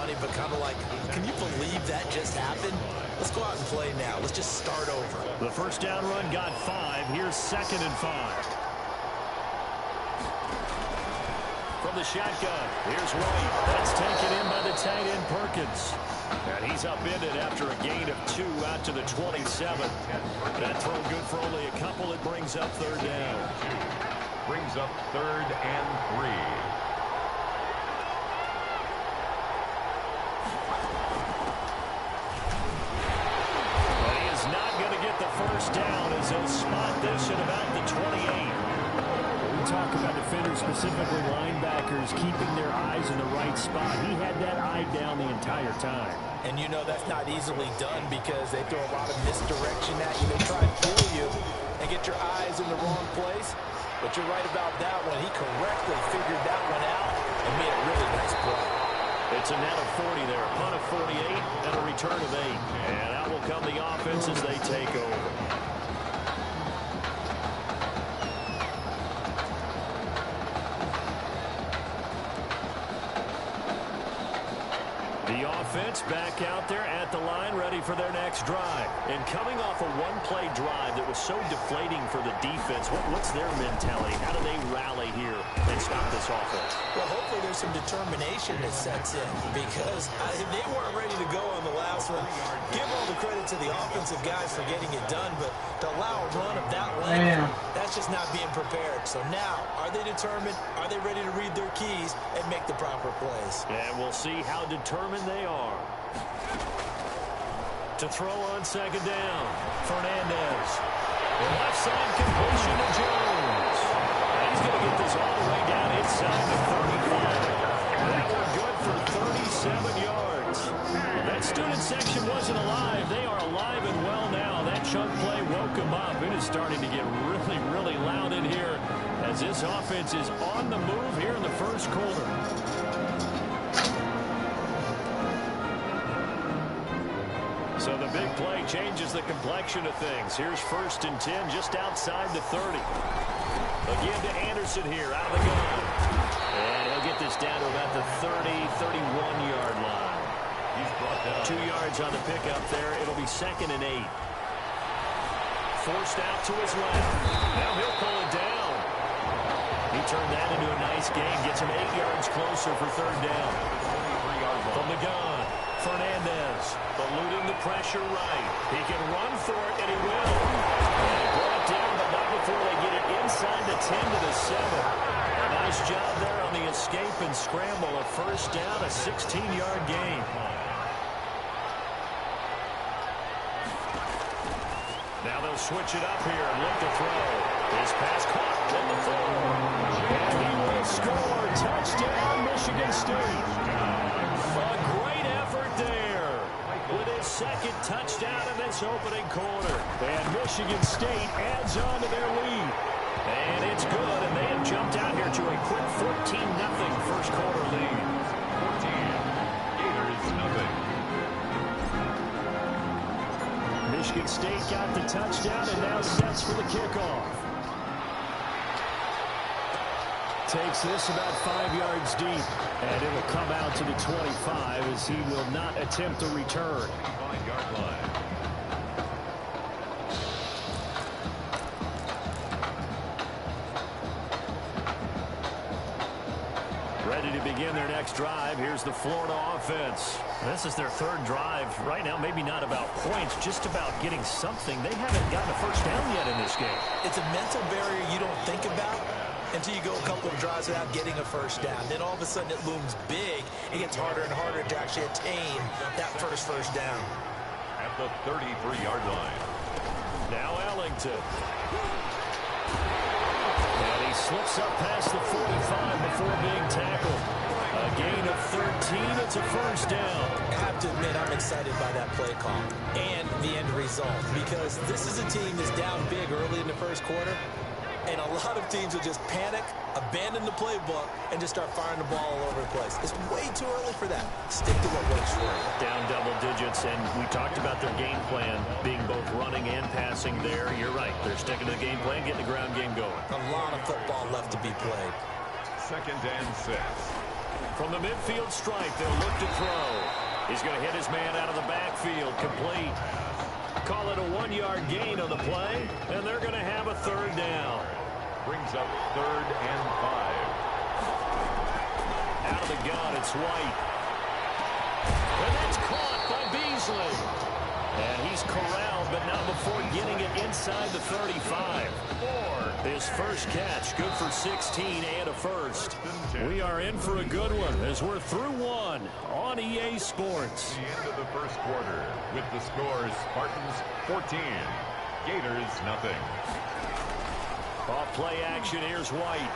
funny, but kind of like, can you believe that just happened? Let's go out and play now. Let's just start over. The first down run got 5. Here's 2nd and 5. From the shotgun, here's White. That's taken in by the tight end Perkins. And he's upended after a gain of 2 out to the 27. That throw good for only a couple. It brings up 3rd down. Brings up 3rd and 3. But he is not going to get the first down as he'll spot this at about the 28. We talk about defenders, specifically linebackers, keeping their eyes in the right spot. He had that eye down the entire time. And you know that's not easily done because they throw a lot of misdirection at you. They try to fool you and get your eyes in the wrong place. But you're right about that one. He correctly figured that one out and made a really nice play. It's a net of 40 there, a punt of 48, and a return of 8. And out will come the offense as they take over. The offense back out there at the line, ready for their next drive. And coming off a one-play drive that was so deflating for the defense, what's their mentality? How do they rally here and stop this offense? Well, hopefully there's some determination that sets in because they weren't ready to go on the last one. Give all the credit to the offensive guys for getting it done, but to allow a run of that length, that's just not being prepared. So now, are they determined? Are they ready to read their keys and make the proper plays? And we'll see how determined they are. To throw on 2nd down, Fernandez. The left side completion to Jones. And he's going to get this all the way down inside the 35. That one good for 37 yards. That student section wasn't alive. They are alive and well now. That chunk play woke them up. It is starting to get really, really loud in here as this offense is on the move here in the first quarter. So the big play changes the complexion of things. Here's 1st and 10 just outside the 30. Again to Anderson here out of the gun. And he'll get this down to about the 31-yard line. He's brought down 2 yards on the pickup there. It'll be 2nd and 8. Forced out to his left. Now he'll pull it down. He turned that into a nice gain. Gets him 8 yards closer for 3rd down. From the gun, Fernandez eluding the pressure right. He can run for it, and he will. And brought down, but not before they get it inside the 10 to the 7. A nice job there on the escape and scramble. A 1st down, a 16-yard gain. Now they'll switch it up here and look to throw. His pass caught in the throw. And he will score. Touchdown, Michigan State. A great effort there with his 2nd touchdown in this opening quarter. And Michigan State adds on to their lead. And it's good, and they have jumped out here to a quick 14-0 first quarter lead. 14. Gators nothing. Michigan State got the touchdown and now sets for the kickoff. Takes this about 5 yards deep, and it will come out to the 25 as he will not attempt a return. 5-yard line. Ready to begin their next drive. Here's the Florida offense. This is their 3rd drive. Right now, maybe not about points, just about getting something. They haven't gotten a first down yet in this game. It's a mental barrier you don't think about until you go a couple of drives without getting a first down. Then all of a sudden it looms big. It gets harder and harder to actually attain that first down. At the 33-yard line. Now Ellington. And he slips up past the 45 before being tackled. A gain of 13. It's a first down. I have to admit, I'm excited by that play call and the end result because this is a team that's down big early in the first quarter. And a lot of teams will just panic, abandon the playbook, and just start firing the ball all over the place. It's way too early for that. Stick to what works for you. Down double digits, and we talked about their game plan being both running and passing there. You're right. They're sticking to the game plan, getting the ground game going. A lot of football left to be played. 2nd and 6. From the midfield stripe, they'll look to throw. He's going to hit his man out of the backfield, complete. Call it a 1-yard gain on the play, and they're going to have a third down. Brings up 3rd and 5. Out of the gun, it's White. And that's caught by Beasley. And he's corralled, but not before getting it inside the 35. His first catch, good for 16 and a first. We are in for a good one as we're through one on EA Sports. The end of the first quarter with the scores: Spartans 14, Gators nothing. Off play action, here's White.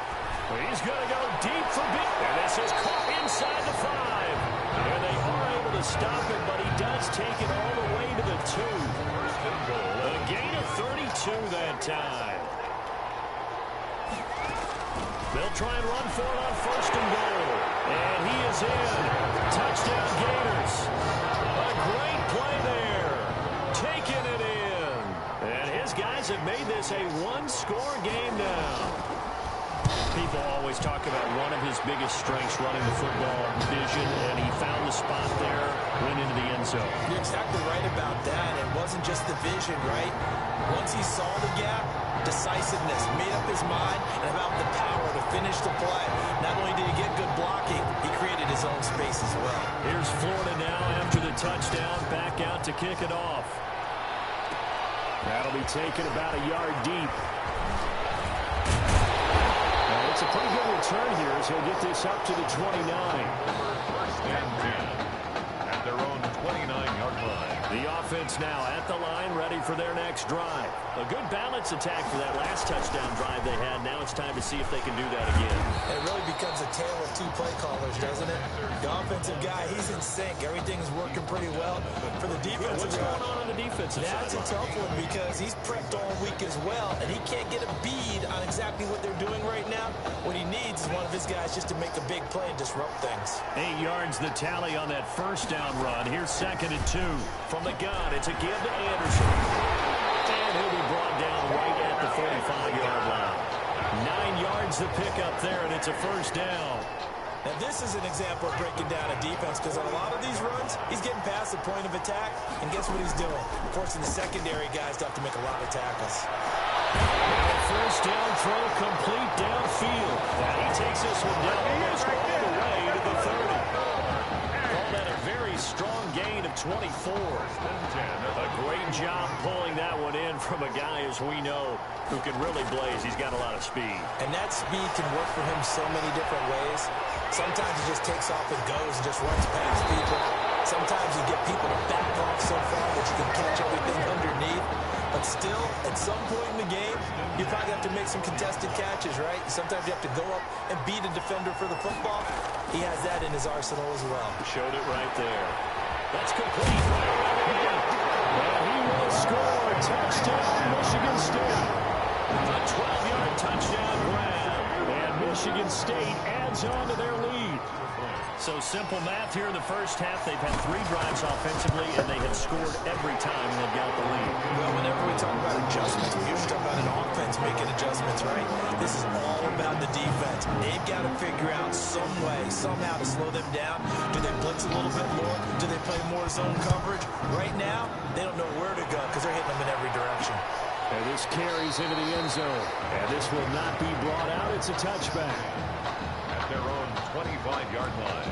He's going to go deep for big. And this is caught inside the 5. And they are able to stop it, but he does take it all the way to the 2. First and goal. A gain of 32 that time. They'll try and run for it on first and goal. And he is in. Touchdown Gators. A great play there. Taking it in. And his guys have made this a one-score game now. People always talk about one of his biggest strengths running the football, vision, and he found the spot there, went into the end zone. You're exactly right about that. It wasn't just the vision, right? Once he saw the gap, decisiveness, made up his mind, and about the power to finish the play. Not only did he get good blocking, he created his own space as well. Here's Florida now after the touchdown, back out to kick it off. That'll be taken about a yard deep. It's a pretty good return here as he'll get this up to the 29. First and 10 at their own 29-yard line. The offense now at the line, ready for their next drive. A good balance attack for that last touchdown drive they had. Now it's time to see if they can do that again. It really becomes a tale of two play callers, doesn't it? The offensive guy, he's in sync. Everything's working pretty well. For the defensive What's going on the defensive side? That's a tough one because he's prepped all week as well, and he can't get a bead on exactly what they're doing right now. What he needs is one of his guys just to make a big play and disrupt things. 8 yards the tally on that first down run. Here's 2nd and 2. From the gun, it's a give to Anderson. And he'll be brought down right at the 45-yard line. 9 yards the pickup there, and it's a first down. Now, this is an example of breaking down a defense because on a lot of these runs, he's getting past the point of attack, and guess what he's doing? Forcing the secondary guys to have to make a lot of tackles. First down throw complete downfield. Now he takes this one down almost all the way to the 30. Call that a very strong gain of 24. A great job pulling that one in from a guy, as we know, who can really blaze. He's got a lot of speed. And that speed can work for him so many different ways. Sometimes he just takes off and goes and just runs past people. Sometimes you get people to back off so far that you can catch everything underneath. But still, at some point in the game, you probably have to make some contested catches, right? Sometimes you have to go up and beat a defender for the football. He has that in his arsenal as well. Showed it right there. That's complete. And he will score. Touchdown, Michigan State. A 12-yard touchdown grab. And Michigan State adds on to their lead. So simple math here in the first half. They've had 3 drives offensively, and they have scored every time they've got the lead. Well, whenever we talk about adjustments, we usually talk about an offense making adjustments, right? This is all about the defense. They've got to figure out some way, somehow to slow them down. Do they blitz a little bit more? Do they play more zone coverage? Right now, they don't know where to go because they're hitting them in every direction. And this carries into the end zone. And this will not be brought out. It's a touchback. At their own 25-yard line.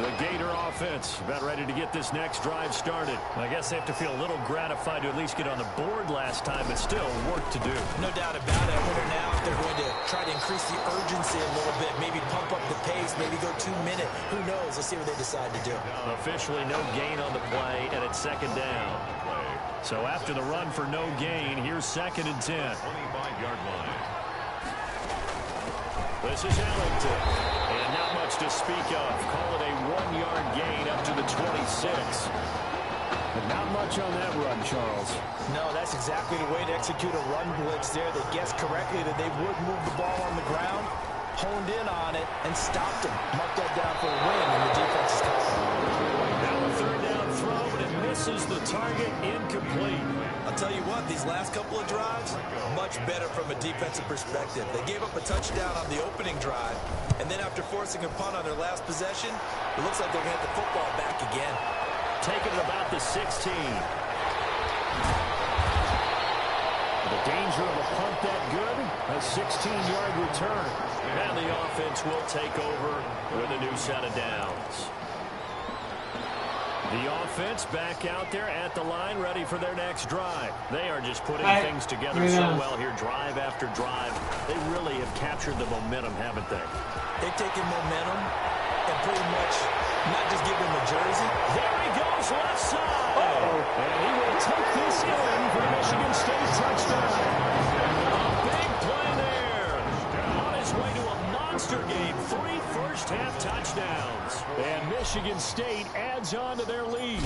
The Gator offense about ready to get this next drive started. I guess they have to feel a little gratified to at least get on the board last time, but still work to do. No doubt about it. I wonder now if they're going to try to increase the urgency a little bit, maybe pump up the pace, maybe go 2-minute. Who knows? Let's see what they decide to do. Officially no gain on the play, and it's 2nd down. So after the run for no gain, here's 2nd and 10. 25-yard line. This is Ellington. And not much to speak of. Call it a 1-yard gain up to the 26. But not much on that run, Charles. No, that's exactly the way to execute a run blitz there. They guessed correctly that they would move the ball on the ground, honed in on it, and stopped him. Marked that down for a win, and the defense is covered. Now a 3rd down throw, but it misses the target, incomplete. I'll tell you what, these last couple of drives, much better from a defensive perspective. They gave up a touchdown on the opening drive, and then after forcing a punt on their last possession, it looks like they're going to get the football back again. Taking it about the 16. The danger of a punt that good, a 16-yard return. And the offense will take over with a new set of downs. The offense back out there at the line, ready for their next drive. They are just putting things together so well here, drive after drive. They really have captured the momentum, haven't they? They've taken momentum and pretty much not just give him a jersey. There he goes, left side. And he will take this in for Michigan State touchdown. A big play there. On his way to a monster game, 3 first-half touchdowns. And Michigan State adds on to their lead.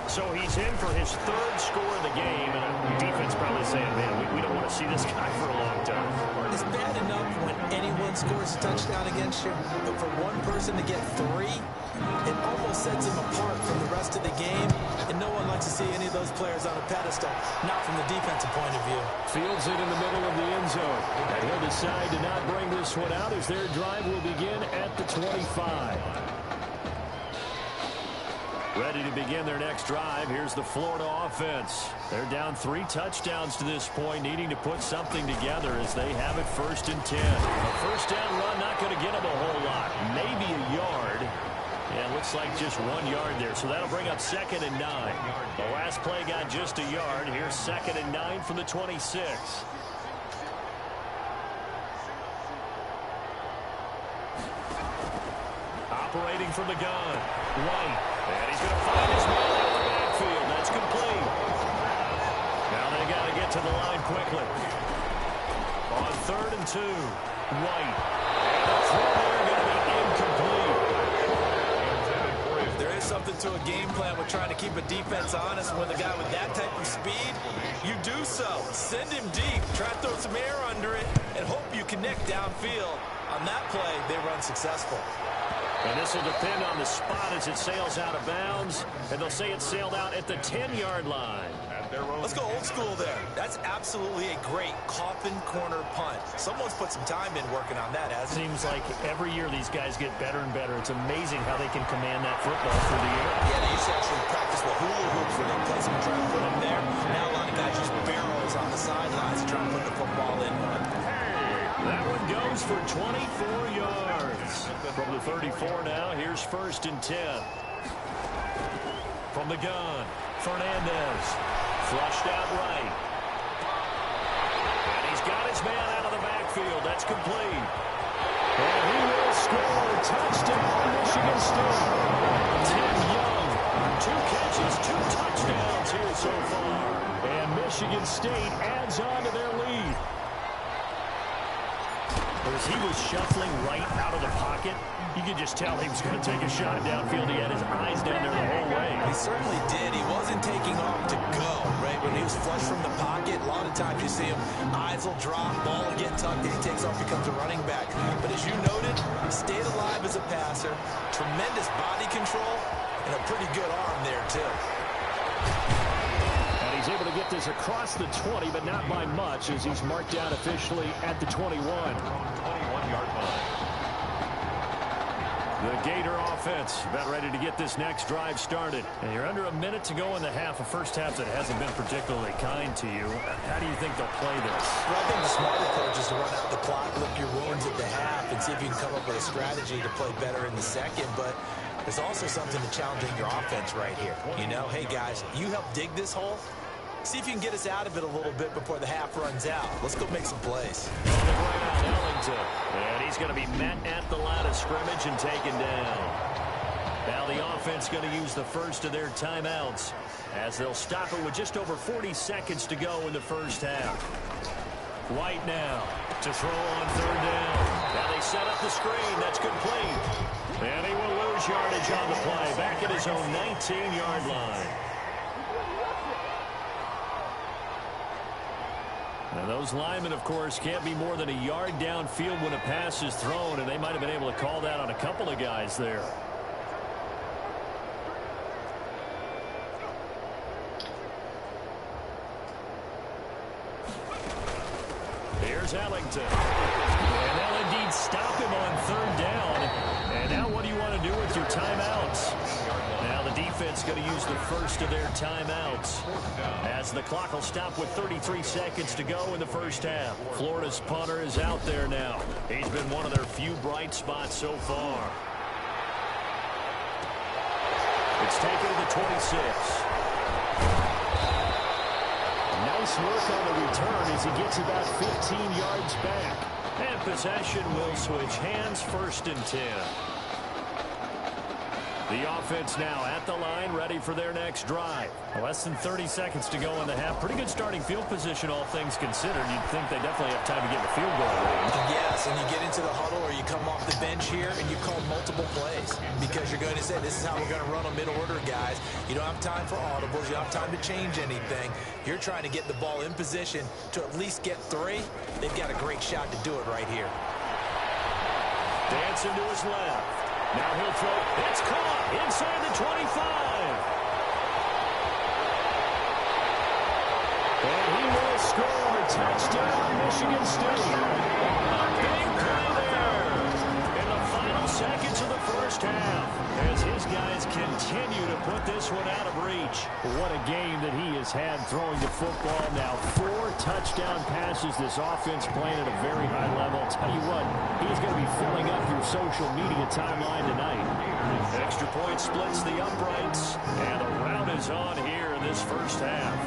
So he's in for his 3rd score of the game, and the defense probably saying, man, we don't want to see this guy for a long time. It's bad enough when anyone scores a touchdown against you, but for one person to get 3, it almost sets him apart from the rest of the game, and no one likes to see any of those players on a pedestal, not from the defensive point of view. Fields it in the middle of the end zone, and he'll decide to not bring this one out as their drive will begin at the 25. Ready to begin their next drive. Here's the Florida offense. They're down 3 touchdowns to this point, needing to put something together as they have it 1st and 10. A first down run, not going to get them a whole lot. Maybe a yard. Yeah, it looks like just 1 yard there. So that'll bring up 2nd and 9. The last play got just a yard. Here's 2nd and 9 from the 26. Operating from the gun. White. And he's going to find his man out of the backfield. That's complete. Now they got to get to the line quickly. On 3rd and 2. White. And the throw there going to be incomplete. There is something to a game plan with trying to keep a defense honest. When the guy with that type of speed, you do so. Send him deep. Try to throw some air under it and hope you connect downfield. On that play, they run successful. And this will depend on the spot as it sails out of bounds. And they'll say it sailed out at the 10-yard line. Let's go old school there. That's absolutely a great coffin corner punt. Someone's put some time in working on that, hasn't it? Seems like every year these guys get better and better. It's amazing how they can command that football through the air. Yeah, they used to actually practice with hula hoops where they play some try to put them there. Now a lot of guys use barrels on the sidelines to try to put the football in. That one goes for 24 yards. From the 34 now, here's 1st and 10. From the gun, Fernandez. Flushed out right. And he's got his man out of the backfield. That's complete. And he will score. Touchdown, Michigan State. Tim Young. 2 catches, 2 touchdowns here so far. And Michigan State adds on to their lead. As he was shuffling right out of the pocket, you could just tell he was going to take a shot downfield. He had his eyes down there the whole way. He certainly did. He wasn't taking off to go, right? When he was flush from the pocket, a lot of times you see him, eyes will drop, ball will get tucked, and he takes off, becomes a running back. But as you noted, he stayed alive as a passer, tremendous body control, and a pretty good arm there, too. He's able to get this across the 20, but not by much, as he's marked down officially at the 21. 21-yard line. The Gator offense about ready to get this next drive started. And you're under a minute to go in the half. A first half that hasn't been particularly kind to you. How do you think they'll play this? Well, I think the smart approach is to run out the clock, lick your wounds at the half, and see if you can come up with a strategy to play better in the second. But there's also something to challenging your offense right here. You know, hey, guys, you help dig this hole. See if you can get us out of it a little bit before the half runs out. Let's go make some plays. On the ground, Ellington. And he's going to be met at the line of scrimmage and taken down. Now the offense going to use the first of their timeouts as they'll stop it with just over 40 seconds to go in the first half. White now to throw on 3rd down. Now they set up the screen. That's complete. And he will lose yardage on the play. Back at his own 19-yard line. Now those linemen, of course, can't be more than a yard downfield when a pass is thrown, and they might have been able to call that on a couple of guys there. here's Ellington. And they'll indeed stop him on third down. And now what do you want to do with your timeouts? Now the defense going to use the first of their timeouts, as the clock will stop with 33 seconds to go in the first half. Florida's punter is out there now. He's been one of their few bright spots so far. It's taken to the 26. Nice work on the return as he gets about 15 yards back. And possession will switch hands, 1st and 10. The offense now at the line, ready for their next drive. Less than 30 seconds to go in the half. Pretty good starting field position, all things considered. You'd think they definitely have time to get the field goal range. Yes, and you get into the huddle or you come off the bench here and you call multiple plays because you're going to say, this is how we're going to run them in order, guys. You don't have time for audibles. You don't have time to change anything. You're trying to get the ball in position to at least get 3. They've got a great shot to do it right here. Dancing to his left. Now he'll throw. It's caught inside the 25. And he will score. Touchdown, Michigan State. A big play there in the final seconds of the first half, as his guys continue to put this one out of reach. What a game that he has had throwing the football. Now 4 touchdown passes. This offense playing at a very high level. I'll tell you what, he's going to be filling up your social media timeline tonight. Extra point splits the uprights, and the round is on here in this first half.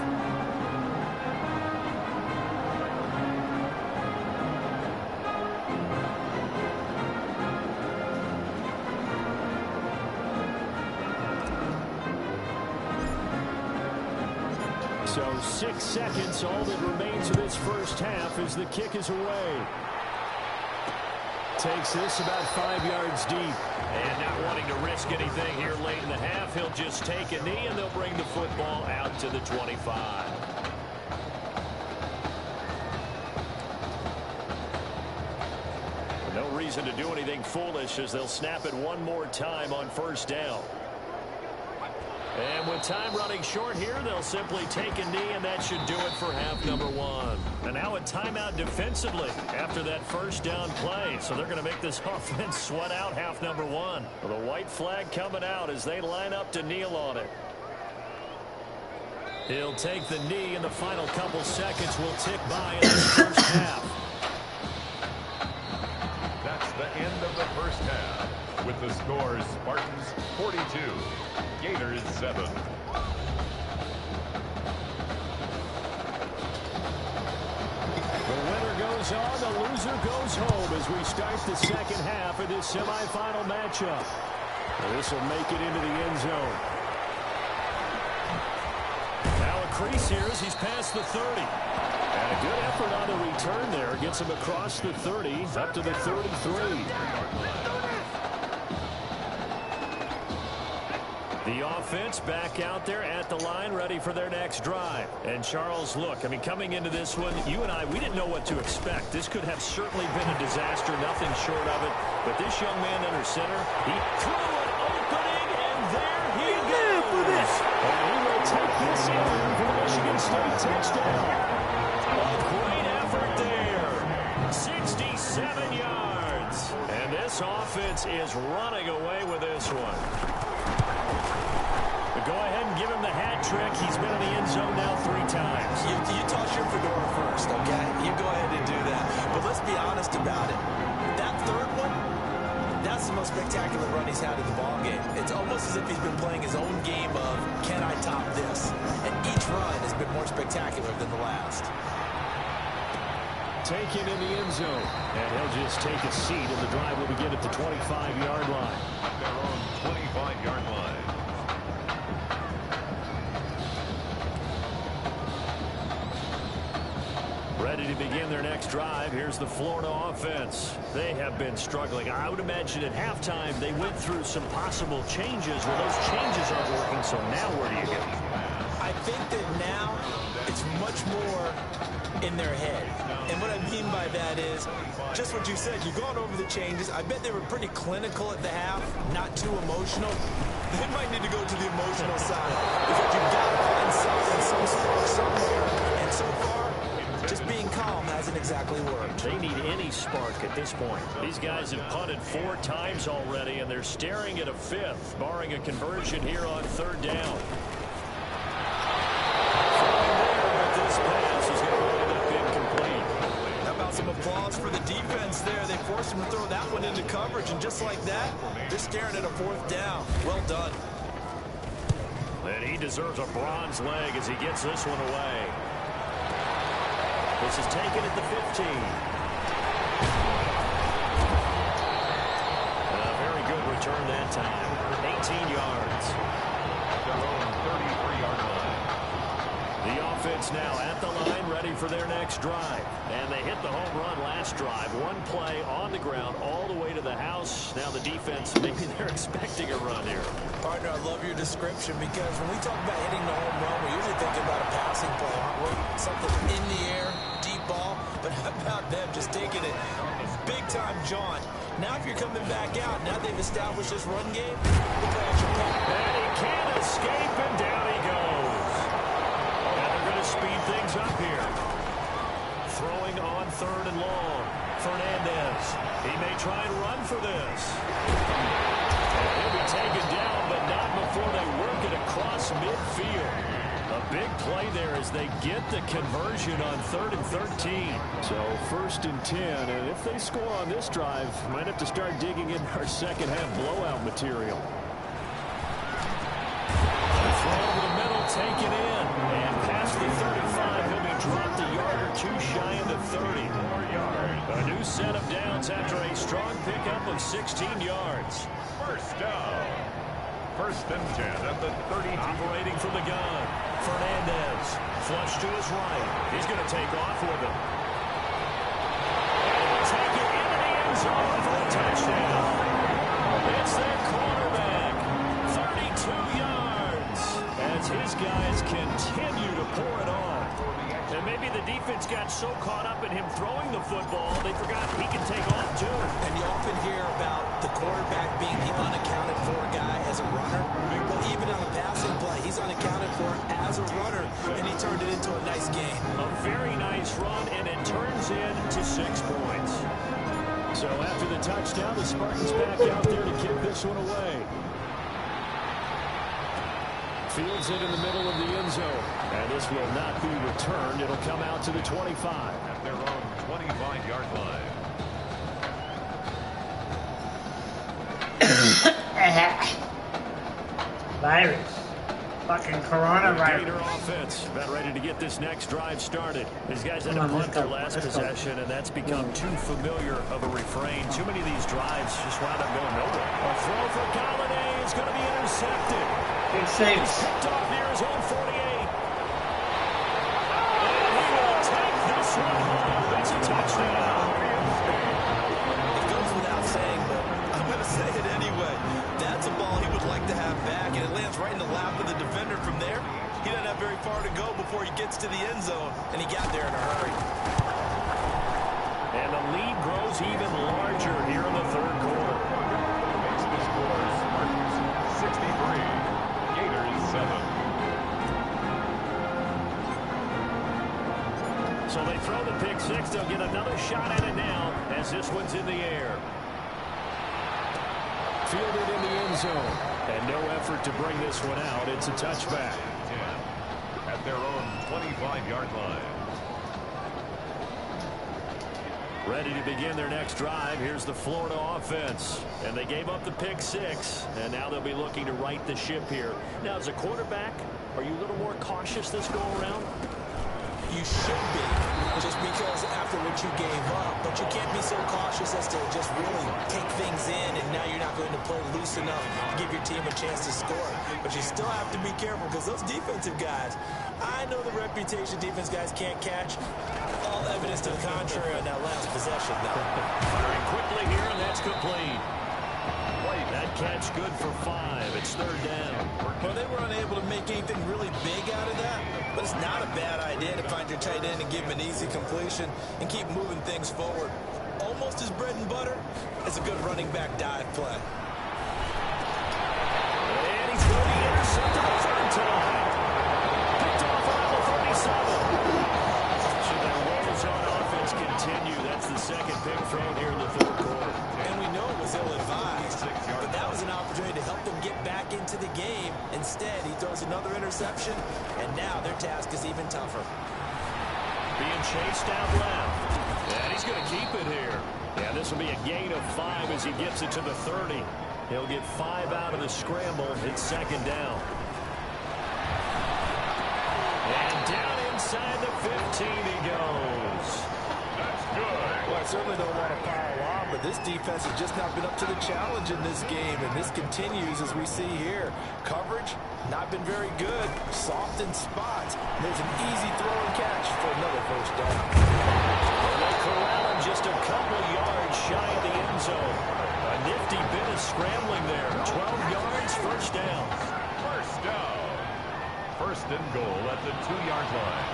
So 6 seconds, all that remains of this first half as the kick is away. Takes this about 5 yards deep. And not wanting to risk anything here late in the half, he'll just take a knee and they'll bring the football out to the 25. No reason to do anything foolish as they'll snap it one more time on first down. And with time running short here, they'll simply take a knee, and that should do it for half number 1. And now a timeout defensively after that first down play. So they're going to make this offense sweat out half number 1. The white flag coming out as they line up to kneel on it. He'll take the knee, and the final couple seconds will tick by in this first half. That's the end of the first half. With the scores, Spartans 42, Gators 7. The winner goes on, the loser goes home as we start the second half of this semifinal matchup. This will make it into the end zone. Now a crease here as he's past the 30. And a good effort on the return there. Gets him across the 30, up to the 33. The offense back out there at the line, ready for their next drive. And Charles, look, I mean, coming into this one, you and I, we didn't know what to expect. This could have certainly been a disaster, nothing short of it. But this young man under center, he threw an opening, and there he goes. And he will take this in for the Michigan State touchdown. A great effort there. 67 yards. And this offense is running away with this one. Go ahead and give him the hat trick. He's been in the end zone now 3 times. You toss your fedora first, okay? You go ahead and do that. But let's be honest about it. That third one, that's the most spectacular run he's had in the ballgame. It's almost as if he's been playing his own game of, can I top this? And each run has been more spectacular than the last. Taken in the end zone. And he'll just take a seat, and the drive will begin at the 25-yard line. Their own 25-yard line. Ready to begin their next drive. Here's the Florida offense. They have been struggling. I would imagine at halftime they went through some possible changes. Well, those changes aren't working, so now where do you go? I think that now it's much more in their head. And what I mean by that is just what you said. You've gone over the changes. I bet they were pretty clinical at the half, not too emotional. They might need to go to the emotional side because you've got to find something, some spark somewhere. And so far, just being calm hasn't exactly worked. They need any spark at this point. These guys have punted 4 times already, and they're staring at a 5th, barring a conversion here on 3rd down. This pass is going to end up incomplete. How about some applause for the defense there? They forced him to throw that one into coverage, and just like that, they're staring at a 4th down. Well done. And he deserves a bronze leg as he gets this one away. This is taken at the 15. A very good return that time. 18 yards. Their own 33-yard line. The offense now at the line, ready for their next drive. And they hit the home run last drive. One play on the ground all the way to the house. Now the defense, maybe they're expecting a run here. Partner, I love your description because when we talk about hitting the home run, we're usually thinking about a passing play, aren't we? Something in the air, deep ball. But how about them just taking it big-time jaunt? Now if you're coming back out, now they've established this run game, the play should come. And he can't escape, and down he goes. And they're going to speed things up here. Throwing on 3rd and long. Fernandez. He may try and run for this. And he'll be taken down, but not before they work it across midfield. A big play there as they get the conversion on 3rd and 13. So 1st and 10, and if they score on this drive, might have to start digging in our second half blowout material. Throw over the middle, taken in, and past the 35, he'll be dropped a yard or 2 shy of the 30. 4 yards. A new set of downs after a strong pickup of 16 yards. First down. 1st and 10 at the 32. Operating from the gun. Fernandez. Flush to his right. He's going to take off with him. And he'll take it into the end zone for a touchdown. It's their quarterback. 32 yards. As his guys continue to pour it on. And maybe the defense got so caught up in him throwing the football, they forgot he can take off too. And you often hear about the quarterback being the unaccounted for guy as a runner. Well, even on a passing play, he's unaccounted for as a runner, and he turned it into a nice game. A very nice run, and it turns into 6 points. So after the touchdown, the Spartans back out there to kick this one away. Fields it in the middle of the end zone. And this will not be returned. It'll come out to the 25. At their own 25-yard line. Virus. Fucking coronavirus. Gator offense about ready to get this next drive started. These guys had a punt their last possession, and that's become too familiar of a refrain. Too many of these drives just wound up going nowhere. A throw for Galladay is going to be intercepted. Big saves. Picked off near his own 48. And he will take this one home. That's a touchdown. It goes without saying, but I'm going to say it anyway. That's a ball he would like to have back, and it lands right in the lap of the defender from there. He doesn't have very far to go before he gets to the end zone, and he got there in a hurry. And the lead grows even larger here in the 3rd quarter. Makes the score Spartans 63. Gators 7. So they throw the pick 6. They'll get another shot at it now as this one's in the air. Fielded in the end zone. And no effort to bring this one out. It's a touchback. 10 at their own 25-yard line. Ready to begin their next drive. Here's the Florida offense. And they gave up the pick 6. And now they'll be looking to right the ship here. Now, as a quarterback, are you a little more cautious this go around? You should be, just because after what you gave up, but you can't be so cautious as to just really take things in, and now you're not going to play loose enough to give your team a chance to score. But you still have to be careful because those defensive guys, I know the reputation defense guys can't catch. All evidence to the contrary on that last possession, though. Firing quickly here, and that's complete. That catch good for 5. It's 3rd down. Well, they were unable to make anything really big out of that, but it's not a bad idea to find your tight end and give him an easy completion and keep moving things forward. Almost as bread and butter as a good running back dive play. And he's going to be intercepted a 3rd time. Picked off around the 37. So that rolls on force another interception, and now their task is even tougher. Being chased out left. And he's going to keep it here. Yeah, this will be a gain of 5 as he gets it to the 30. He'll get 5 out of the scramble. It's second down. And down inside the 15 he goes. That's good. Well, I certainly don't want to pile on, but this defense has just not been up to the challenge in this game, and this continues as we see here. Coverage, not been very good. Soft in spots. There's an easy throw and catch for another first down. They corral him just a couple yards shy of the end zone. A nifty bit of scrambling there. 12 yards, first down. First down. First and goal at the 2-yard line.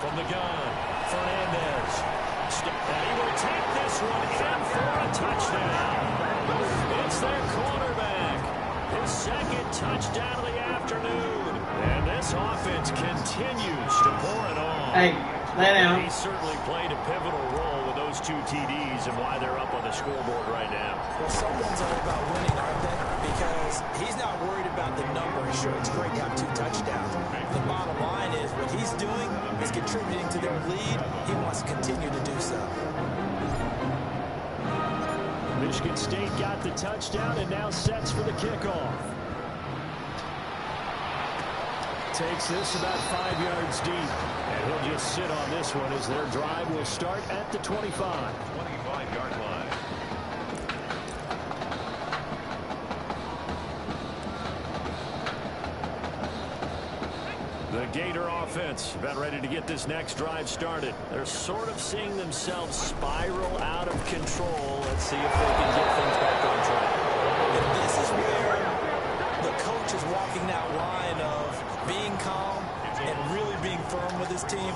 From the gun, Fernandez. And he will take this one in for a touchdown. It's their quarterback. His second touchdown of the afternoon. And this offense continues to pour it on. Hey, lay down. He certainly played a pivotal role with those 2 TDs and why they're up on the scoreboard right now. Well, someone's all about winning, aren't they? Because he's not worried about the numbers. Sure, it's great to have 2 touchdowns. The bottom line is what he's doing is contributing to their lead. He wants to continue to do so. Michigan State got the touchdown and now sets for the kickoff. Takes this about 5 yards deep. And he'll just sit on this one as their drive will start at the 25. 25-yard line. The Gator offense about ready to get this next drive started. They're sort of seeing themselves spiral out of control. Let's see if they can get things back on track. And this is where the coach is walking that line of being calm and really being firm with his team.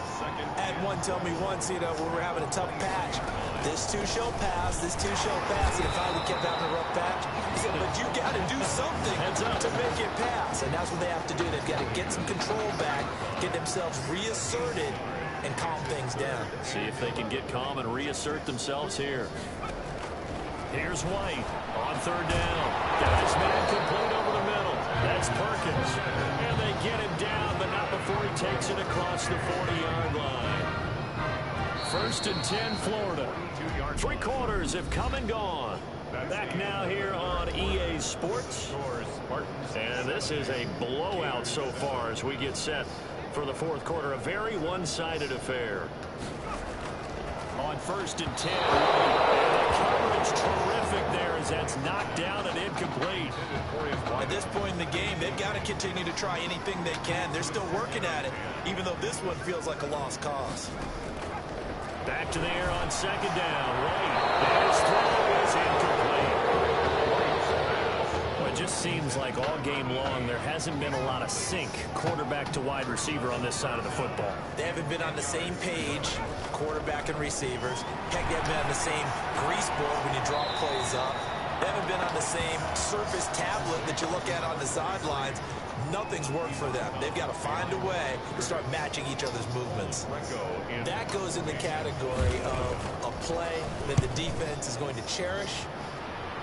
I had one tell me once, when we were having a tough patch, this too shall pass, this too shall pass, and it finally kept having a rough patch. He said, but you got to do something to make it pass, and that's what they have to do. They've got to get some control back, get themselves reasserted, and calm things down. See if they can get calm and reassert themselves here. Here's White on third down. Got his man complete over the middle. That's Perkins. And they get him down, but not before he takes it across the 40-yard line. First and 10, Florida. 3 quarters have come and gone. Back now here on EA Sports. And this is a blowout so far as we get set for the fourth quarter. A very one-sided affair. On first and 10. The coverage terrific there as that's knocked down and incomplete. At this point in the game, they've got to continue to try anything they can. They're still working at it, even though this one feels like a lost cause. Back to the air on second down. Right. His throw is incomplete. Well, it just seems like all game long there hasn't been a lot of sync quarterback to wide receiver on this side of the football. They haven't been on the same page, quarterback and receivers. Heck, they haven't been on the same grease board when you draw plays up. They haven't been on the same surface tablet that you look at on the sidelines. Nothing's worked for them. They've got to find a way to start matching each other's movements. That goes in the category of a play that the defense is going to cherish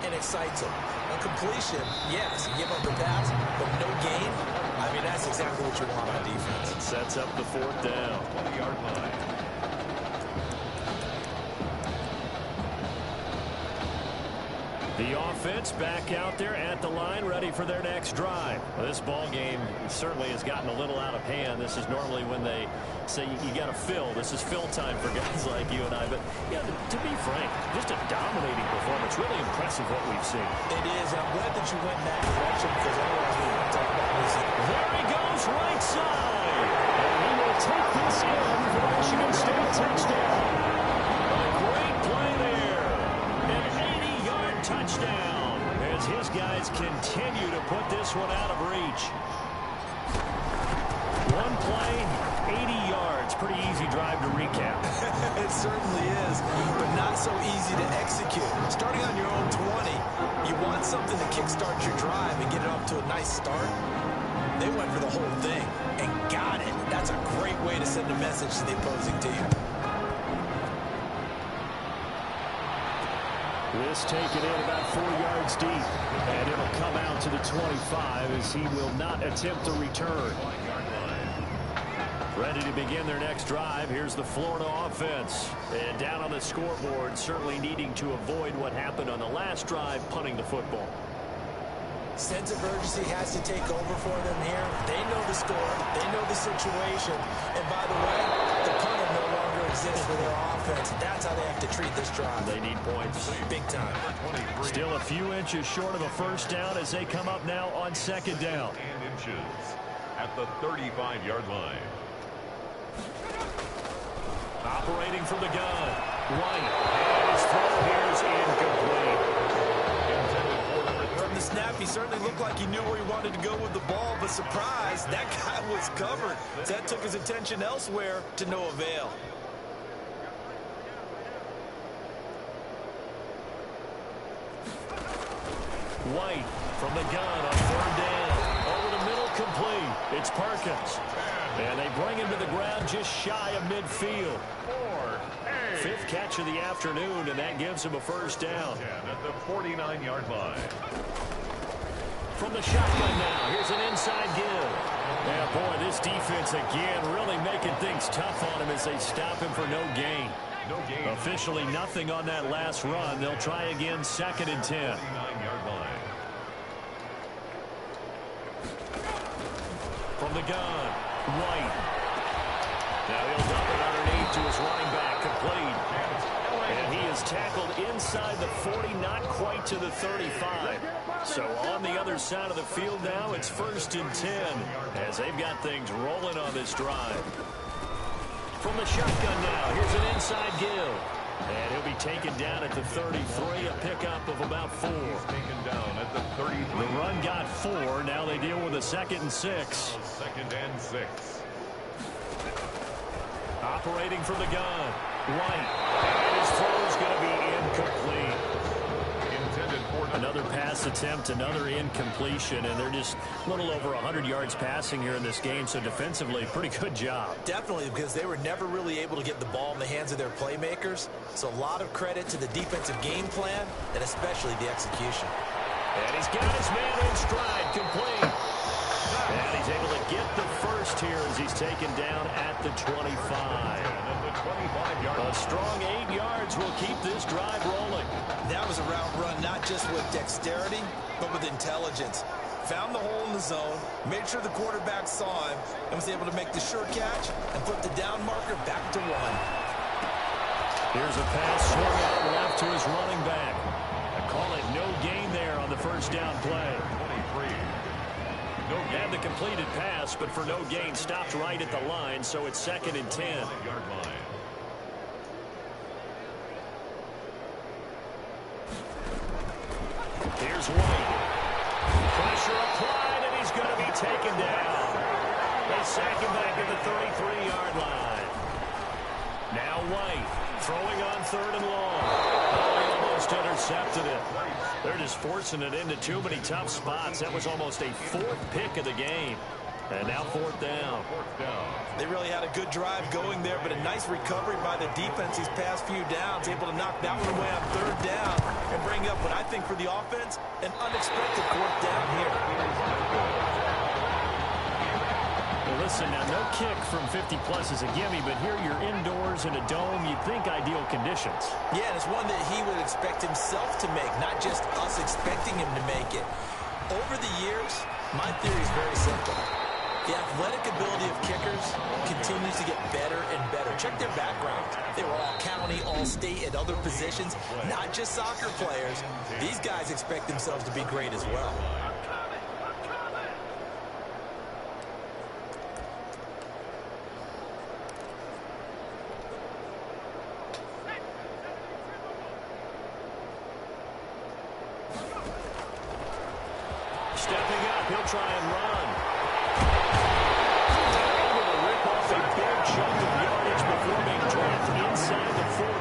and excites them. A completion, yes, you give up the pass, but no gain. I mean, that's exactly what you want on defense. It sets up the fourth down. 20-yard line. The offense back out there at the line, ready for their next drive. Well, this ball game certainly has gotten a little out of hand. This is normally when they say you got to fill. This is fill time for guys like you and I. But yeah, to be frank, just a dominating performance. Really impressive what we've seen. It is. I'm glad that you went in that direction because otherwise we wouldn't talk about this. There he goes, right side. And he will take this in for the Michigan State touchdown. A great play there. An 80-yard touchdown as his guys continue to put this one out of reach. One play, 80 yards. Pretty easy drive to recap. It certainly is, but not so easy to execute. Starting on your own 20, you want something to kickstart your drive and get it off to a nice start. They went for the whole thing and got it. That's a great way to send a message to the opposing team. This pass taken in about 4 yards deep. And it'll come out to the 25 as he will not attempt to return. Ready to begin their next drive. Here's the Florida offense. And down on the scoreboard, certainly needing to avoid what happened on the last drive, punting the football. Sense of urgency has to take over for them here. They know the score. They know the situation. And by the way, the punter no longer exists for their offense. That's how they have to treat this drive. They need points. Big time. Still a few inches short of a first down as they come up now on second down. And inches at the 35-yard line. Operating from the gun. White. And his throw here is incomplete. From the snap, he certainly looked like he knew where he wanted to go with the ball, but surprise, that guy was covered. That took his attention elsewhere to no avail. White from the gun on third down. Over the middle, complete. It's Perkins. And they bring him to the ground just shy of midfield. Fifth catch of the afternoon, and that gives him a first down. At the 49-yard line. From the shotgun now, here's an inside give. Yeah, boy, this defense again really making things tough on him as they stop him for no gain. No gain. Officially nothing on that last run. They'll try again, second and 10. 49-yard line. From the gun, White. Now he'll dump it underneath to his running back, complete. And he is tackled inside the 40, not quite to the 35. So on the other side of the field now, it's first and 10 as they've got things rolling on this drive. From the shotgun now, here's an inside give. And he'll be taken down at the 33, a pickup of about 4. Taken down at the 33. The run got 4. Now they deal with a second and 6. Second and 6. Operating from the gun, White. And his throw is going to be incomplete. Intended for another pass attempt, another incompletion, and they're just a little over 100 yards passing here in this game, so defensively, pretty good job. Definitely, because they were never really able to get the ball in the hands of their playmakers, so a lot of credit to the defensive game plan, and especially the execution. And he's got his man in stride, complete. And he's able to get the first here as he's taken down at the 25. A strong 8 yards will keep this drive rolling. That was a route run not just with dexterity, but with intelligence. Found the hole in the zone, made sure the quarterback saw him, and was able to make the sure catch and put the down marker back to 1. Here's a pass swung out left to his running back. I call it no gain there on the first down play. 23. No gain. Had the completed pass, but for no gain, stopped right at the line, so it's second and 10. Yard line. Here's White. Pressure applied, and he's going to be taken down. They sack him back at the 33-yard line. Now White throwing on third and long. Oh, he almost intercepted it. They're just forcing it into too many tough spots. That was almost a 4th pick of the game. And now 4th down. They really had a good drive going there, but a nice recovery by the defense these past few downs, able to knock that one away on third down and bring up what I think for the offense, an unexpected 4th down here. Well, listen, now no kick from 50-plus is a gimme, but here you're indoors in a dome. You'd think ideal conditions. Yeah, and it's one that he would expect himself to make, not just us expecting him to make it. Over the years, my theory is very simple. The athletic ability of kickers continues to get better and better. Check their backgrounds. They were all county, all state, at other positions, not just soccer players. These guys expect themselves to be great as well. Stepping up, he'll try and run. Inside the 40.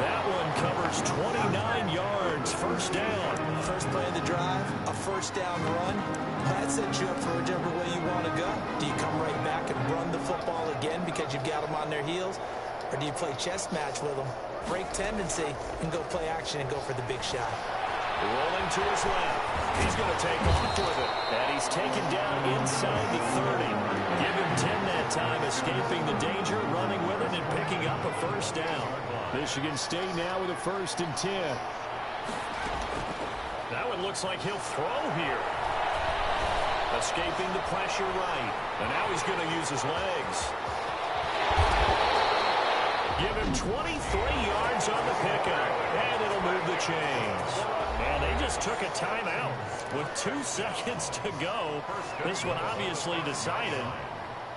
That one covers 29 yards. First down. First play of the drive, a first down run. That sets you up for whichever way you want to go. Do you come right back and run the football again because you've got them on their heels? Or do you play chess match with them break tendency and go play action and go for the big shot. Rolling to his left. He's going to take off with it. And he's taken down inside the 30. Give him 10 that time, escaping the danger, running with it, and picking up a first down. Michigan State now with a 1st and 10. Now it looks like he'll throw here. Escaping the pressure right. And now he's going to use his legs. Give him 23 yards on the pickup. And it'll move the chains. And they just took a timeout with 2 seconds to go. This one obviously decided.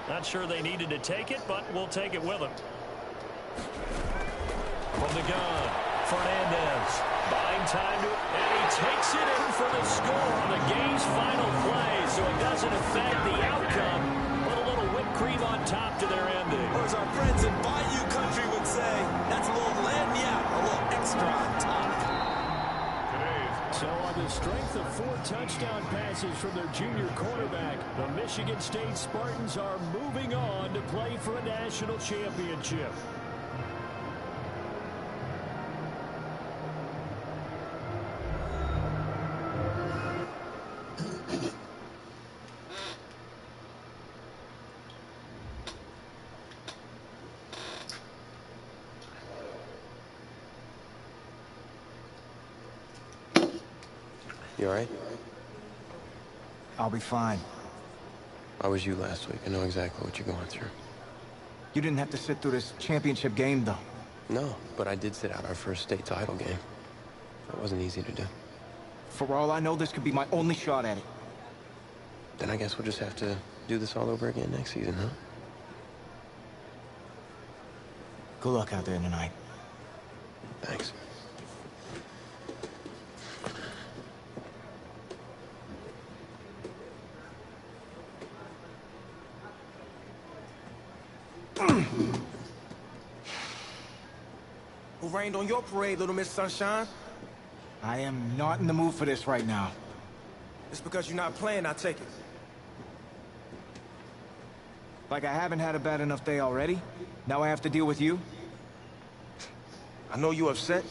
Not sure they needed to take it, but we'll take it with them. From the gun, Fernandez. Buying time to, and he takes it in for the score on the game's final play, so it doesn't affect the outcome, but a little whipped cream on top to their ending. Or as our friends in Bayou Country would say, that's a little lagniappe, a little extra on top. So on the strength of 4 touchdown passes from their junior quarterback, the Michigan State Spartans are moving on to play for a national championship. You all right? I'll be fine. I was you last week. I know exactly what you're going through. You didn't have to sit through this championship game, though. No, but I did sit out our first state title game. That wasn't easy to do. For all I know, this could be my only shot at it. Then I guess we'll just have to do this all over again next season, huh? Good luck out there tonight. Thanks. Who rained on your parade, Little Miss Sunshine? I am not in the mood for this right now. It's because you're not playing, I take it. Like I haven't had a bad enough day already? Now I have to deal with you? I know you're upset.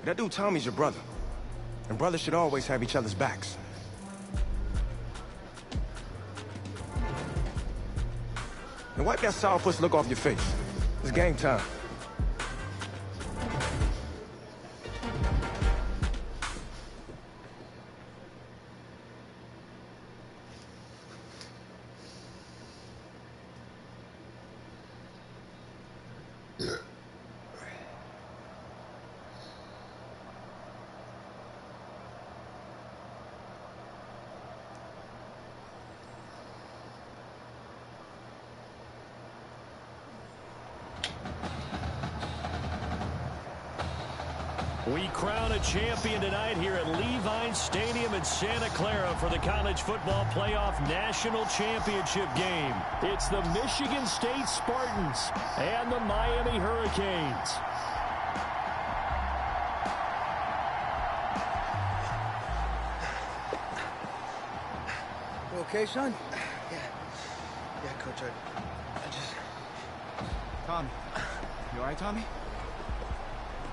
But that dude Tommy's your brother. And brothers should always have each other's backs. And wipe that sourpuss look off your face. It's game time. We crown a champion tonight here at Levine Stadium in Santa Clara for the College Football Playoff National Championship game. It's the Michigan State Spartans and the Miami Hurricanes. You okay, son? Yeah, Coach, I just... Tommy. You all right, Tommy?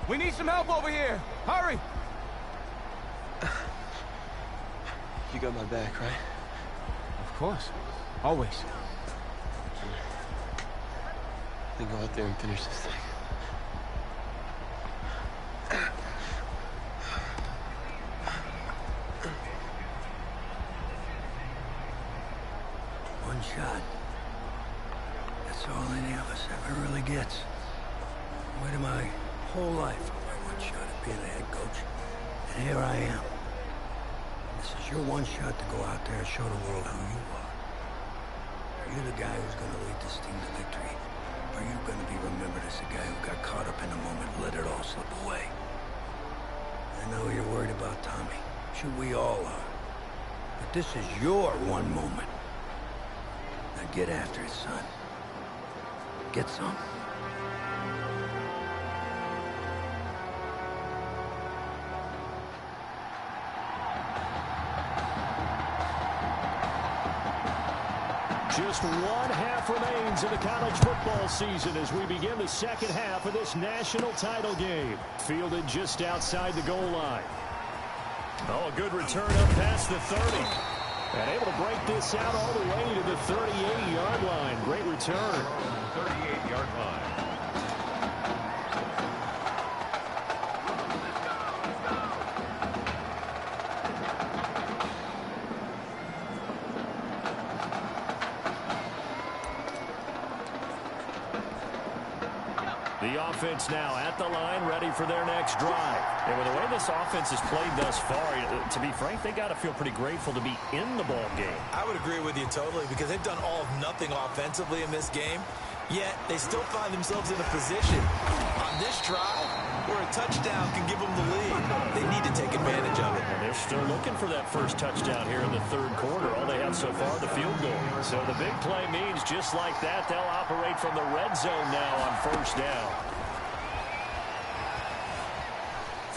We need some help over here! Hurry! You got my back, right? Of course. Always. Then go out there and finish this thing. One shot. That's all any of us ever really gets. Waited my whole life for my one shot at being the head coach. And here I am. This is your one shot to go out there and show the world who you are. Are you the guy who's going to lead this team to victory? Or are you going to be remembered as the guy who got caught up in the moment and let it all slip away? I know you're worried about Tommy. Sure, we all are. But this is your one moment. Now get after it, son. Get some. Just one half remains in the college football season as we begin the second half of this national title game. Fielded just outside the goal line. Oh, a good return up past the 30. And able to break this out all the way to the 38-yard line. Great return. 38-yard line. The offense now at the line, ready for their next drive. And with the way this offense has played thus far, to be frank, they got to feel pretty grateful to be in the ball game. I would agree with you totally because they've done all of nothing offensively in this game, yet they still find themselves in a position on this drive where a touchdown can give them the lead. They need to take advantage of it. And they're still looking for that first touchdown here in the third quarter. All they have so far, the field goal. So the big play means just like that, they'll operate from the red zone now on first down.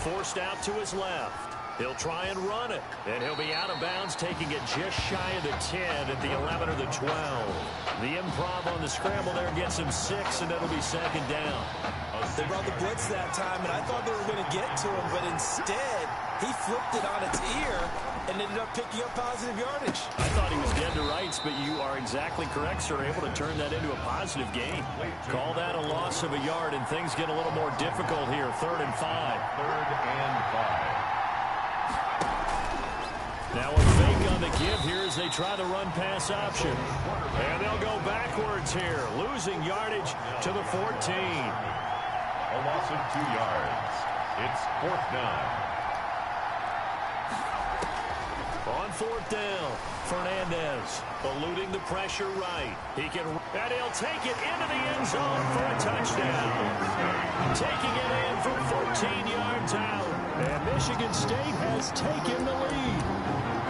Forced out to his left. He'll try and run it. And he'll be out of bounds, taking it just shy of the 10 at the 11 or the 12. The improv on the scramble there gets him 6, and it'll be second down. They brought the blitz that time, and I thought they were going to get to him, but instead, he flipped it on its ear and ended up picking up positive yardage. I thought he was dead to rights, but you are exactly correct, sir. Able to turn that into a positive gain. Call that a loss of a yard, and things get a little more difficult here. 3rd and 5. 3rd and 5. Now a fake on the give here as they try the run-pass option. And they'll go backwards here, losing yardage to the 14. A loss of 2 yards. It's 4th down. On 4th down, Fernandez eluding the pressure right. And he'll take it into the end zone for a touchdown. Taking it in from 14 yards out. And Michigan State has taken the lead.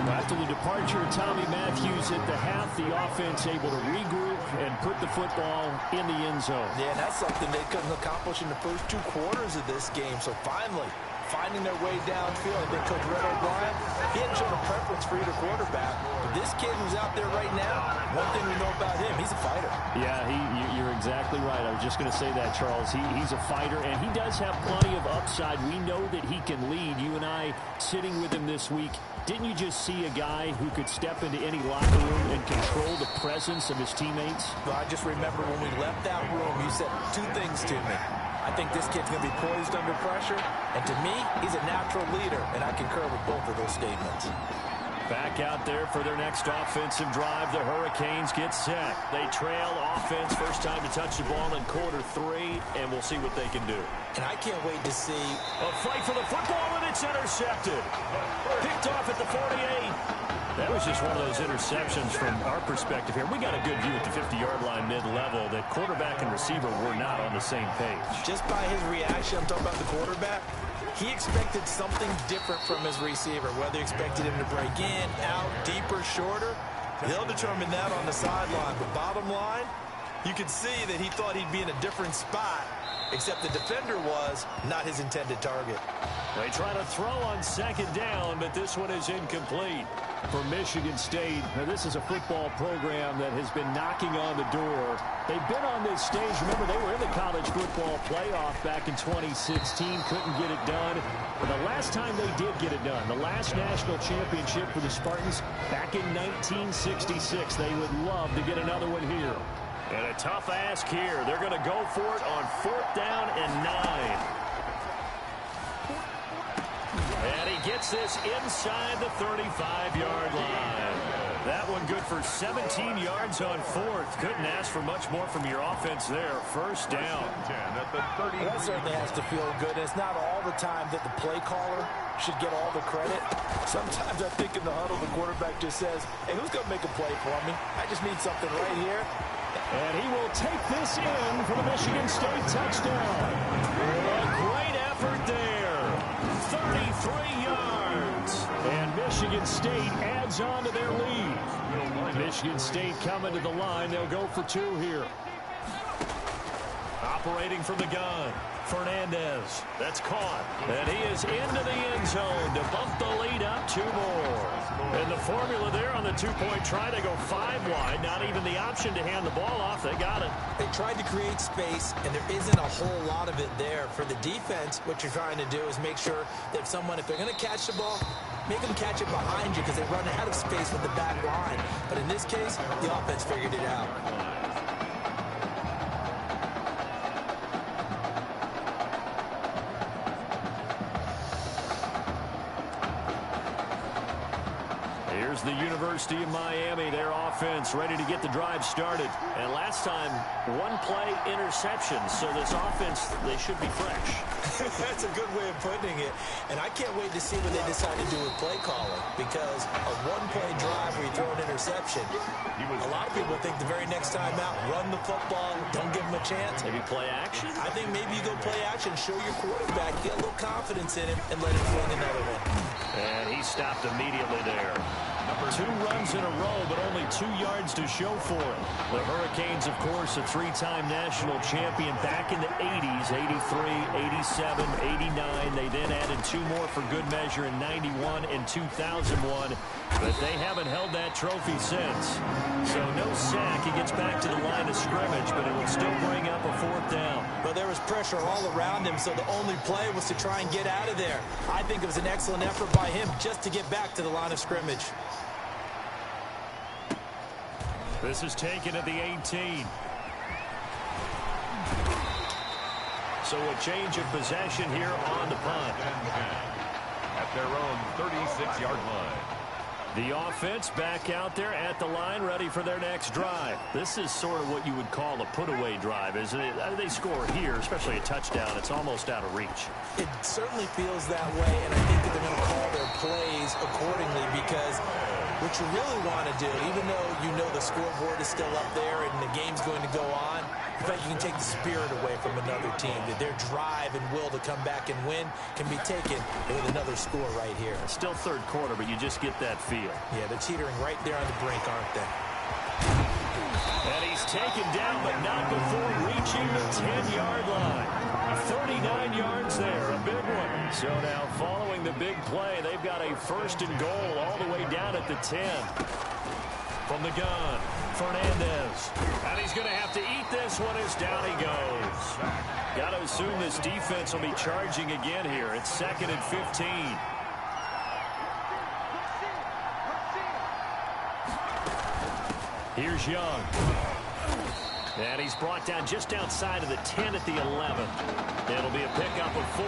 After the departure of Tommy Matthews at the half, the offense able to regroup and put the football in the end zone. Yeah, that's something they couldn't accomplish in the first 2 quarters of this game. So finally, finding their way downfield. I think Coach Red O'Brien, he hadn't shown a preference for either quarterback. But this kid who's out there right now, one thing we know about him, he's a fighter. Yeah, you're exactly right. I was just going to say that, Charles. He's a fighter, and he does have plenty of upside. We know that he can lead. You and I sitting with him this week, didn't you just see a guy who could step into any locker room and control the presence of his teammates? Well, I just remember when we left that room, you said 2 things to me. I think this kid's going to be poised under pressure, and to me, he's a natural leader, and I concur with both of those statements. Back out there for their next offensive drive. The Hurricanes get set. They trail offense. First time to touch the ball in quarter 3, and we'll see what they can do. And I can't wait to see a fight for the football, and it's intercepted. Picked off at the 48. That was just one of those interceptions from our perspective here. We got a good view at the 50-yard line mid-level that quarterback and receiver were not on the same page. Just by his reaction, I'm talking about the quarterback, he expected something different from his receiver, whether he expected him to break in, out, deeper, shorter. They'll determine that on the sideline. But bottom line, you could see that he thought he'd be in a different spot, except the defender was not his intended target. They try to throw on second down, but this one is incomplete for Michigan State. Now, this is a football program that has been knocking on the door. They've been on this stage. Remember, they were in the college football playoff back in 2016. Couldn't get it done. But the last time they did get it done, the last national championship for the Spartans back in 1966. They would love to get another one here. And a tough ask here. They're going to go for it on 4th down and 9. And he gets this inside the 35-yard line. That one good for 17 yards on 4th. Couldn't ask for much more from your offense there. First down. 10 at the 30. That certainly has to feel good. It's not all the time that the play caller should get all the credit. Sometimes I think in the huddle, the quarterback just says, hey, who's going to make a play for me? I just need something right here. And he will take this in for the Michigan State touchdown. A great effort there. 33 yards. And Michigan State adds on to their lead. Michigan State coming to the line. They'll go for 2 here. Operating from the gun, Fernandez. That's caught. And he is into the end zone to bump the lead up 2 more. And the formula there on the two-point try, they go 5 wide. Not even the option to hand the ball off. They got it. They tried to create space, and there isn't a whole lot of it there. For the defense, what you're trying to do is make sure that if they're going to catch the ball, make them catch it behind you because they run out of space with the back line. But in this case, the offense figured it out. Here's the University of Miami, their offense ready to get the drive started. And last time, 1-play interception. So this offense, they should be fresh. That's a good way of putting it. And I can't wait to see what they decide to do with play calling, because a 1-play drive where you throw an interception, a lot of people think the very next time out, run the football, don't give them a chance. Maybe play action? I think maybe you go play action, show your quarterback, get a little confidence in him, and let him fling another one. And he stopped immediately there. 2 runs in a row, but only 2 yards to show for it. The Hurricanes, of course, a 3-time national champion back in the 80s, 83, 87, 89. They then added 2 more for good measure in 91 and 2001, but they haven't held that trophy since. So no sack. He gets back to the line of scrimmage, but it will still bring up a 4th down. But there was pressure all around him, so the only play was to try and get out of there. I think it was an excellent effort by him just to get back to the line of scrimmage. This is taken at the 18. So a change of possession here on the punt. At their own 36-yard line. The offense back out there at the line, ready for their next drive. This is sort of what you would call a put-away drive, isn't it? They score here, especially a touchdown. It's almost out of reach. It certainly feels that way, and I think that they're going to call their plays accordingly, because what you really want to do, even though you know the scoreboard is still up there and the game's going to go on, in fact, you can take the spirit away from another team, that their drive and will to come back and win can be taken with another score right here. It's still 3rd quarter, but you just get that feel. Yeah, they're teetering right there on the brink, aren't they? And he's taken down, but not before reaching the 10-yard line. 39 yards there, a big one. So now following the big play, they've got a 1st and goal all the way down at the 10. From the gun, Fernandez. And he's going to have to eat this one as down he goes. Got to assume this defense will be charging again here. It's 2nd and 15. Here's Young. And he's brought down just outside of the 10 at the 11. It'll be a pickup of 4,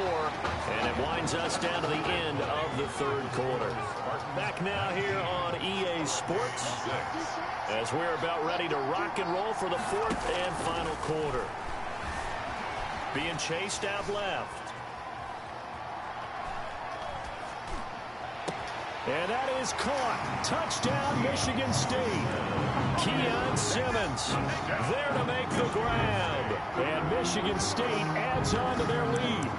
and it winds us down to the end of the 3rd quarter. Back now here on EA Sports as we're about ready to rock and roll for the 4th and final quarter. Being chased out left. And that is caught. Touchdown, Michigan State. Keon Simmons there to make the grab. And Michigan State adds on to their lead.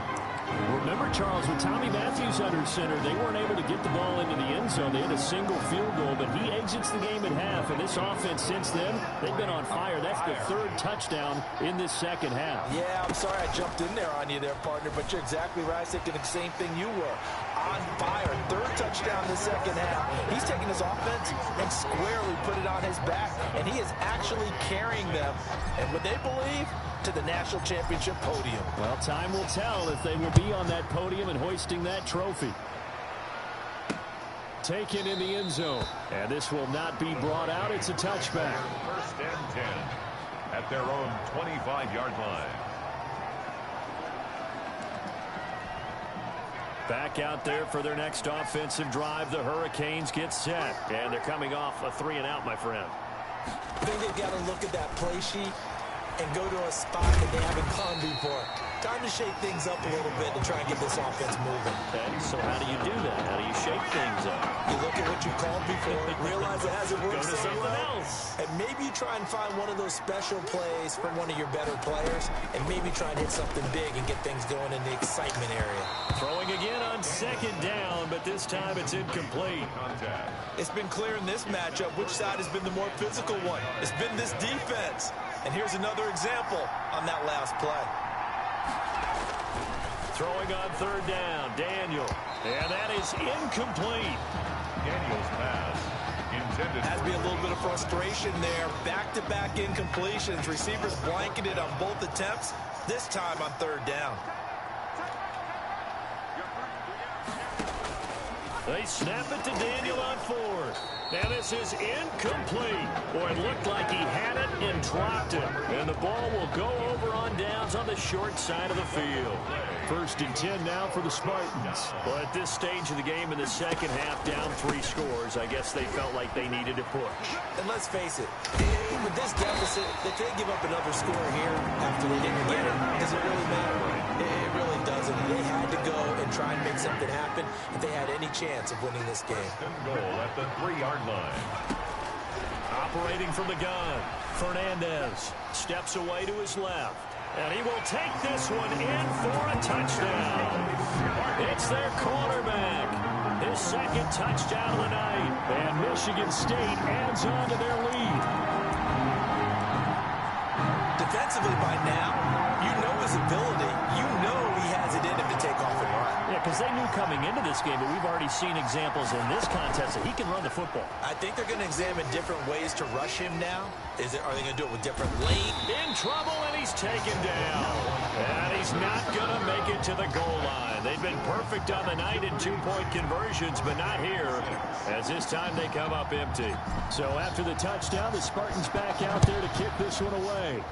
Remember, Charles, with Tommy Matthews under center, they weren't able to get the ball into the end zone. They had a single field goal, but he exits the game in half. And this offense since then, they've been on fire. That's the 3rd touchdown in this 2nd half. Yeah, I'm sorry I jumped in there on you there, partner, but you're exactly right. I was thinking the same thing you were. On fire. 3rd touchdown in the 2nd half. He's taking his offense and squarely put it on his back, and he is actually carrying them, and what they believe, to the national championship podium. Well, time will tell if they will be on that podium and hoisting that trophy. Taken in the end zone, and this will not be brought out. It's a touchback. 1st and 10 at their own 25-yard line. Back out there for their next offensive drive. The Hurricanes get set, and they're coming off a 3-and-out, my friend. I think they've got to look at that play sheet and go to a spot that they haven't gone before. Time to shake things up a little bit to try and get this offense moving. Okay, so how do you do that? How do you shake things up? You look at what you called before, realize it hasn't worked Go to so something well, else. and maybe you try and find one of those special plays from one of your better players, and maybe try and hit something big and get things going in the excitement area. Throwing again on 2nd down, but this this time it's incomplete. Contact. It's been clear in this matchup which side has been the more physical one. It's been this defense. And here's another example on that last play. Throwing on third down, Daniel. And that is incomplete. Daniel's pass. Intended Has to be a little bit of frustration there. Back-to-back incompletions. Receivers blanketed on both attempts. This time on third down. They snap it to Daniel on fourth. And this is incomplete. Boy, it looked like he had it and dropped it. And the ball will go over on downs on the short side of the field. 1st and 10 now for the Spartans. Well, at this stage of the game in the second half, down 3 scores, I guess they felt like they needed to push. And let's face it, with this deficit, if they give up another score here after they didn't get it, does it really matter? It really doesn't. They had to go and try and make something happen if they had any chance of winning this game. goal at the 3-yard line. Operating from the gun, Fernandez steps away to his left. And he will take this one in for a touchdown. It's their quarterback. His second touchdown of the night. And Michigan State adds on to their lead. Defensively by now, you know his ability. You know he has it in him to take off and run. Yeah, because they knew coming into this game, but we've already seen examples in this contest that he can run the football. I think they're going to examine different ways to rush him now. Are they going to do it with different lanes? In trouble, and he's taken down. And he's not going to make it to the goal line. They've been perfect on the night in 2-point conversions, but not here, as this time they come up empty. So after the touchdown, the Spartans back out there to kick this one away.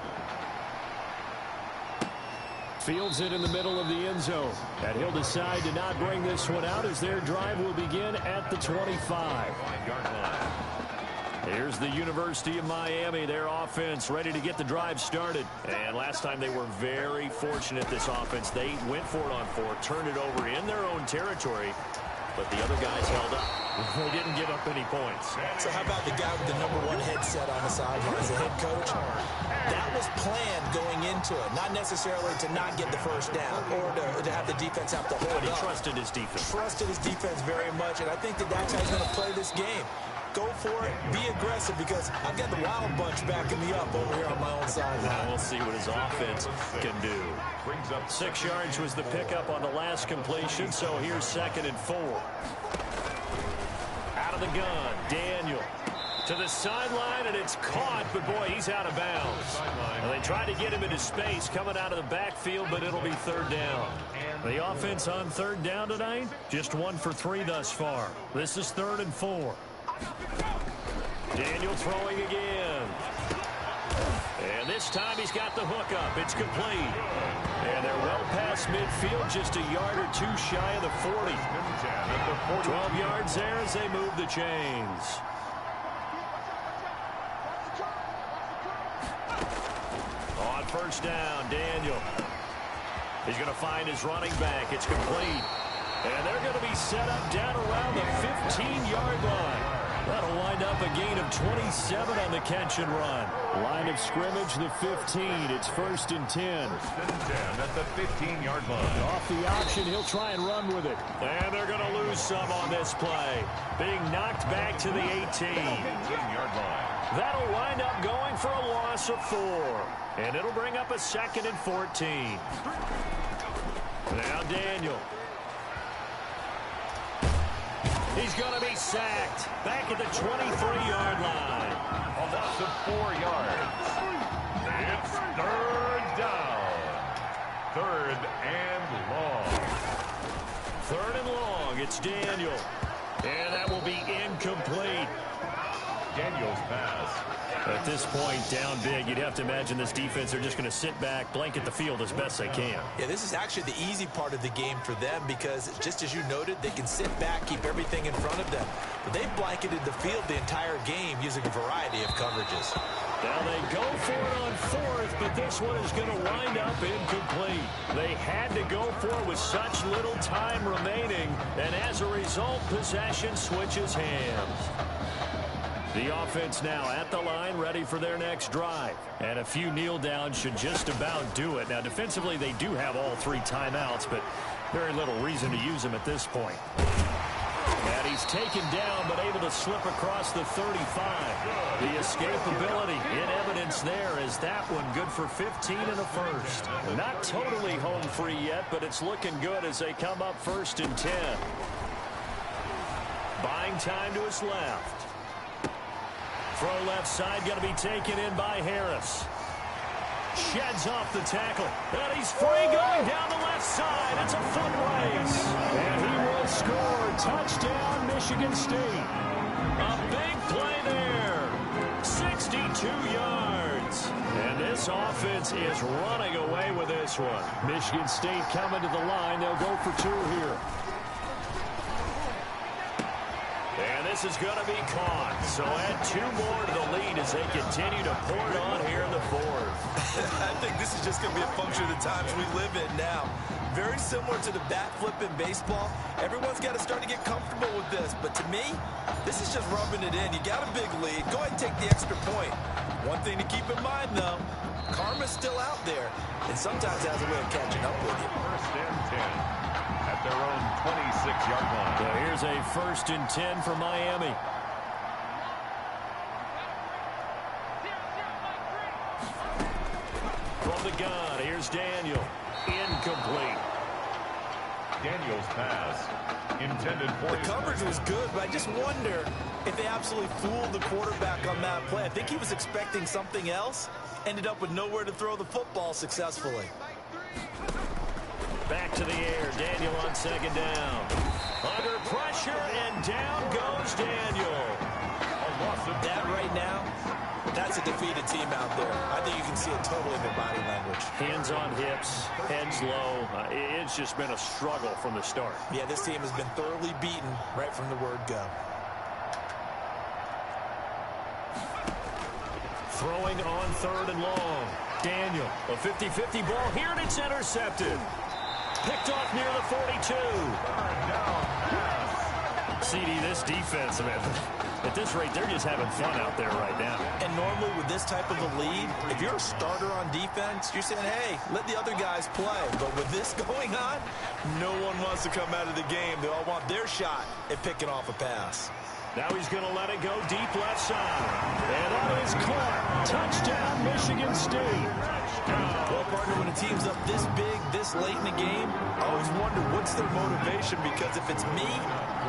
Fields it in the middle of the end zone. And he'll decide to not bring this one out as their drive will begin at the 25. Here's the University of Miami, their offense ready to get the drive started. And last time they were very fortunate, this offense. They went for it on 4, turned it over in their own territory, but the other guys held up. They didn't give up any points. So how about the guy with the #1 headset on the sideline as a head coach? That was planned going into it, not necessarily to not get the first down or to have the defense have to hold But he up. trusted his defense. Trusted his defense very much, and I think that's how he's going to play this game. Go for it, be aggressive, because I've got the Wild Bunch backing me up over here on my own sideline. We'll see what his offense can do. 6 yards was the pickup on the last completion, so here's 2nd and 4. Out of the gun, Daniel to the sideline, and it's caught, but boy, he's out of bounds. And they tried to get him into space coming out of the backfield, but it'll be 3rd down. The offense on 3rd down tonight, just 1 for 3 thus far. This is 3rd and 4. Daniel throwing again. And this time he's got the hook up. It's complete. And they're well past midfield, just a yard or 2 shy of the 40. 12 yards there as they move the chains. On 1st down, Daniel. He's going to find his running back. It's complete. And they're going to be set up down around the 15-yard line. That'll wind up a gain of 27 on the catch and run. Line of scrimmage, the 15. It's 1st and 10. 1st and 10 at the 15-yard line. Off the option, he'll try and run with it. And they're going to lose some on this play. Being knocked back to the 18. 15-yard line. That'll wind up going for a loss of 4. And it'll bring up a 2nd and 14. Now Daniel. He's going to be sacked back at the 23-yard line. A loss of 4 yards. It's 3rd down. 3rd and long. 3rd and long. It's Daniel. And that will be incomplete. Daniel's pass. At this point, down big, you'd have to imagine this defense are just going to sit back, blanket the field as best they can. Yeah, this is actually the easy part of the game for them because, just as you noted, they can sit back, keep everything in front of them. But they've blanketed the field the entire game using a variety of coverages. Now they go for it on 4th, but this one is going to wind up incomplete. They had to go for it with such little time remaining, and as a result, possession switches hands. The offense now at the line, ready for their next drive. And a few kneel downs should just about do it. Now, defensively, they do have all 3 timeouts, but very little reason to use them at this point. And he's taken down, but able to slip across the 35. The escapability in evidence there as that one good for 15 and a first. Not totally home free yet, but it's looking good as they come up 1st and 10. Buying time to his left. Throw left side going to be taken in by Harris. Sheds off the tackle. And he's free going down the left side. It's a foot race. And he will score. Touchdown, Michigan State. A big play there. 62 yards. And this offense is running away with this one. Michigan State coming to the line. They'll go for 2 here. And this is going to be caught. So add 2 more to the lead as they continue to pour it on here in the 4th. I think this is just going to be a function of the times we live in now. Very similar to the bat flip in baseball. Everyone's got to start to get comfortable with this. But to me, this is just rubbing it in. You got a big lead. Go ahead and take the extra point. One thing to keep in mind, though, karma's still out there. And sometimes it has a way of catching up with you. 1st and 10. At their own 26-yard line. So here's a 1st and 10 for Miami. From the gun, here's Daniel. Incomplete. Daniel's pass intended for the coverage was good, but I just wonder if they absolutely fooled the quarterback on that play. I think he was expecting something else. Ended up with nowhere to throw the football successfully. Back to the air. Daniel on 2nd down. Under pressure, and down goes Daniel. That right now, that's a defeated team out there. I think you can see it totally in their body language. Hands on hips, heads low. It's just been a struggle from the start. Yeah, this team has been thoroughly beaten right from the word go. Throwing on 3rd and long. Daniel, a 50-50 ball here, and it's intercepted. Picked off near the 42. CD, this defense, man, at this rate, they're just having fun out there right now. And normally with this type of a lead, if you're a starter on defense, you're saying, hey, let the other guys play. But with this going on, no one wants to come out of the game. They all want their shot at picking off a pass. Now he's going to let it go deep left side. And that is caught. Touchdown, Michigan State. Well, partner, when a team's up this big, this late in the game, I always wonder what's their motivation, because if it's me,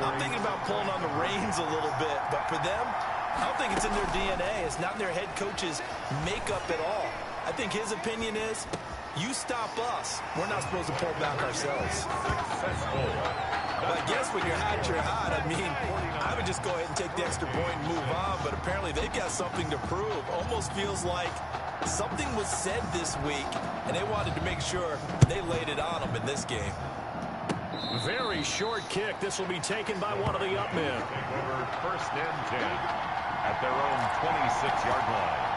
I'm thinking about pulling on the reins a little bit. But for them, I don't think it's in their DNA. It's not in their head coach's makeup at all. I think his opinion is, you stop us. We're not supposed to pull back ourselves. But I guess when you're hot, you're hot. I mean, I would just go ahead and take the extra point and move on. But apparently they've got something to prove. Almost feels like something was said this week, and they wanted to make sure they laid it on them in this game. Very short kick. This will be taken by one of the up men. Take over 1st and 10 at their own 26-yard line.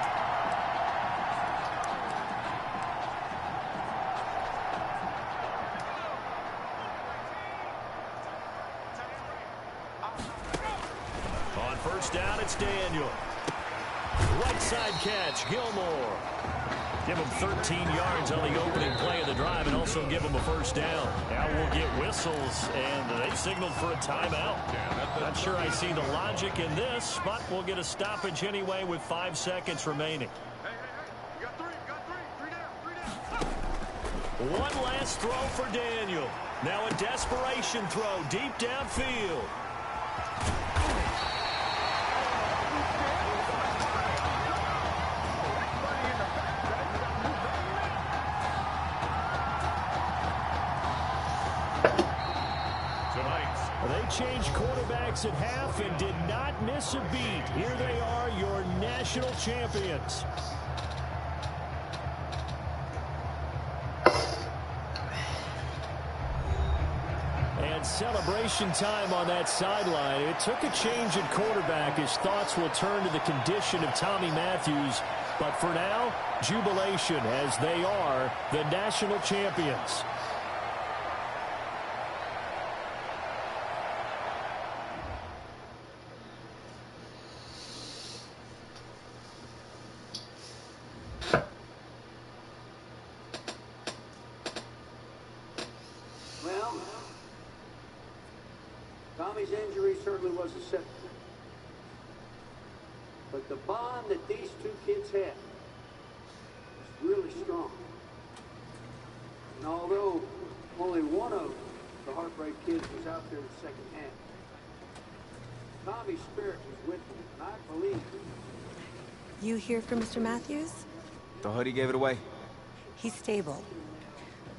On 1st down, it's Daniel. Right side catch, Gilmore. Give him 13 yards on the opening play of the drive and also give him a 1st down. Now we'll get whistles, and they've signaled for a timeout. Not sure I see the logic in this, but we'll get a stoppage anyway with 5 seconds remaining. One last throw for Daniel. Now a desperation throw deep downfield. They changed quarterbacks at half and did not miss a beat. Here they are, your national champions. And celebration time on that sideline. It took a change at quarterback as thoughts will turn to the condition of Tommy Matthews. But for now, jubilation as they are the national champions. Tommy's injury certainly was a setback. But the bond that these two kids had was really strong. And although only one of the Heartbreak Kids was out there in the second half, Tommy's spirit was with him, and I believe. You hear from Mr. Matthews? The hoodie gave it away. He's stable.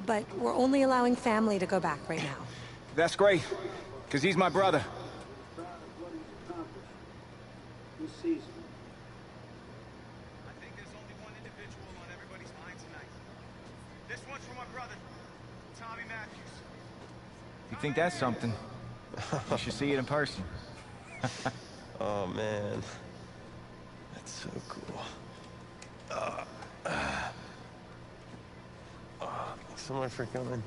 But we're only allowing family to go back right now. That's great, because he's my brother. Proud of what he's accomplished this season. I think there's only one individual on everybody's mind tonight. This one's for my brother, Tommy Matthews. You think that's something? You should see it in person. Oh, man. That's so cool. Thanks so much for coming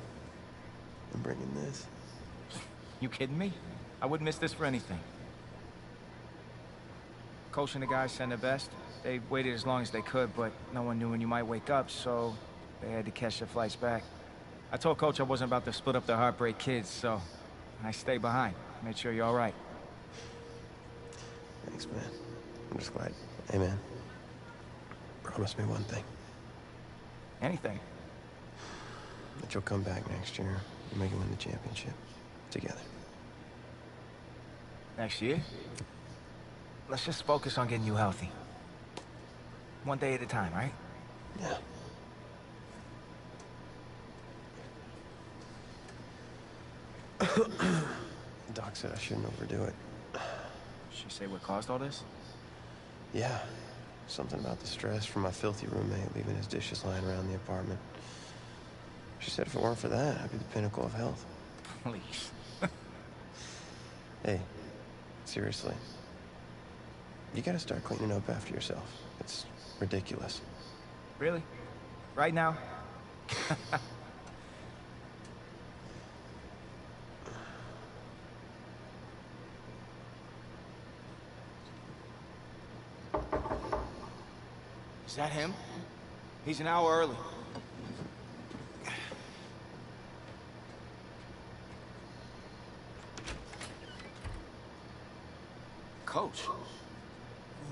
and bringing this. You kidding me? I wouldn't miss this for anything. Coach and the guys sent their best. They waited as long as they could, but no one knew when you might wake up, so they had to catch their flights back. I told Coach I wasn't about to split up the Heartbreak Kids, so I stayed behind. Made sure you're all right. Thanks, man. I'm just glad. Hey, man. Promise me one thing. Anything. That you'll come back next year and make it win the championship. Together. Next year? Let's just focus on getting you healthy. One day at a time, right? Yeah. Doc said I shouldn't overdo it. She say what caused all this? Yeah. Something about the stress from my filthy roommate leaving his dishes lying around the apartment. She said if it weren't for that, I'd be the pinnacle of health. Please. Hey, seriously. You gotta start cleaning up after yourself. It's ridiculous. Really? Right now? Is that him? He's an hour early. Coach?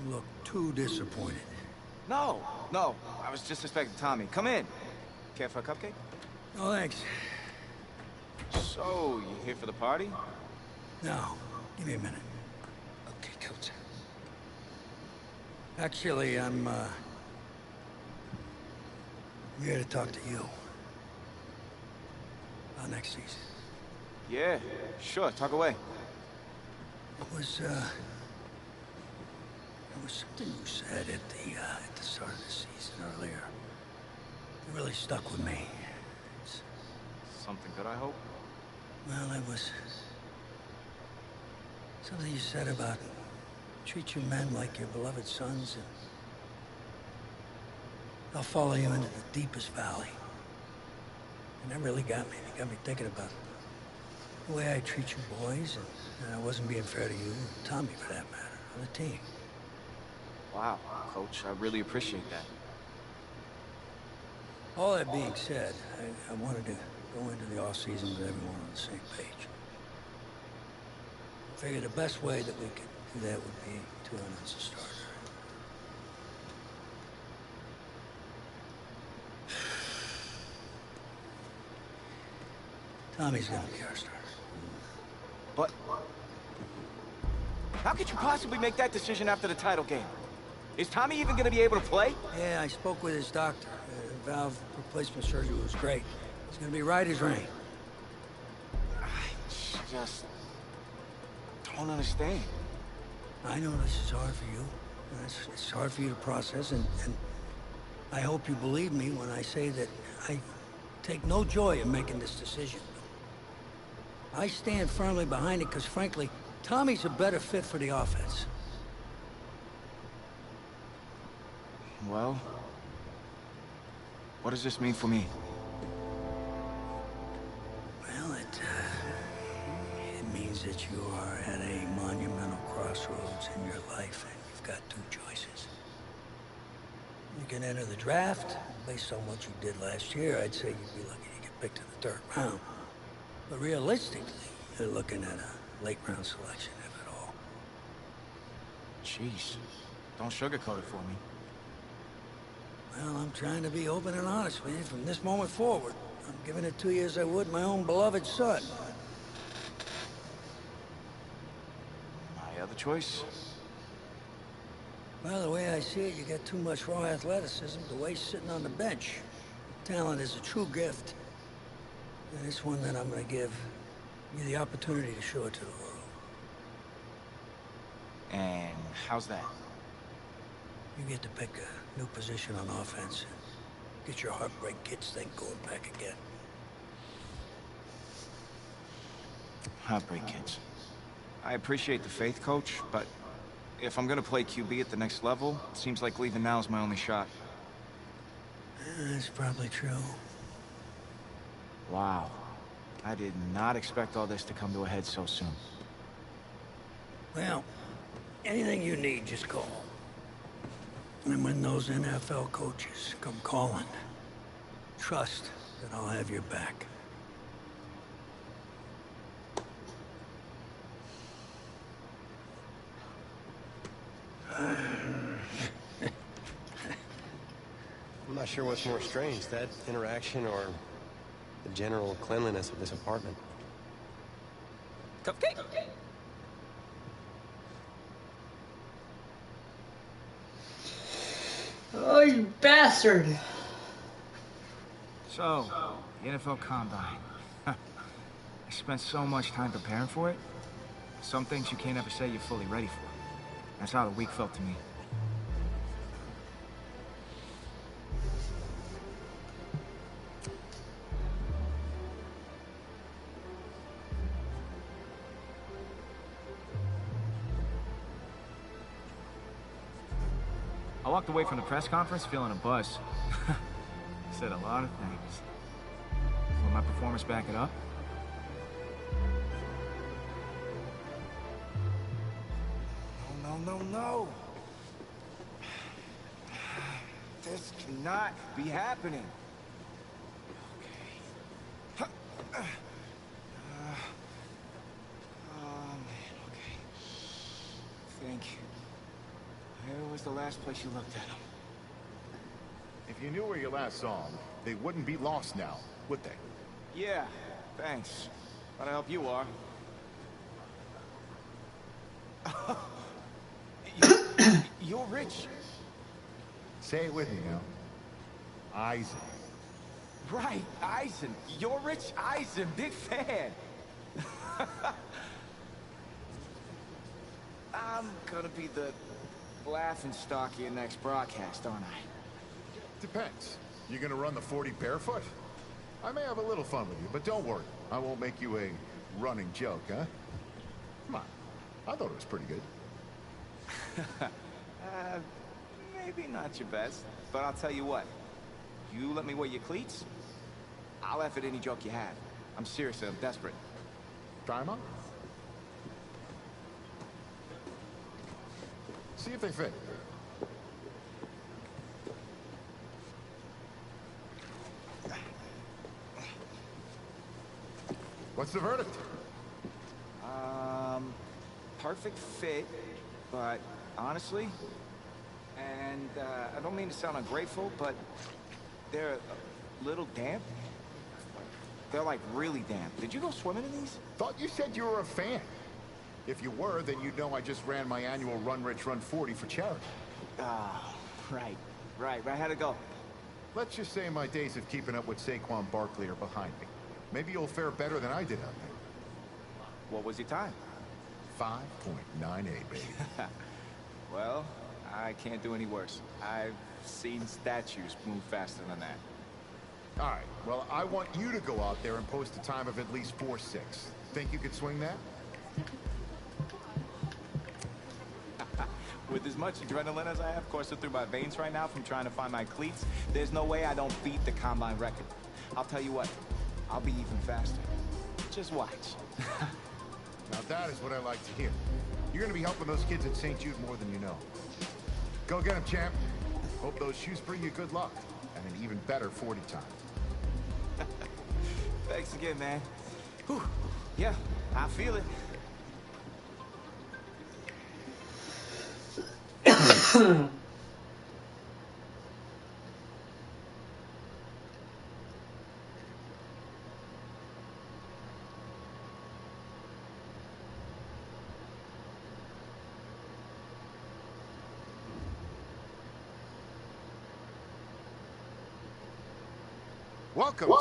You look too disappointed. No, I was just expecting Tommy. Come in. Care for a cupcake? No, thanks. So, you here for the party? No, give me a minute. Okay, Coach. Actually, I'm here to talk to you about next season. Yeah, sure, talk away. It was something you said at the start of the season earlier. It really stuck with me. Something good, I hope? Well, it was something you said about treat your men like your beloved sons, and they'll follow you into the deepest valley. And that really got me. It got me thinking about the way I treat you boys, and I wasn't being fair to you, and Tommy for that matter, or the team. Wow, Coach, I really appreciate that. All that being said, I wanted to go into the off-season with everyone on the same page. I figured the best way that we could do that would be to announce a starter. Tommy's gonna be our starter. But how could you possibly make that decision after the title game? Is Tommy even gonna be able to play? Yeah, I spoke with his doctor. Valve replacement surgery was great. He's gonna be right as rain. I just don't understand. I know this is hard for you. It's hard for you to process, and I hope you believe me when I say that I take no joy in making this decision. I stand firmly behind it because, frankly, Tommy's a better fit for the offense. Well, what does this mean for me? Well, it means that you are at a monumental crossroads in your life, and you've got two choices. You can enter the draft. Based on what you did last year, I'd say you'd be lucky to get picked in the third round. But realistically, you're looking at a late round selection, if at all. Jeez. Don't sugarcoat it for me. Well, I'm trying to be open and honest with you from this moment forward. I'm giving it to you as I would my own beloved son. My other choice? Well, the way I see it, you got too much raw athleticism to waste sitting on the bench. Talent is a true gift. And it's one that I'm gonna give you the opportunity to show it to the world. And how's that? You get to pick a new position on offense. Get your heartbreak kids thing going back again. Heartbreak kids. I appreciate the faith, Coach, but if I'm gonna play QB at the next level, it seems like leaving now is my only shot. That's probably true. Wow. I did not expect all this to come to a head so soon. Well, anything you need, just call. And when those NFL coaches come calling, trust that I'll have your back. I'm not sure what's more strange, that interaction or the general cleanliness of this apartment. Cupcake? Oh, you bastard! So, the NFL Combine. I spent so much time preparing for it. Some things you can't ever say you're fully ready for. That's how the week felt to me. I walked away from the press conference feeling a buzz. Said a lot of things. Will my performance back it up? No. This cannot be happening. Okay. Oh, man, okay. Think. Where was the last place you looked at him? If you knew where you last saw them, they wouldn't be lost now, would they? Yeah, thanks. What a help you are. You're rich. Say it with me now. Eisen. Right, Eisen. You're rich Eisen. Big fan. I'm gonna be the laughingstock of your next broadcast, aren't I? Depends. You gonna run the 40 barefoot? I may have a little fun with you, but don't worry. I won't make you a running joke, huh? Come on. I thought it was pretty good. Maybe not your best, but I'll tell you what. You let me wear your cleats, I'll laugh at any joke you have. I'm serious, I'm desperate. Try 'em on. See if they fit. What's the verdict? Perfect fit, but honestly, and I don't mean to sound ungrateful, but they're a little damp. They're like really damp. Did you go swimming in these? Thought you said you were a fan. If you were, then you'd know I just ran my annual Run Rich Run 40 for charity. Ah, right. How'd it go? Let's just say my days of keeping up with Saquon Barkley are behind me. Maybe you'll fare better than I did out there. What was your time? 5.98, baby. Well, I can't do any worse. I've seen statues move faster than that. All right, well, I want you to go out there and post a time of at least 4.6. Think you could swing that? With as much adrenaline as I have coursing through my veins right now from trying to find my cleats, there's no way I don't beat the Combine record. I'll tell you what, I'll be even faster. Just watch. Now that is what I like to hear. You're going to be helping those kids at St. Jude more than you know. Go get them, champ. Hope those shoes bring you good luck and an even better 40 time. Thanks again, man. Whew. Yeah, I feel it. Welcome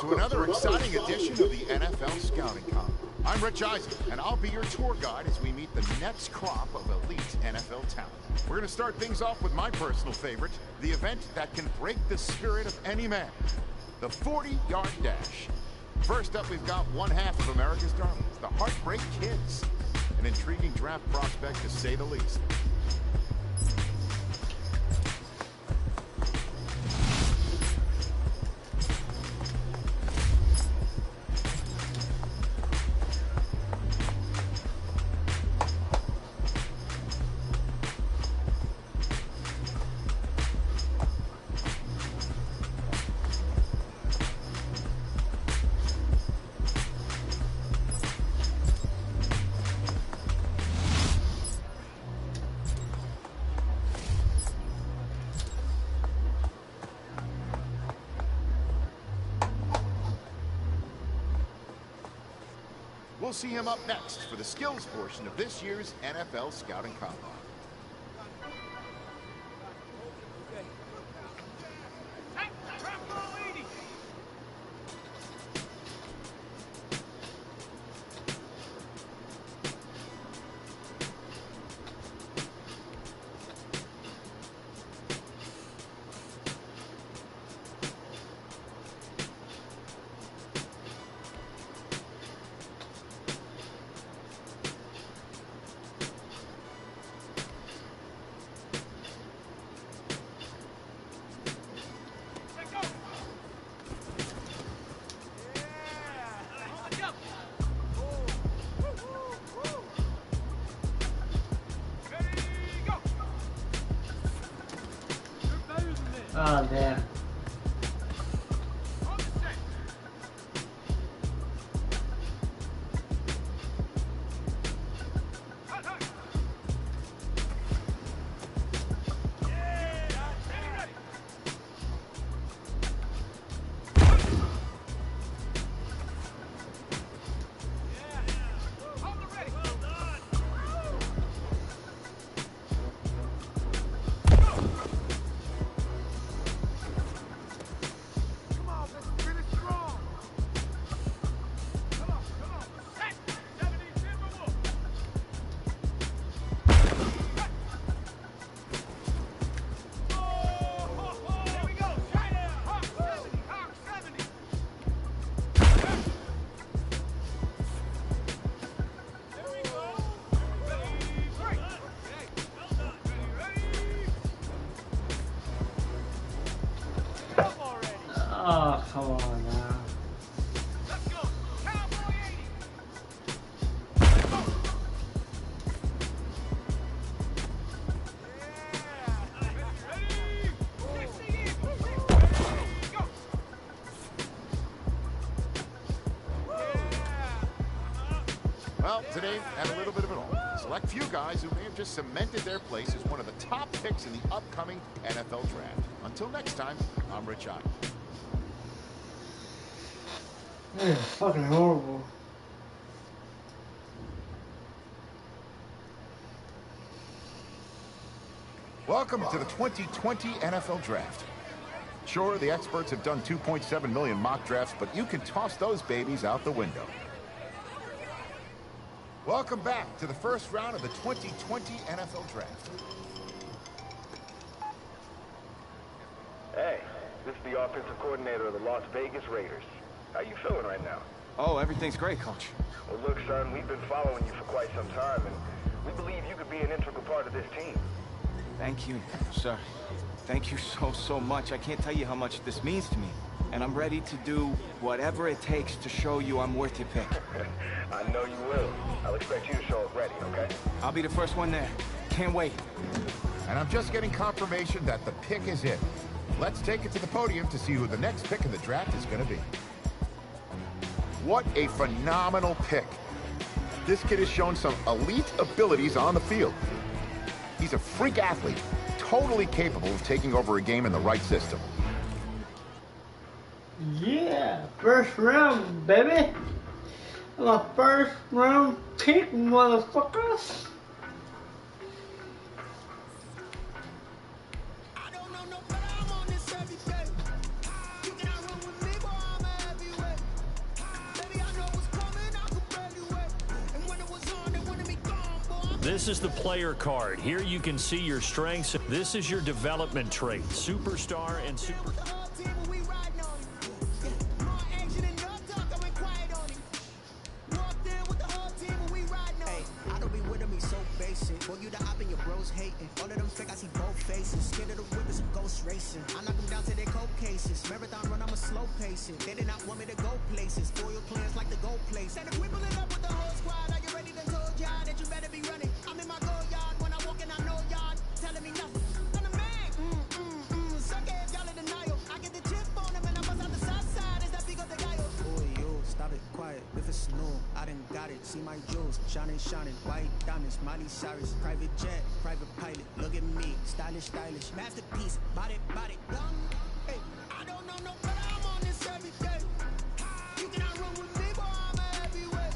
to another exciting edition of the NFL Scouting Combine. I'm Rich Eisen, and I'll be your tour guide as we meet the next crop of elite NFL talent. We're going to start things off with my personal favorite, the event that can break the spirit of any man, the 40-yard dash. First up, we've got one half of America's darlings, the Heartbreak Kids. An intriguing draft prospect, to say the least. We'll see him up next for the skills portion of this year's NFL Scouting Combine. Oh, damn. Oh, come on now. Let's go. Cowboy 80. Well, today had a little bit of it all. Select few guys who may have just cemented their place as one of the top picks in the upcoming NFL draft. Until next time, I'm Rich Eisen. That is fucking horrible. Welcome to the 2020 NFL Draft. Sure, the experts have done 2.7 million mock drafts, but you can toss those babies out the window. Welcome back to the first round of the 2020 NFL Draft. Hey, this is the offensive coordinator of the Las Vegas Raiders. How you feeling right now? Oh, everything's great, Coach. Well, look, son, we've been following you for quite some time, and we believe you could be an integral part of this team. Thank you, sir. Thank you so much. I can't tell you how much this means to me. And I'm ready to do whatever it takes to show you I'm worth your pick. I know you will. I'll expect you to show up ready, okay? I'll be the first one there. Can't wait. And I'm just getting confirmation that the pick is in. Let's take it to the podium to see who the next pick in the draft is going to be. What a phenomenal pick. This kid has shown some elite abilities on the field. He's a freak athlete, totally capable of taking over a game in the right system. Yeah, first round, baby. I'm a first round pick, motherfuckers. This is the player card. Here you can see your strengths. This is your development trait. Superstar and super. Racing. I knock them down to their cold cases. Marathon run, I'm a slow pacing. They did not want me to go places. Foil plans like the go place. And if we pull it up with the whole squad, are you ready to told y'all that you better be running? I'm in my go yard when I walk in, I know y'all telling me nothing. I'm the man. Suck ass, y'all in denial. I get the chip on them and I bust out the south side. Is that big of the guy? Boy, yo, stop it, quiet. If it's new, I done got it. See my jewels, shining, shining. White diamonds, Miley Cyrus. Private jet, private pilot. Look at me, stylish, stylish. Masterpiece, body, body. Hey, I don't know no better. I'm on this every day. You cannot run with me, boy. I'm a heavyweight.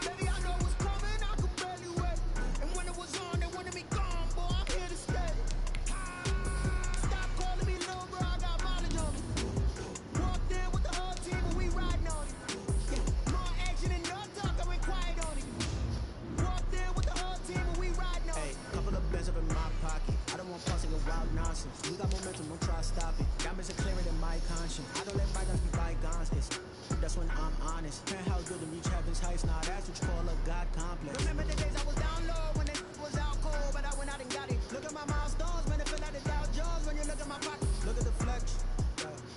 Baby, I know what's coming. I could barely wait. And when it was on, they wanted me gone, boy. I'm here to stay. Stop calling me little bro. I got mileage on me. Walked in with the whole team and we riding on it. More action and no talk. I went quiet on it. Walked in with the whole team and we riding on it. Hey, couple of bands up in my pocket. I don't want passing a wild nonsense. We got momentum, don't try to stop it. Diamonds are clearer than my conscience. I don't let bygones be bygones, cause that's when I'm honest. Penthouse building, reach heaven's heights. Now that's what you call a God complex. Remember the days I was down low when it was out cold, but I went out and got it. Look at my milestones, man, it feel like the Dow Jones when you look at my pocket. Look at the flex,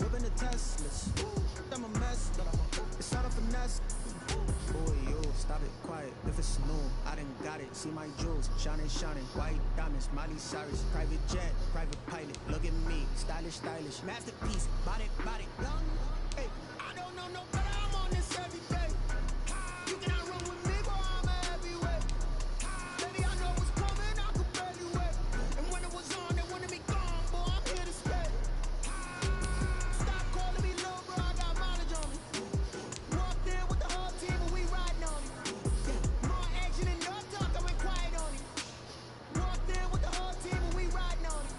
whipping the Teslas. I'm a mess, but it's not a finesse. Boy, yo, stop it, quiet. If it's new, I done got it. See my jewels, shining, shining. White diamonds, Miley Cyrus. Private jet, private pilot. Look at me, stylish, stylish. Masterpiece, body, body. Hey, I don't know no better. I'm on this every day. You cannot run with me, boy. I'm a heavyweight. Baby, I know what's coming. I could barely wait. And when it was on, they wanted me gone, boy. I'm here to stay. Stop calling me little bro. I got mileage on me. Walked in with the whole team and we riding on it. More action and no talk. I went quiet on it. Walked in with the whole team and we riding on it.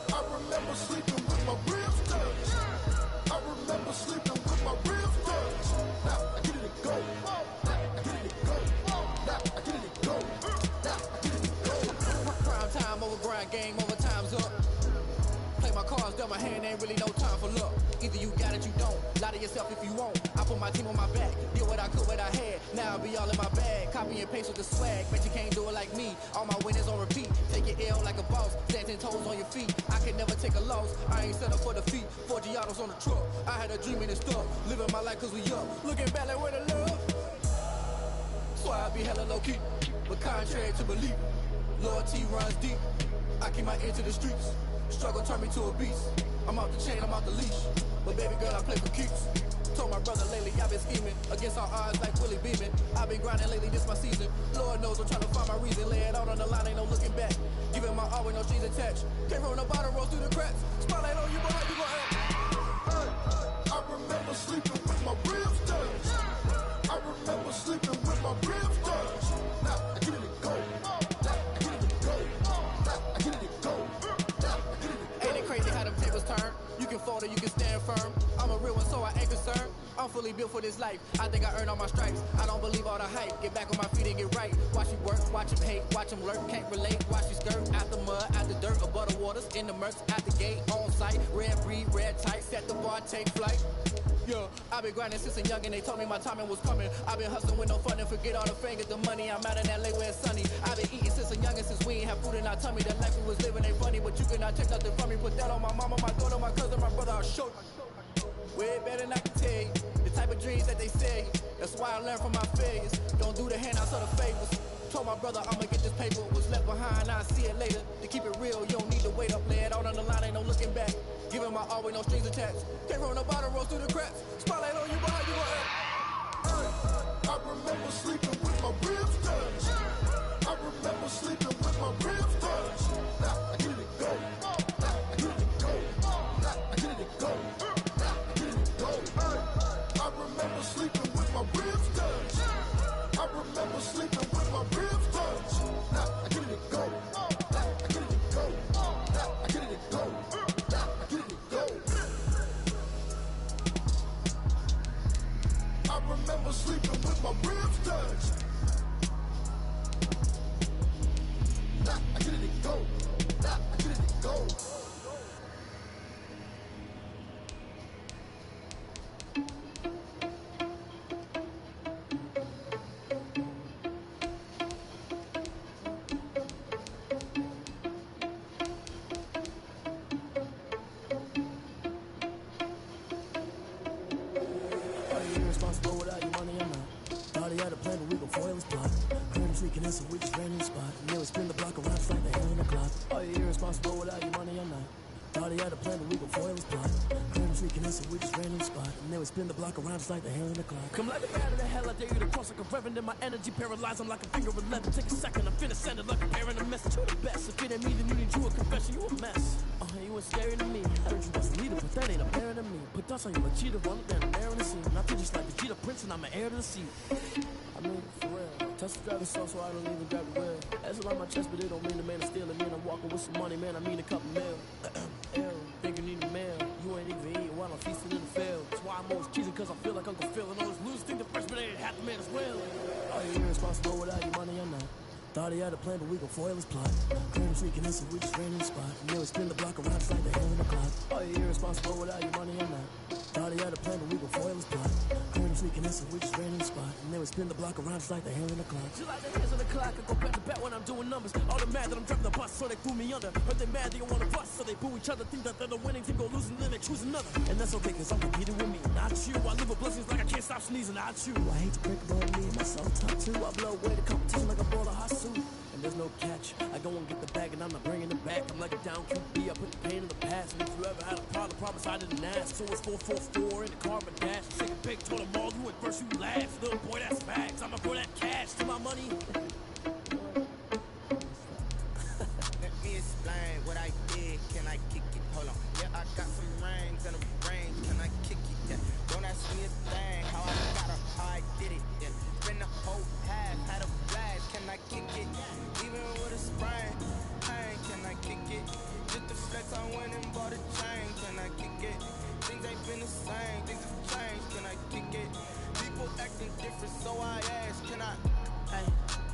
I remember sleeping with my ribs touched. I remember sleeping with my ribs touched. Now I get it to go. Now I get it to go. Now I get it to go. Now I get it to go. Prime time over grind, game over, time's up. Play my cards, dealt my hand, ain't really no time for luck. Either you got it, you don't. Lie to yourself if you won't. I put my team on my back, did what I could, what I had. Now I'll be all in my bag. Copy and paste with the swag, bet you can't do it like me. All my winners on repeat. Take your L like a boss, stand 10 toes on your feet. I can never take a loss, I ain't set up for defeat. 4 Giottos on the truck, I had a dream and it's stuff. Living my life cause we up, looking back like where the love. So I be hella low key, but contrary to belief. Loyalty runs deep, I keep my ear to the streets. Struggle turned me to a beast. I'm off the chain, I'm off the leash. But baby girl, I play for keeps. Told my brother lately, I've been scheming. Against all odds like Willie Beeman. I've been grinding lately, this my season. Lord knows I'm trying to find my reason. Lay it out on the line, ain't no looking back. Giving my all with no strings attached. Came from the bottom, rose through the cracks. Spotlight on you, boy, how you gon' act? I remember sleeping with my ribs touched. I remember sleeping with my ribs touched. Now I get it to go. Now I get it to go. Now I get it to go. Now I get it to go. Ain't it crazy how them tables turn? You can fold or you can stand firm. I'm a real one, so I ain't concerned. I'm fully built for this life. I think I earned all my stripes. I don't believe all the hype. Get back on my feet and get right. Watch you work, watch him hate, watch him lurk. Can't relate, watch you skirt. Out the mud, out the dirt, above the waters, in the murks, at the gate, on site. Red breed, red tight, set the bar, take flight. Yeah, I've been grinding since a youngin', they told me my timing was coming. I've been hustling with no fun and forget all the fame, get the money. I'm out in LA where it's sunny. I've been eating since a youngin', since we ain't have food in our tummy. The life we was living ain't funny, but you cannot take nothing from me. Put that on my mama, my daughter, my cousin, my brother, I'll show you. Way better than I can tell you. The type of dreams that they say. That's why I learn from my failures. Don't do the handouts or the favors. Told my brother I'ma get this paper, was left behind, I'll see it later. To keep it real, you don't need to wait up, lay it out on the line, ain't no looking back. Giving my all with no strings attached. Came from the bottom, rose through the cracks. Spotlight on you, but how you gon' act? I remember sleeping with my ribs touched. I remember sleeping with my ribs touched. Now I get it go. Now I get it go. Now I get it go. Now I get it go. I remember sleeping with my ribs touched. I remember sleeping with my ribs touched. Now I get it go. Now I get it go. Now I get it go. Now I get it go. I remember sleeping with my ribs touched. Now I get it go. Now I get it go. Irresponsible without your money, I'm not. Thought he had a plan, but we gon' foil his plot. Heard him tweaking this, so we just ran in the spot. And then we spin the block around, it's like the hell in the clock. Are you irresponsible without your money, I'm not. Thought he had a plan, but we gon' foil his plot. Heard him tweaking this, so we just ran in the spot. And then we spin the block around, it's like the hell in the clock. Come like a bat of the hell, I dare you to cross like a reverend. And my energy paralyzed, I'm like a finger of 11. Take a second, I'm finna send it like a parent, a message. You the best, if it ain't me, then you need you a confession, you a mess. You was scary to me. I heard you was the leader, but that ain't apparent to me. Put dust on you like cheetah, run up down the air in the scene. And I feel just like the Cheetah Prince, and I'm an heir to the seat. I mean, for real. Touch the driver's so I don't even grab the wheel. That's on my chest, but it don't mean the man is stealing. Man, I'm walking with some money, man, I mean a couple mil. Ew, think you need a mail. You ain't even eating while I'm feasting in the field. That's why I'm always cheesing, cause I feel like Uncle Phil. And all those losers think the freshman ain't half the man as well. Are you irresponsible without your money or not? Thought he had a plan, but we gon' foil his plot. Heard him tweaking this, and we just ran in the spot. And then we spin the block around, it's like the hell in the clock. Are you irresponsible without your money or not? Thought he had a plan, but we gon' foil his plot. Heard him tweaking this, and we just ran in the spot. And then we spin the block around, it's like the hell in the clock. Just like the hands on the clock, I go back to back when I'm doing numbers. All the mad that I'm driving the bus, so they threw me under. Heard they mad, they don't wanna bust, so they boo each other. Think that they're the winning team, go losing, then they choose another. And that's okay, cause I'm competing with me, not you. I live with blessings like I can't stop sneezing, not you. I hate to break it, but me and myself top two. I blow away the competition like a ball of hot soup. And there's no catch. I go and get the bag and I'm not bringing it back. I'm like a down QB, I put the pain in the past. And if you ever had a problem, promise I didn't ask. So it's 444 in the carbon dash. Shake a big, told them all, you at first you last. Little boy, that's facts. I'ma pour that cash to my money. Let me explain what I did. Can I kick it? Hold on. Yeah, I got some rings and a range. Can I kick it? Yeah. Don't ask me a thing. How I got her, how I did it. Yeah. Spin the whole half, had a flash. Can I kick it? Even with a sprain, pain. Can I kick it? Just the flex, I went and bought a chain. Can I kick it? Things ain't been the same. Things have changed. Can I kick it? People acting different, so I ask. Can I? Hey,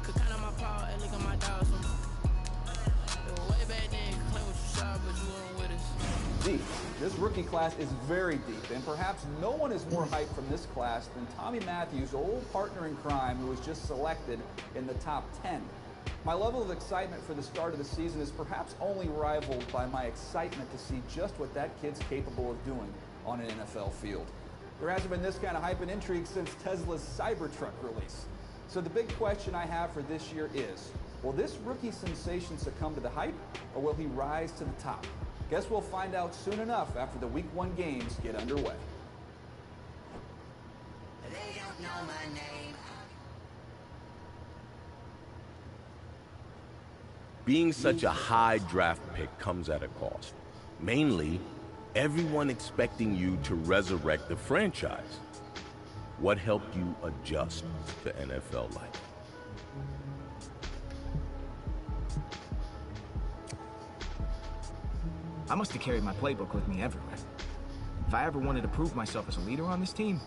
could count on my power and look at my dogs. Way back then, claim what you saw, but you weren't with us. Deep. This rookie class is very deep, and perhaps no one is more hyped from this class than Tommy Matthews' old partner in crime, who was just selected in the top 10. My level of excitement for the start of the season is perhaps only rivaled by my excitement to see just what that kid's capable of doing on an NFL field. There hasn't been this kind of hype and intrigue since Tesla's Cybertruck release. So the big question I have for this year is, will this rookie sensation succumb to the hype, or will he rise to the top? Guess we'll find out soon enough after the Week 1 games get underway. They don't know my name. Being such a high draft pick comes at a cost. Mainly, everyone expecting you to resurrect the franchise. What helped you adjust to NFL life? I must have carried my playbook with me everywhere. If I ever wanted to prove myself as a leader on this team,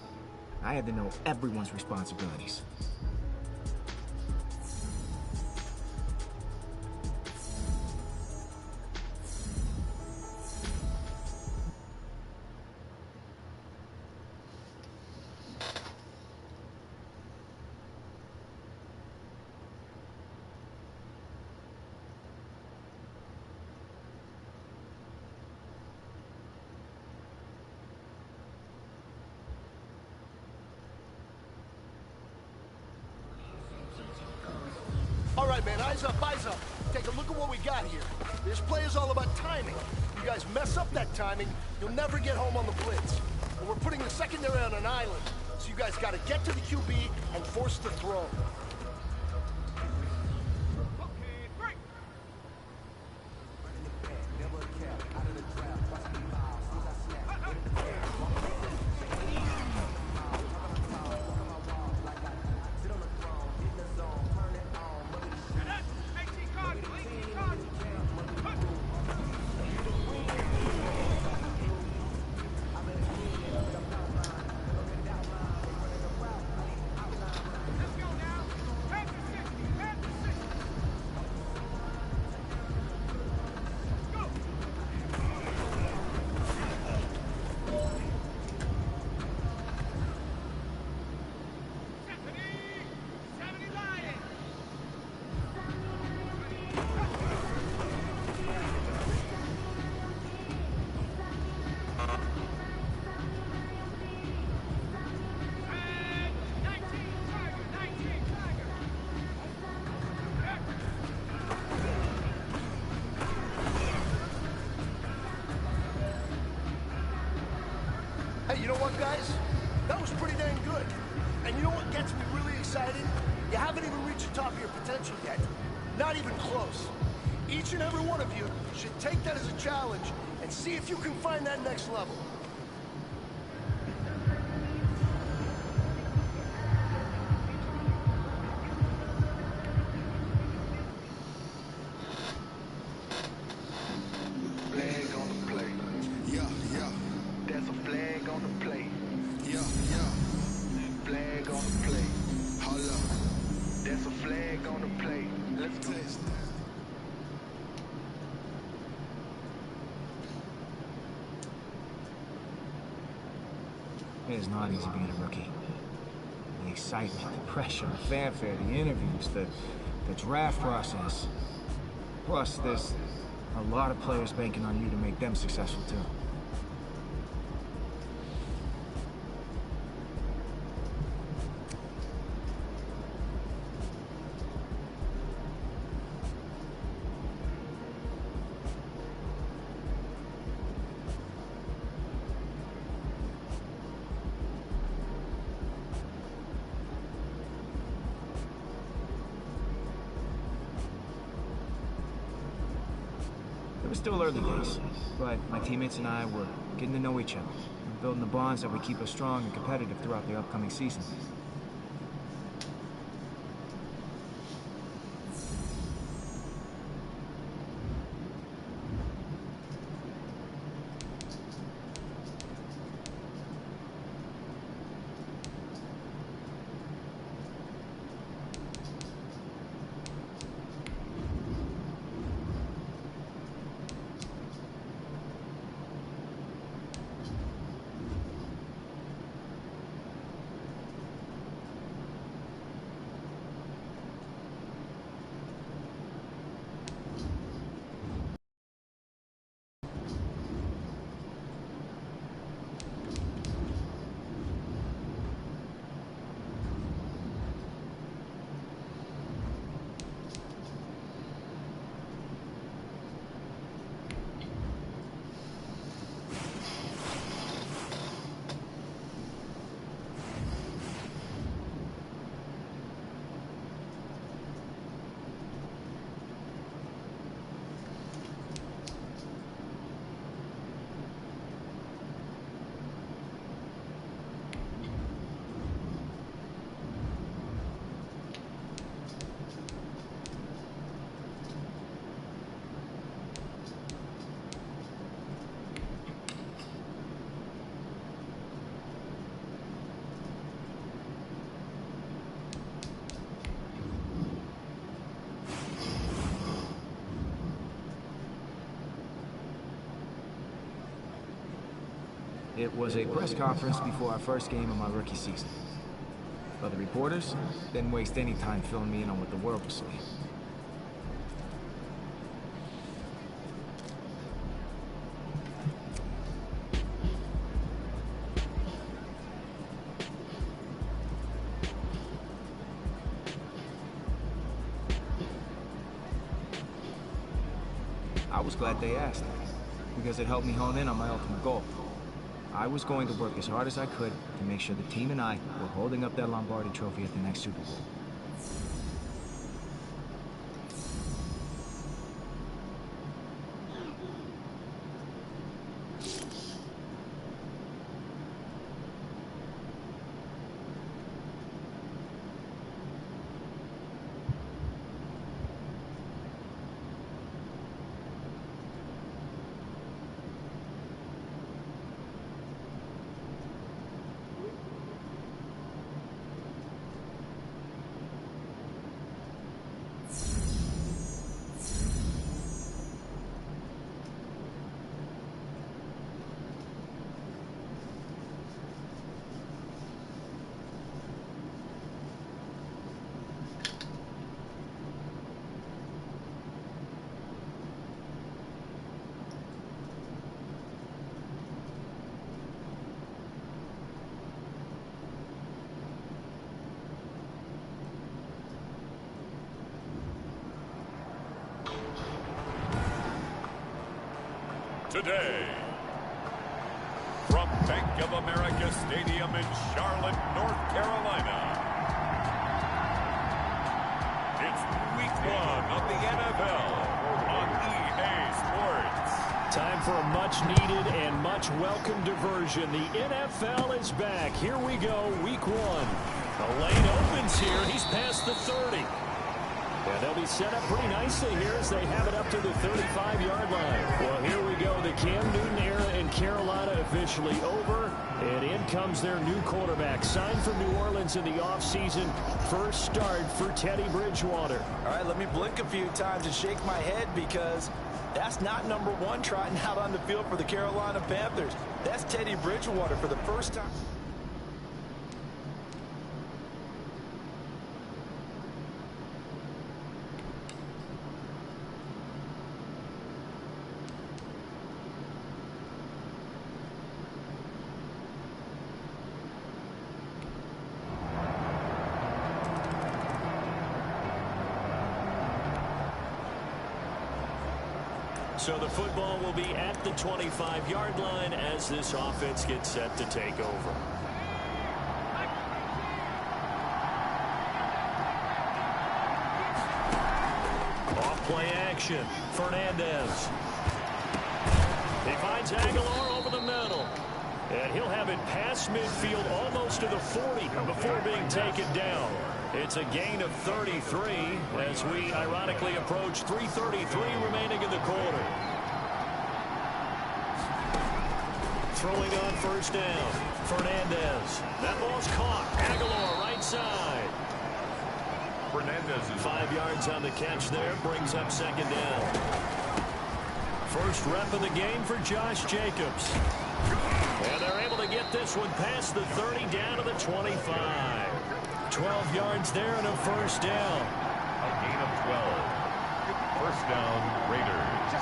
I had to know everyone's responsibilities. right, man. Eyes up, eyes up. Take a look at what we got here. This play is all about timing. You guys mess up that timing, you'll never get home on the blitz. And we're putting the secondary on an island, so you guys got to get to the QB and force the throw. Hey, you know what, guys? That was pretty dang good. And you know what gets me really excited? You haven't even reached the top of your potential yet. Not even close. Each and every one of you should take that as a challenge and see if you can find that next level. Flag on the play. Yeah, yeah. There's a flag on the play. Yeah, yeah. Flag on the play. Holla. There's a flag on the play. Let's go. It is not easy being a rookie. The excitement, the pressure, the fanfare, the interviews, the draft process. Plus, there's a lot of players banking on you to make them successful, too. It was still early days, but my teammates and I were getting to know each other and building the bonds that would keep us strong and competitive throughout the upcoming season. It was a press conference before our first game of my rookie season. But the reporters didn't waste any time filling me in on what the world was saying. was glad they asked, because it helped me hone in on my ultimate goal. I was going to work as hard as I could to make sure the team and I were holding up that Lombardi trophy at the next Super Bowl. Today, from Bank of America Stadium in Charlotte, North Carolina, it's Week 1 of the NFL on EA Sports. Time for a much-needed and much-welcome diversion. The NFL is back. Here we go, Week 1. The lane opens here. He's past the 30. And they'll be set up pretty nicely here as they have it up to the 35-yard line. Well, here we go. The Cam Newton era in Carolina officially over. And in comes their new quarterback, signed from New Orleans in the offseason. First start for Teddy Bridgewater. All right, let me blink a few times and shake my head because that's not number 1 trotting out on the field for the Carolina Panthers. That's Teddy Bridgewater for the first time. So the football will be at the 25-yard line as this offense gets set to take over. Off play action. Fernandez. He finds Aguilar over the middle. And he'll have it past midfield almost to the 40 before being taken down. It's a gain of 33 as we ironically approach 3:33 remaining in the quarter. Throwing on first down. Fernandez. That ball's caught. Aguilar right side. Fernandez is 5 yards on the catch there. Brings up second down. First rep of the game for Josh Jacobs. And they're able to get this one past the 30 down to the 25. 12 yards there and a first down. a gain of 12. First down, Raiders.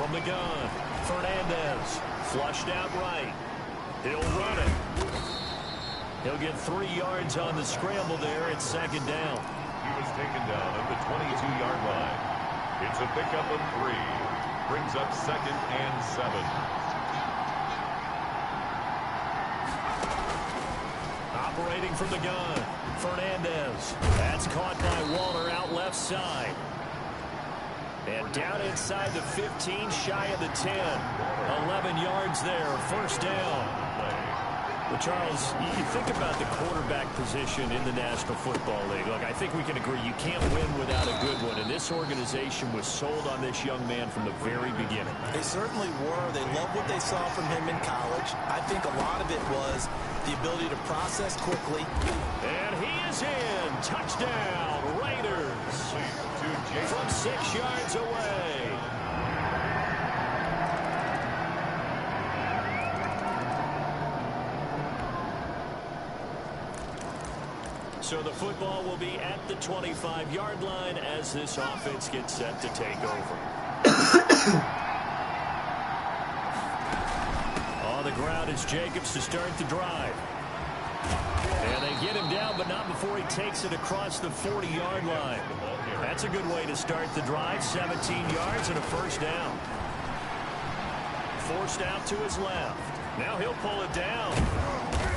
From the gun, Fernandez. Flushed out right. He'll run it. He'll get 3 yards on the scramble there. It's second down. He was taken down at the 22-yard line. It's a pickup of 3. Brings up second and 7. Operating from the gun, Fernandez. That's caught by Waller out left side. And down inside the 15, shy of the 10. 11 yards there, first down. Well, Charles, you think about the quarterback position in the National Football League. Look, I think we can agree you can't win without a good one, and this organization was sold on this young man from the very beginning. They certainly were. They loved what they saw from him in college. I think a lot of it was the ability to process quickly. And he is in. Touchdown, Raiders. From 6 yards away. So the football will be at the 25-yard line as this offense gets set to take over. On the ground is Jacobs to start the drive. And they get him down, but not before he takes it across the 40-yard line. That's a good way to start the drive. 17 yards and a first down. Forced out to his left. Now he'll pull it down.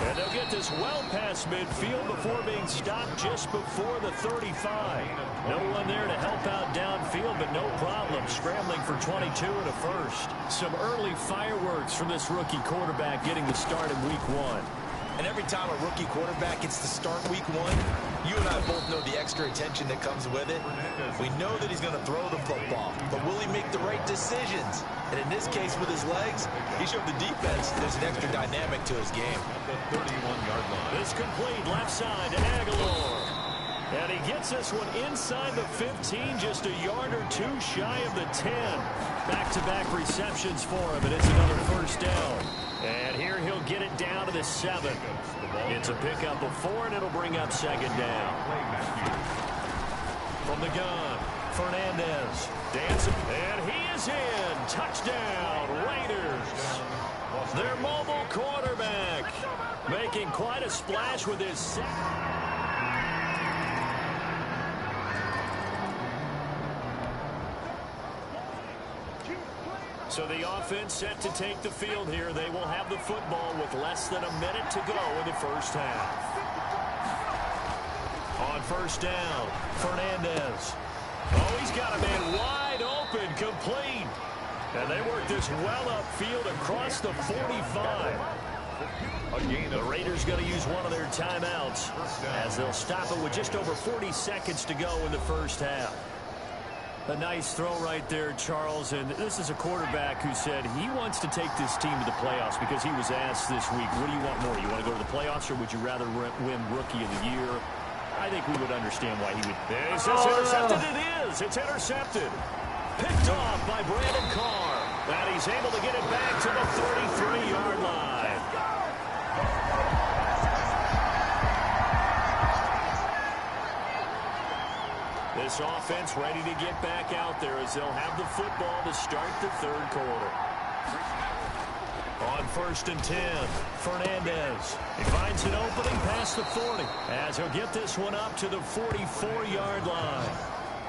And they'll get this well past midfield before being stopped just before the 35. No one there to help out downfield, but no problem. Scrambling for 22 and a first. Some early fireworks from this rookie quarterback getting the start in week 1. And every time a rookie quarterback gets to start week 1, you and I both know the extra attention that comes with it. We know that he's going to throw the football, but will he make the right decisions? And in this case, with his legs, he showed the defense there's an extra dynamic to his game. The 31-yard line. This complete left side to Aguilar. And he gets this one inside the 15, just a yard or two shy of the 10. Back-to-back receptions for him, and it's another first down. And here he'll get it down to the 7. It's a pickup of 4, and it'll bring up second down. From the gun, Fernandez dancing, and he is in. Touchdown, Raiders. Their mobile quarterback making quite a splash with his second. So the offense set to take the field here. They will have the football with less than a minute to go in the first half. On first down, Fernandez. Oh, he's got a man wide open, complete. And they work this well upfield across the 45. The Raiders going to use one of their timeouts as they'll stop it with just over 40 seconds to go in the first half. A nice throw right there, Charles. And this is a quarterback who said he wants to take this team to the playoffs because he was asked this week, what do you want more? You want to go to the playoffs or would you rather win Rookie of the Year? I think we would understand why he would. Is this intercepted? It is. It's intercepted. Picked off by Brandon Carr. And he's able to get it back to the 33-yard line. This offense ready to get back out there as they'll have the football to start the third quarter. On first and 10, Fernandez. He finds an opening past the 40 as he'll get this one up to the 44-yard line.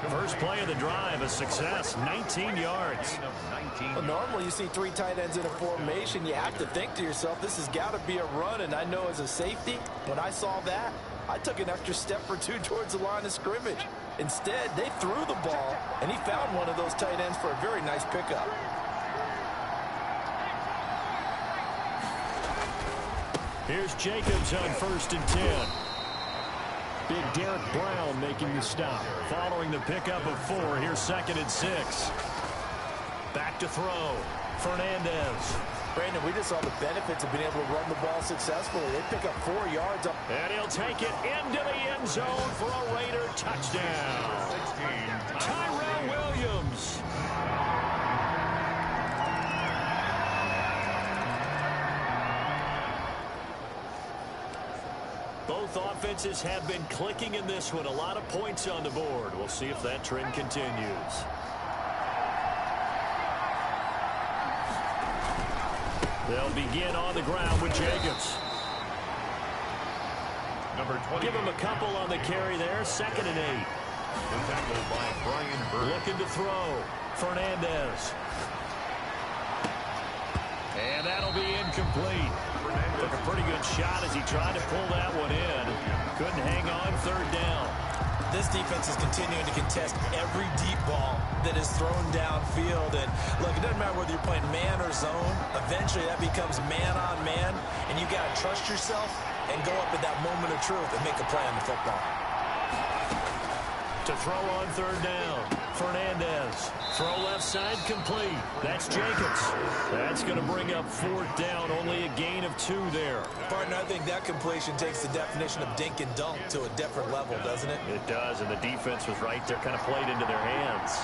First play of the drive, a success, 19 yards. Well, normally you see 3 tight ends in a formation. You have to think to yourself, this has got to be a run. And I know as a safety, when I saw that, I took an extra step or 2 towards the line of scrimmage. Instead, they threw the ball, and he found one of those tight ends for a very nice pickup. Here's Jacobs on first and 10. Big Derek Brown making the stop. Following the pickup of 4, here's second and 6. Back to throw. Fernandez. Brandon, we just saw the benefits of being able to run the ball successfully. They pick up 4 yards. And he'll take it into the end zone for a Raider touchdown. Tyrell Williams. Both offenses have been clicking in this one. A lot of points on the board. We'll see if that trend continues. They'll begin on the ground with Jacobs. Number 20. Give him a couple on the carry there. Second and 8. The tackle by Brian Burke. Looking to throw. Fernandez. And that'll be incomplete. Took a pretty good shot as he tried to pull that one in. Couldn't hang on. Third down. This defense is continuing to contest every deep ball that is thrown downfield. And look, it doesn't matter whether you're playing man or zone. Eventually that becomes man on man. And you got to trust yourself and go up at that moment of truth and make a play on the football. To throw on third down. Fernandez. Throw left side complete. That's Jacobs. That's going to bring up fourth down. Only a gain of 2 there. Partner, I think that completion takes the definition of dink and dunk to a different level, doesn't it? It does, and the defense was right there, kind of played into their hands.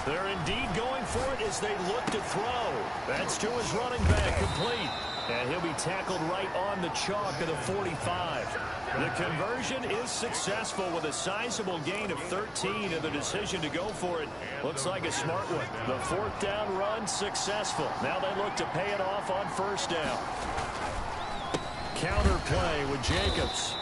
They're indeed going for it as they look to throw. That's to his running back, complete. And he'll be tackled right on the chalk of the 45. The conversion is successful with a sizable gain of 13, and the decision to go for it looks like a smart one. The fourth down run successful. Now they look to pay it off on first down. Counter play with Jacobs.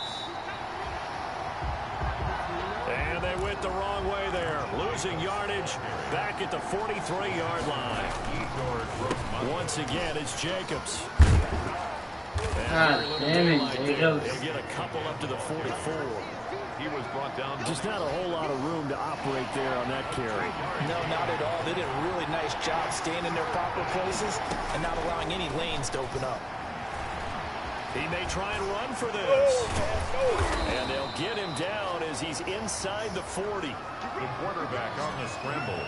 And they went the wrong way there. Losing yardage back at the 43-yard line. Once again, it's Jacobs. Damn it, Jacobs. They'll get a couple up to the 44. He was brought down. Just not a whole lot of room to operate there on that carry. No, not at all. They did a really nice job staying in their proper places and not allowing any lanes to open up. He may try and run for this. And they'll get him down as he's inside the 40. The quarterback on the scramble.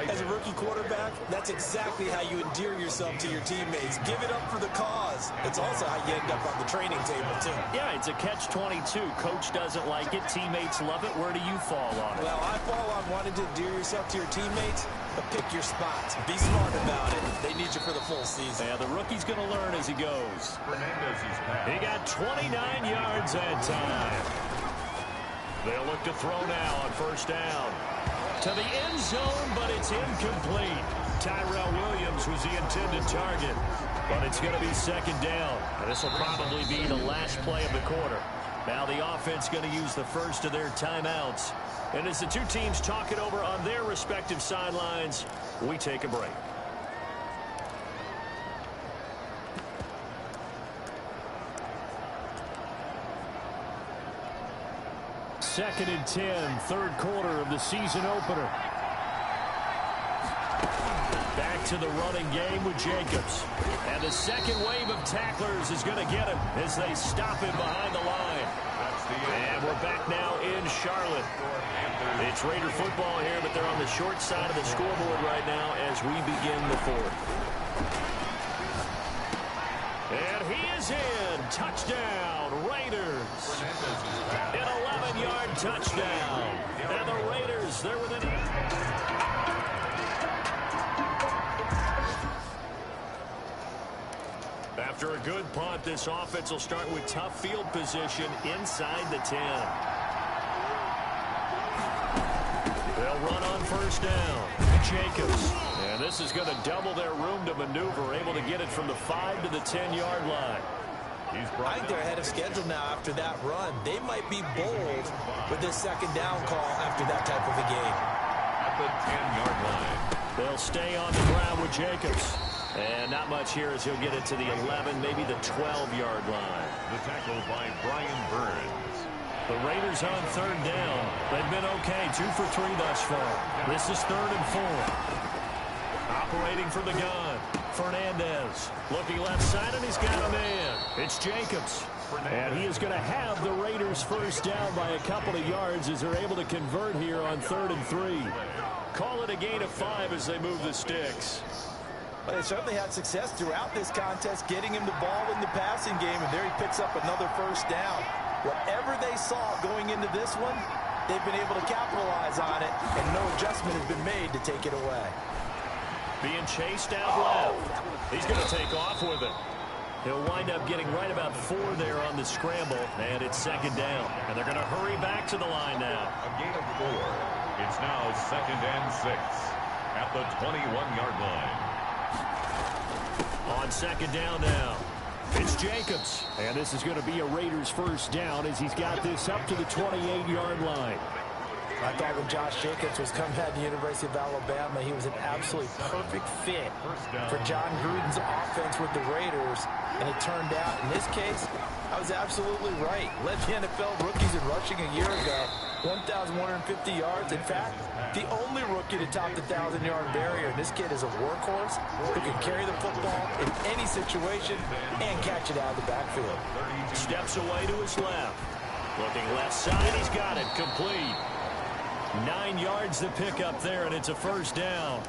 As a rookie quarterback, that's exactly how you endear yourself to your teammates. Give it up for the cause. It's also how you end up on the training table, too. Yeah, it's a catch-22. Coach doesn't like it. Teammates love it. Where do you fall on it? Well, I fall on wanting to endear yourself to your teammates, but pick your spots. Be smart about it. They need you for the full season. Yeah, the rookie's going to learn as he goes. He got 29 yards that time. They'll look to throw now on first down. To the end zone, but it's incomplete. Tyrell Williams was the intended target, but it's going to be second down. And this will probably be the last play of the quarter. Now the offense going to use the first of their timeouts. And as the two teams talk it over on their respective sidelines, we take a break. Second and 10, third quarter of the season opener. Back to the running game with Jacobs. And the second wave of tacklers is going to get him as they stop him behind the line. And we're back now in Charlotte. It's Raider football here, but they're on the short side of the scoreboard right now as we begin the fourth. And he is in. Touchdown, Raiders. An 11-yard touchdown. And the Raiders, they're within. After a good punt, this offense will start with tough field position inside the 10. They'll run on first down. Jacobs. And this is going to double their room to maneuver, able to get it from the 5 to the 10-yard line. I think they're ahead of schedule now after that run. They might be bold with this second down call after that type of a game. At the 10-yard line. They'll stay on the ground with Jacobs. And not much here as he'll get it to the 11, maybe the 12-yard line. The tackle by Brian Burns. The Raiders on third down. They've been okay, 2 for 3 thus far. This is 3rd and 4. Operating from the gun. Fernandez looking left side, and he's got a man. It's Jacobs. And he is going to have the Raiders first down by a couple of yards as they're able to convert here on 3rd and 3. Call it a gain of 5 as they move the sticks. But they certainly had success throughout this contest, getting him the ball in the passing game, and there he picks up another first down. Whatever they saw going into this one, they've been able to capitalize on it, and no adjustment has been made to take it away. Being chased out left. He's going to take off with it. He'll wind up getting right about 4 there on the scramble, and it's second down. And they're going to hurry back to the line now. A gain of 4. It's now 2nd and 6 at the 21-yard line. On second down now, it's Jacobs. And this is going to be a Raiders first down as he's got this up to the 28-yard line. I thought when Josh Jacobs was coming out of the University of Alabama, he was an absolutely perfect fit for John Gruden's offense with the Raiders. And it turned out, in this case, I was absolutely right. Led the NFL rookies in rushing a year ago, 1,150 yards. In fact, the only rookie to top the 1,000-yard barrier. And this kid is a workhorse who can carry the football in any situation and catch it out of the backfield. Steps away to his left. Looking left side, he's got it. Complete. 9 yards to pick up there, and it's a first down.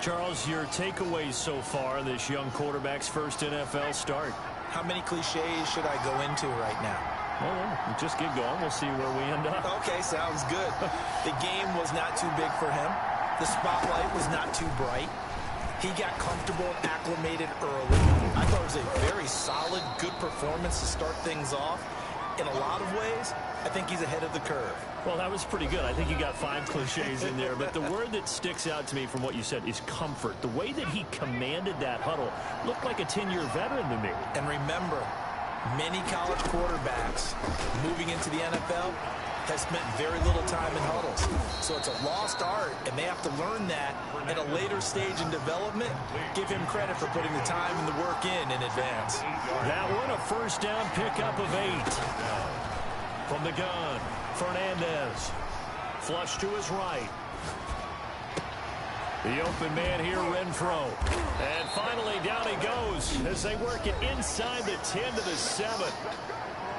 Charles, your takeaways so far in this young quarterback's first NFL start? How many cliches should I go into right now? Well, just get going. We'll see where we end up. Okay, sounds good. The game was not too big for him. The spotlight was not too bright. He got comfortable and acclimated early. I thought it was a very solid, good performance to start things off. In a lot of ways, I think he's ahead of the curve. Well, that was pretty good. I think you got 5 cliches in there. But the word that sticks out to me from what you said is comfort. The way that he commanded that huddle looked like a 10-year veteran to me. And remember, many college quarterbacks moving into the NFL has spent very little time in huddles. So it's a lost art, and they have to learn that at a later stage in development. Give him credit for putting the time and the work in advance. That one, a first down pickup of 8. From the gun, Fernandez. Flush to his right. The open man here, Renfro. And finally, down he goes as they work it inside the 10 to the 7.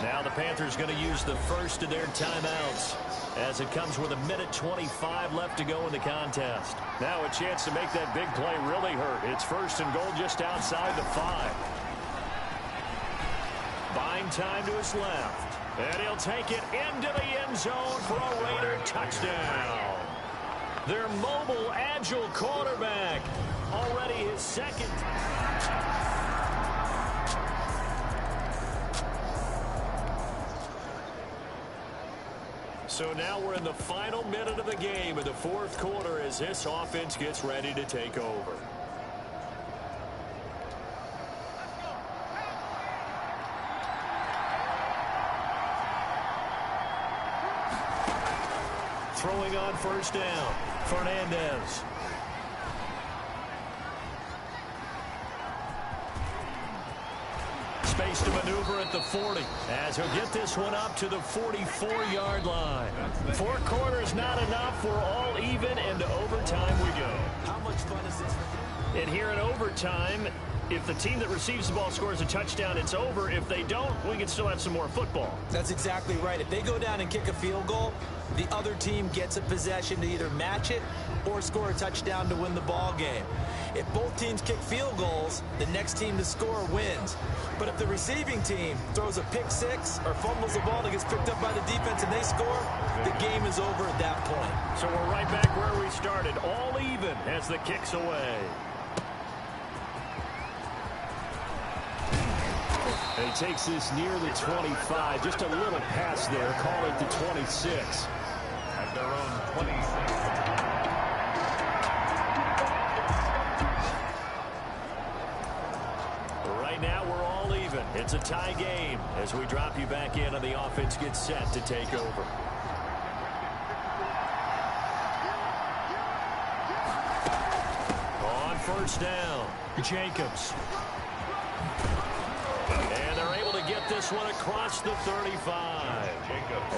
Now the Panthers going to use the first of their timeouts as it comes with 1:25 left to go in the contest. Now a chance to make that big play really hurt. It's first and goal just outside the 5. Buying time to his left. And he'll take it into the end zone for a Raider touchdown. Their mobile, agile quarterback. Already his second. So now we're in the final minute of the game in the fourth quarter as this offense gets ready to take over. Throwing on first down, Fernandez. Space to maneuver at the 40 as he'll get this one up to the 44-yard line. 4 quarters not enough. We're all even, and to overtime we go. How much fun is this? And here in overtime, if the team that receives the ball scores a touchdown, it's over. If they don't, we can still have some more football. That's exactly right. If they go down and kick a field goal, the other team gets a possession to either match it or score a touchdown to win the ball game. If both teams kick field goals, the next team to score wins. But if the receiving team throws a pick 6 or fumbles the ball that gets picked up by the defense and they score, the game is over at that point. So we're right back where we started, all even as the kick's away. He takes this near the 25, just a little pass there, call it the 26. At their own 26. Right now we're all even. It's a tie game as we drop you back in and the offense gets set to take over. On first down, Jacobs. And they're able to get this one across the 35.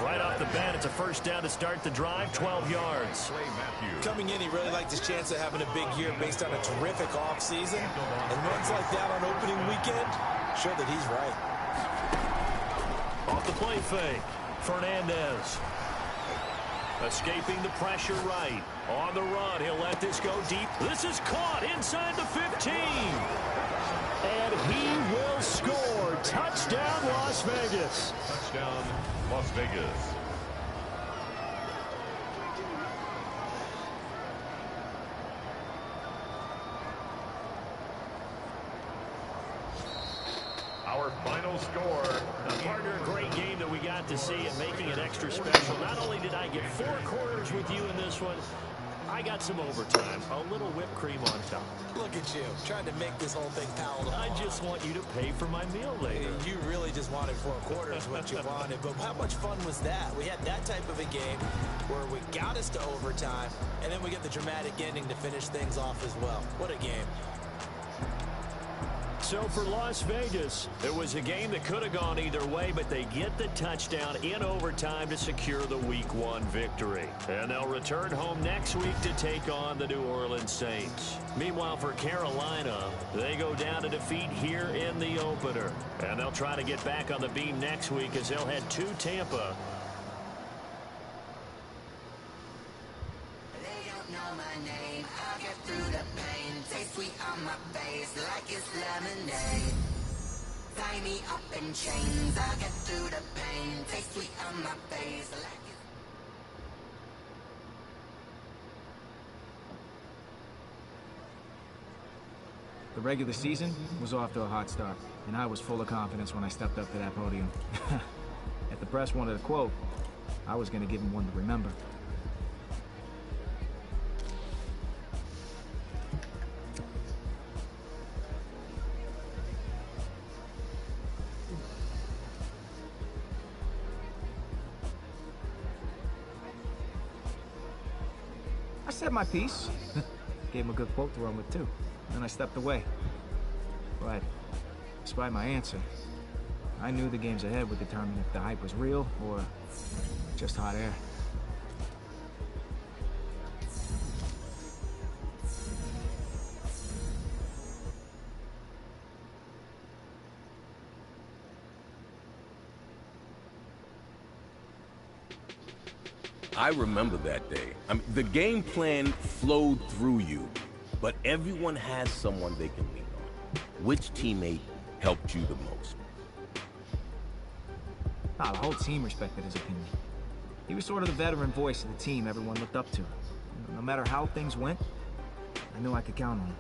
Right off the bat, it's a first down to start the drive, 12 yards. Coming in, he really liked his chance of having a big year based on a terrific offseason. And runs like that on opening weekend show that he's right. Off the play fake, Fernandez. Escaping the pressure right. On the run, he'll let this go deep. This is caught inside the 15. And he will score. Touchdown, Las Vegas. Touchdown, Las Vegas. Our final score. Partner, a great game that we got to see and making it extra special. Not only did I get 4 quarters with you in this one, I got some overtime. A little whipped cream on top. Look at you, trying to make this whole thing palatable. I just want you to pay for my meal later. You really just wanted 4 quarters, what you wanted. But how much fun was that? We had that type of a game where we got us to overtime, and then we get the dramatic ending to finish things off as well. What a game. So for Las Vegas, it was a game that could have gone either way, but they get the touchdown in overtime to secure the Week 1 victory. And they'll return home next week to take on the New Orleans Saints. Meanwhile, for Carolina, they go down to defeat here in the opener. And they'll try to get back on the beam next week as they'll head to Tampa. They don't know my name. I'll get through the pain. Taste sweet on my face like it's lemonade. Tie me up in chains. I'll get through the pain. Taste sweet on my face like it's... The regular season was off to a hot start, and I was full of confidence when I stepped up to that podium. If the press wanted a quote, I was going to give them one to remember. I said my piece. Gave him a good quote to run with, too. Then I stepped away. But, despite my answer, I knew the games ahead would determine if the hype was real or just hot air. I remember that day. I mean, the game plan flowed through you, but everyone has someone they can lean on. Which teammate helped you the most? The whole team respected his opinion. He was sort of the veteran voice of the team everyone looked up to. No matter how things went, I knew I could count on him.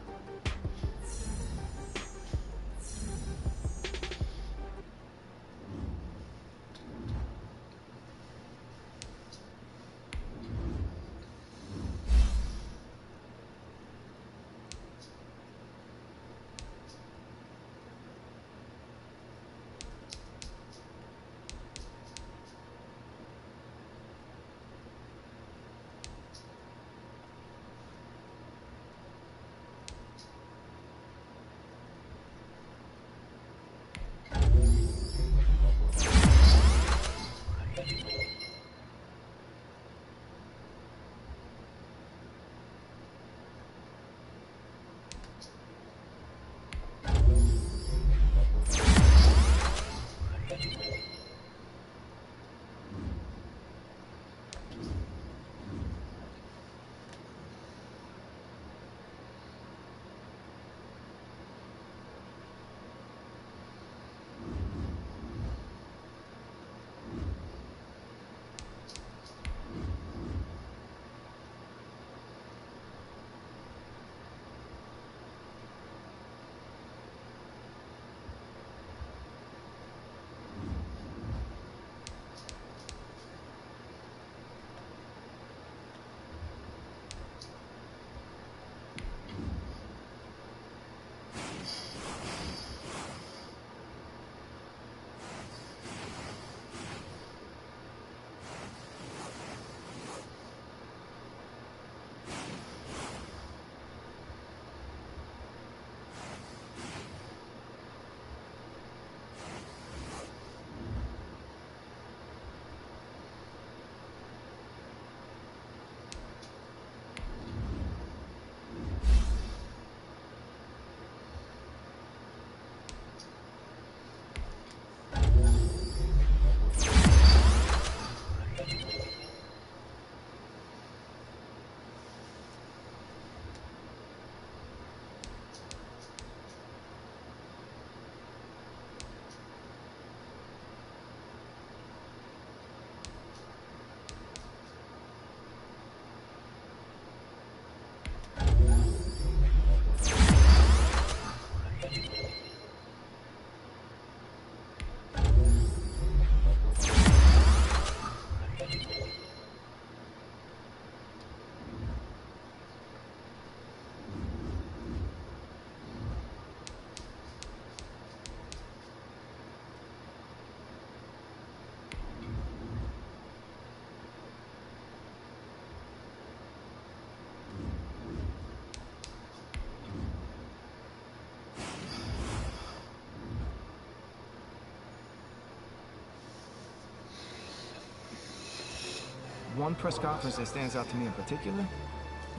One press conference that stands out to me in particular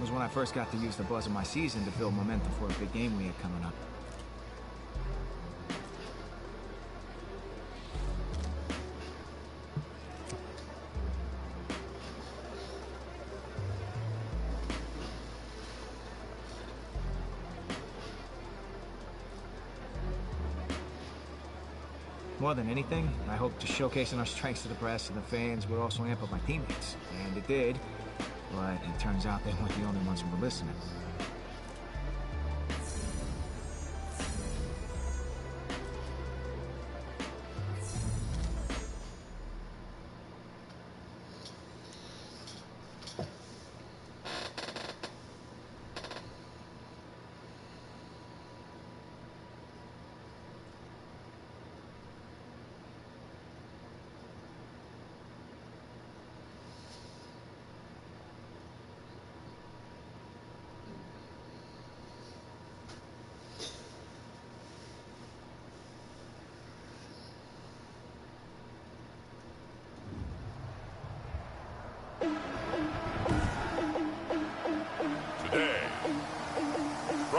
was when I first got to use the buzz of my season to build momentum for a big game we had coming up. More than anything, I hoped to showcasing our strengths to the press and the fans would also amp up my teammates. And it did, but it turns out they weren't the only ones who were listening.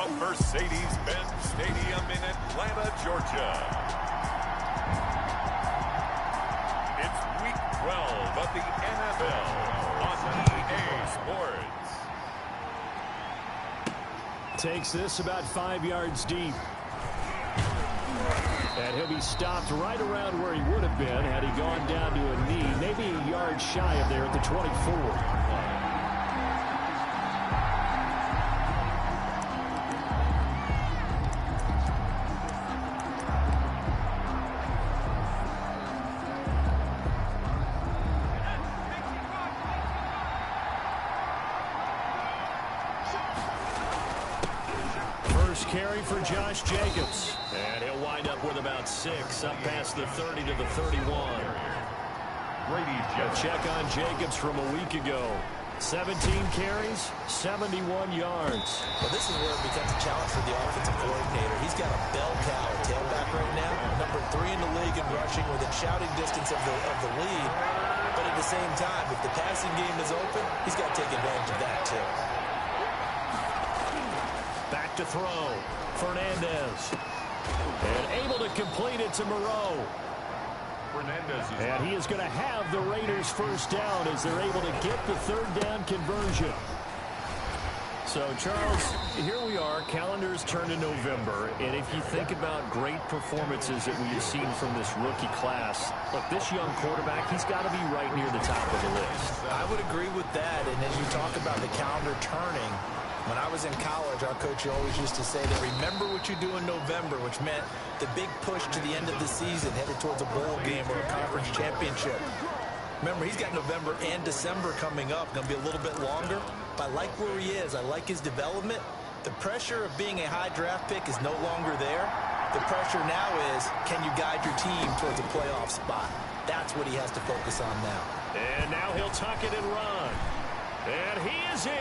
from Mercedes-Benz Stadium in Atlanta, Georgia. It's Week 12 of the NFL on EA Sports. Takes this about 5 yards deep. And he'll be stopped right around where he would have been had he gone down to a knee, maybe a yard shy of there at the 24. First carry for Josh Jacobs. And he'll wind up with about 6 up past the 30 to the 31. A check on Jacobs from a week ago. 17 carries, 71 yards. Well, this is where it becomes a challenge for the offensive coordinator. He's got a bell cow tailback right now, number 3 in the league in rushing within shouting distance of the lead. But at the same time, if the passing game is open, he's got to take advantage of that too. Back to throw. Fernandez. And able to complete it to Moreau. And he is going to have the Raiders first down as they're able to get the third down conversion. So, Charles, here we are. Calendars turn to November. And if you think about great performances that we've seen from this rookie class, look, this young quarterback, he's got to be right near the top of the list. I would agree with that. And as you talk about the calendar turning, when I was in college, our coach always used to say that remember what you do in November, which meant the big push to the end of the season, headed towards a bowl game or a conference championship. Remember, he's got November and December coming up, going to be a little bit longer. But I like where he is. I like his development. The pressure of being a high draft pick is no longer there. The pressure now is, can you guide your team towards a playoff spot? That's what he has to focus on now. And now he'll tuck it and run. And he is in.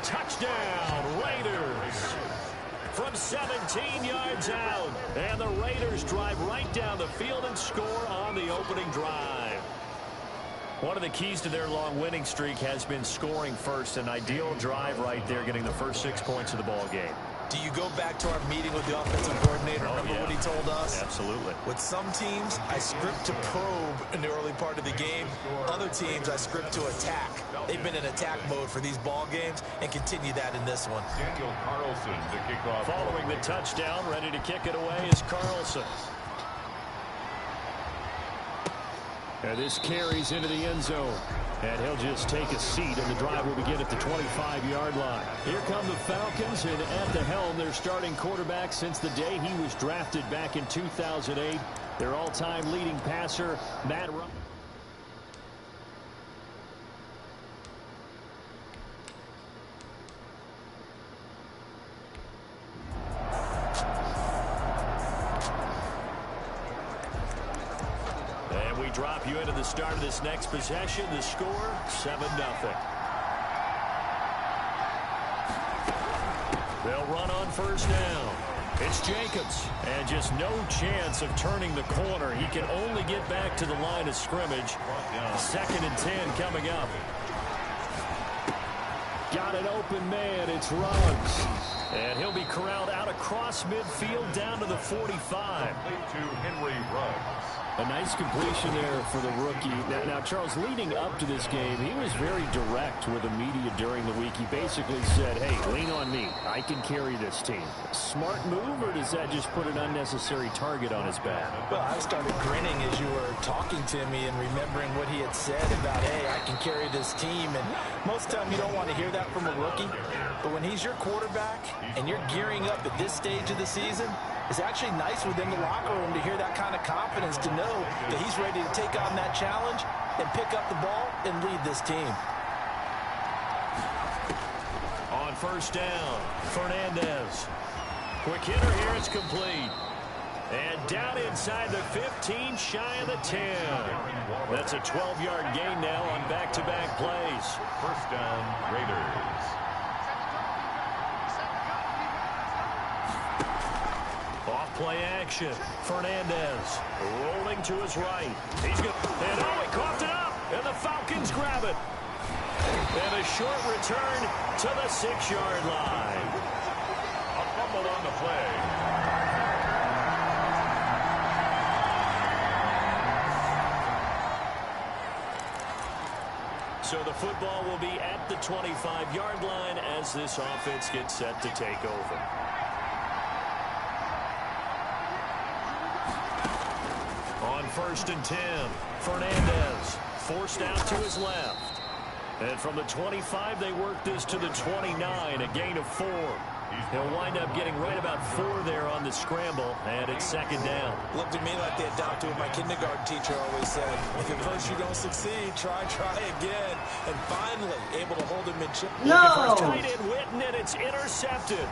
Touchdown, Raiders. From 17 yards out. And the Raiders drive right down the field and score on the opening drive. One of the keys to their long winning streak has been scoring first. An ideal drive right there, getting the first 6 points of the ball game. Do you go back to our meeting with the offensive coordinator? Remember what he told us? Absolutely. With some teams, I script to probe in the early part of the game. Other teams, I script to attack. They've been in attack mode for these ball games and continue that in this one. Daniel Carlson to kick off. Following the touchdown, ready to kick it away is Carlson. And this carries into the end zone. And he'll just take a seat, and the drive will begin at the 25-yard line. Here come the Falcons, and at the helm, their starting quarterback since the day he was drafted back in 2008. Their all-time leading passer, Matt Ryan. Drop you into the start of this next possession. The score, 7-0. They'll run on first down. It's Jacobs. And just no chance of turning the corner. He can only get back to the line of scrimmage. 2nd and 10 coming up. Got an open man. It's Ruggs. And he'll be corralled out across midfield down to the 45. To Henry Ruggs. A nice completion there for the rookie. Now, Charles, leading up to this game, he was very direct with the media during the week. He basically said, hey, lean on me. I can carry this team. Smart move, or does that just put an unnecessary target on his back? Well, I started grinning as you were talking to me and remembering what he had said about, hey, I can carry this team. And most of the time you don't want to hear that from a rookie. But when he's your quarterback and you're gearing up at this stage of the season, it's actually nice within the locker room to hear that kind of confidence, to know that he's ready to take on that challenge and pick up the ball and lead this team. On first down, Fernandez. Quick hitter here, it's complete. And down inside the 15, shy of the 10. That's a 12-yard gain now on back-to-back plays. First down, Raiders. Play action. Fernandez rolling to his right. He's good. And he coughed it up. And the Falcons grab it. And a short return to the 6-yard line. A fumble called on the play. So the football will be at the 25-yard line as this offense gets set to take over. On 1st and 10, Fernandez forced out to his left. And from the 25, they work this to the 29, a gain of 4. He'll wind up getting right about 4 there on the scramble, and it's 2nd down. Looked to me like they adopted what my kindergarten teacher always said. If at first you don't succeed, try again. And finally, able to hold him in check. No! Tight end Witten, and it's intercepted.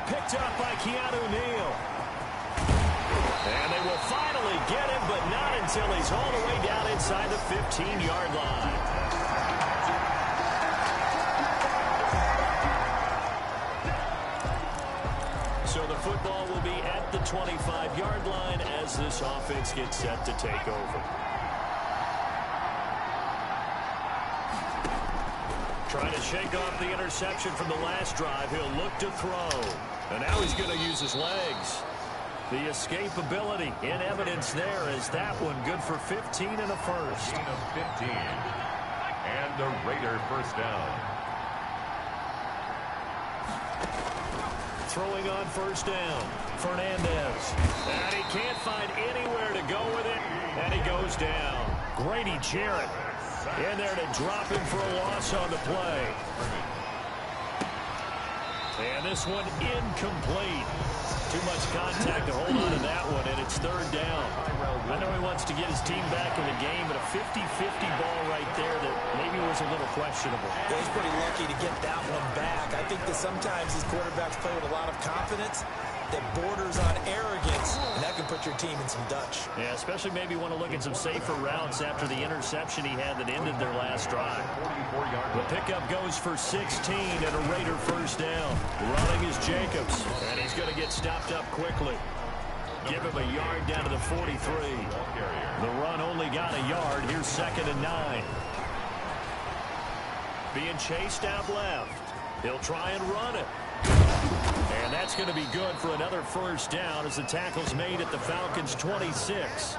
Picked up by Keanu Neal. And they will finally get him, but not until he's all the way down inside the 15-yard line. So the football will be at the 25-yard line as this offense gets set to take over. Trying to shake off the interception from the last drive. He'll look to throw. And now he's going to use his legs. The escapability in evidence there is that one good for 15 and a first. 15. And the Raider first down. Throwing on 1st down, Fernandez. And he can't find anywhere to go with it, and he goes down. Grady Jarrett in there to drop him for a loss on the play. And this one incomplete. Too much contact to hold on to that one, and it's 3rd down. I know he wants to get his team back in the game, but a 50-50 ball right there that maybe was a little questionable. Yeah, he's pretty lucky to get that one back. I think that sometimes these quarterbacks play with a lot of confidence that borders on arrogance, and that can put your team in some Dutch. Yeah, especially maybe want to look at some safer routes after the interception he had that ended their last drive. The pickup goes for 16 and a Raider first down. Running is Jacobs, and he's going to get stopped up quickly. Give him a yard down to the 43. The run only got a yard. Here's 2nd and 9. Being chased out left. He'll try and run it. And that's going to be good for another first down as the tackle's made at the Falcons' 26.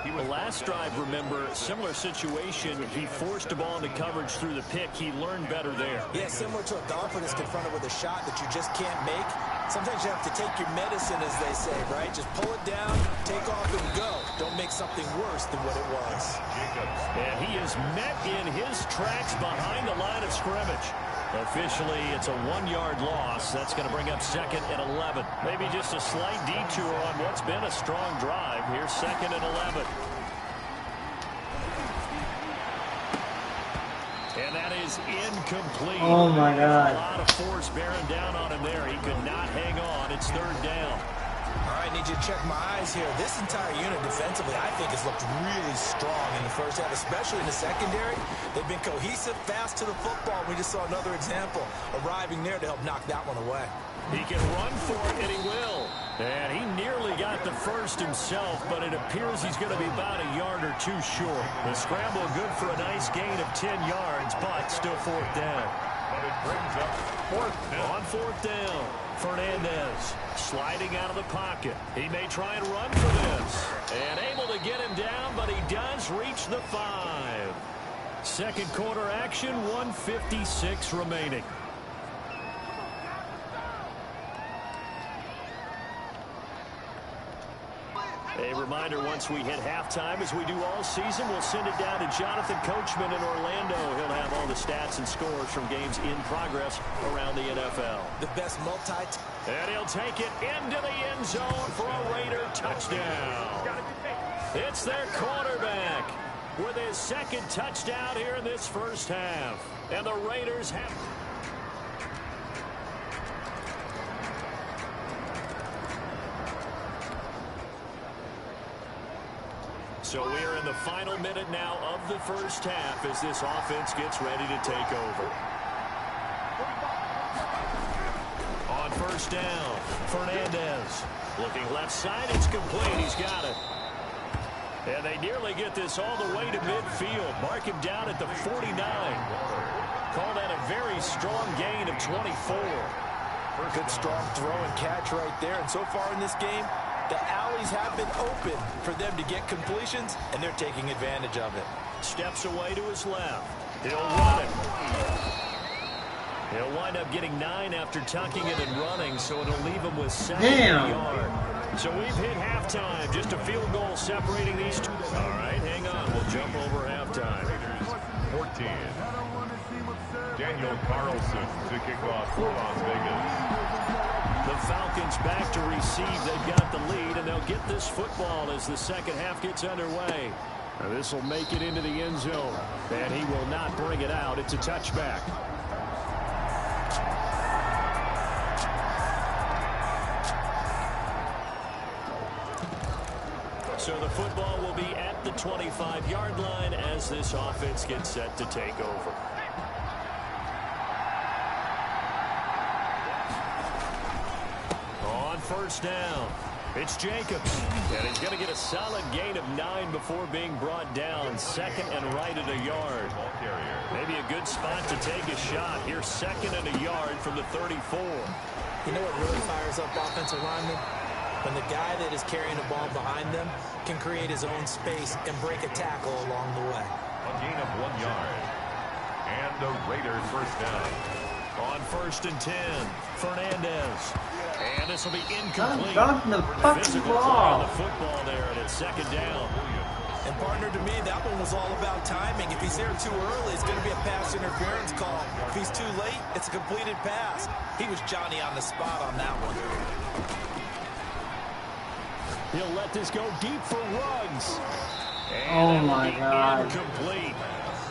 The last drive, remember, similar situation. He forced the ball into coverage through the pick. He learned better there. Yeah, similar to a golfer that's confronted with a shot that you just can't make. Sometimes you have to take your medicine, as they say, right? Just pull it down, take off, and go. Don't make something worse than what it was. And he is met in his tracks behind the line of scrimmage. Officially, it's a 1-yard loss. That's going to bring up 2nd and 11. Maybe just a slight detour on what's been a strong drive. Here's 2nd and 11. And that is incomplete. Oh, my God. A lot of force bearing down on him there. He could not hang on. It's 3rd down. All right, need you to check my eyes here. This entire unit defensively, I think, has looked really strong in the first half, especially in the secondary. They've been cohesive, fast to the football. We just saw another example arriving there to help knock that one away. He can run for it, and he will. And he nearly got the first himself, but it appears he's going to be about a yard or 2 short. The scramble good for a nice gain of 10 yards, but still 4th down. But it brings up 4th down. On 4th down, Fernandez sliding out of the pocket. He may try and run for this. And able to get him down, but he does reach the 5. Second quarter action, 1:56 remaining. A reminder, once we hit halftime, as we do all season, we'll send it down to Jonathan Coachman in Orlando. He'll have all the stats and scores from games in progress around the NFL. The best And he'll take it into the end zone for a Raider touchdown. It's their quarterback with his 2nd touchdown here in this first half. And the Raiders have... So we're in the final minute now of the first half as this offense gets ready to take over. On 1st down, Fernandez looking left side. It's complete. He's got it. And they nearly get this all the way to midfield. Mark him down at the 49. Call that a very strong gain of 24. Good, strong throw and catch right there. And so far in this game, the alleys have been open for them to get completions, and they're taking advantage of it. Steps away to his left. He'll run it. He'll wind up getting 9 after tucking it and running, so it'll leave him with 7 yard. So we've hit halftime. Just a field goal separating these two. All right, hang on. We'll jump over halftime. 14. Daniel Carlson to kick off for Las Vegas. The Falcons back to receive. They've got the lead, and they'll get this football as the second half gets underway. Now this will make it into the end zone, and he will not bring it out. It's a touchback. So the football will be at the 25-yard line as this offense gets set to take over. On first down, it's Jacobs. And he's going to get a solid gain of 9 before being brought down. Second and right at a yard. Maybe a good spot to take a shot. Here's second and a yard from the 34. You know what really fires up offensive linemen? When the guy that is carrying the ball behind them can create his own space and break a tackle along the way. A gain of 1 yard. And the Raiders first down. On first and 10, Fernandez. And this will be incomplete. Physical play on the football there, and it's second down. And partner, to me, that one was all about timing. If he's there too early, it's going to be a pass interference call. If he's too late, it's a completed pass. He was Johnny on the spot on that one. He'll let this go deep for Ruggs. Oh my God. Incomplete.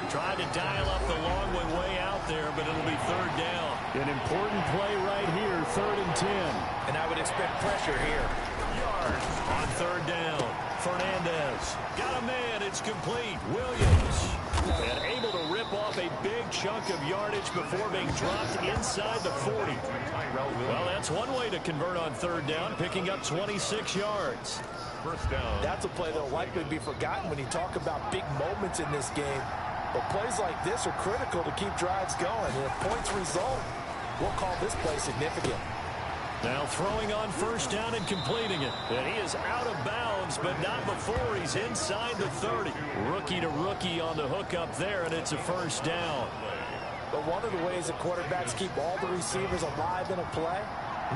Tried to dial up the long way out there, but it'll be third down. An important play right here, 3rd and 10. And I would expect pressure here. On third down, Fernandez. Got a man, it's complete. Williams. And able to rip off a big chunk of yardage before being dropped inside the 40. Well, that's one way to convert on third down, picking up 26 yards. First down. That's a play that will likely be forgotten when you talk about big moments in this game. But plays like this are critical to keep drives going. And if points result, we'll call this play significant. Now throwing on first down and completing it. And he is out of bounds, but not before he's inside the 30. Rookie to rookie on the hook up there, and it's a first down. But one of the ways that quarterbacks keep all the receivers alive in a play,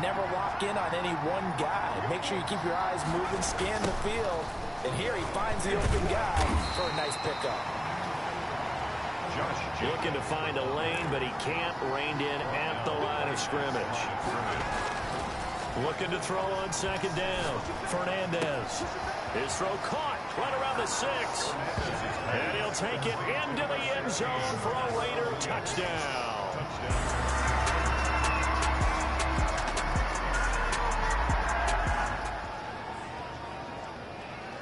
never lock in on any one guy. Make sure you keep your eyes moving, scan the field. And here he finds the open guy for a nice pickup. Looking to find a lane, but he can't. Reined in at the line of scrimmage. Looking to throw on second down. Fernandez. His throw caught right around the 6. And he'll take it into the end zone for a Raider touchdown.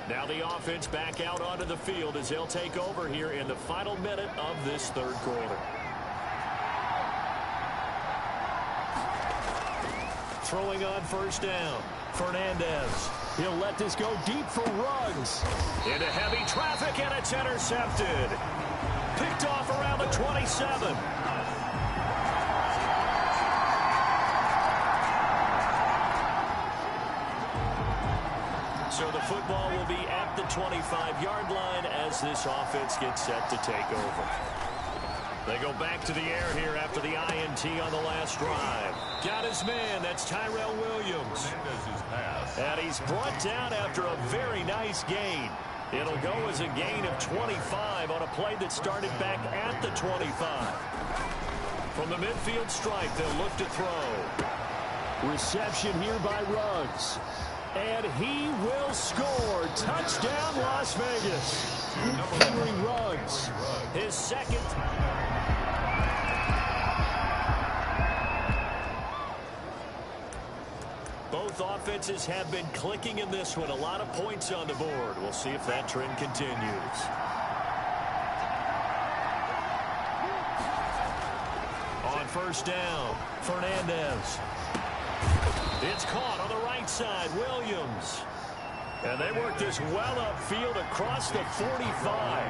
Now the offense back out onto the field as they'll take over here in the final minute of this third quarter. Throwing on first down, Fernandez. He'll let this go deep for Ruggs. Into heavy traffic, and it's intercepted. Picked off around the 27. So the football will be at the 25-yard line as this offense gets set to take over. They go back to the air here after the INT on the last drive. Got his man. That's Tyrell Williams. And he's brought down after a very nice gain. It'll go as a gain of 25 on a play that started back at the 25. From the midfield stripe, they'll look to throw. Reception here by Ruggs. And he will score. Touchdown, Las Vegas. Henry Ruggs, his second. Both offenses have been clicking in this one. A lot of points on the board. We'll see if that trend continues. On first down, Fernandez. It's caught on the right side, Williams. And they work this well upfield across the 45.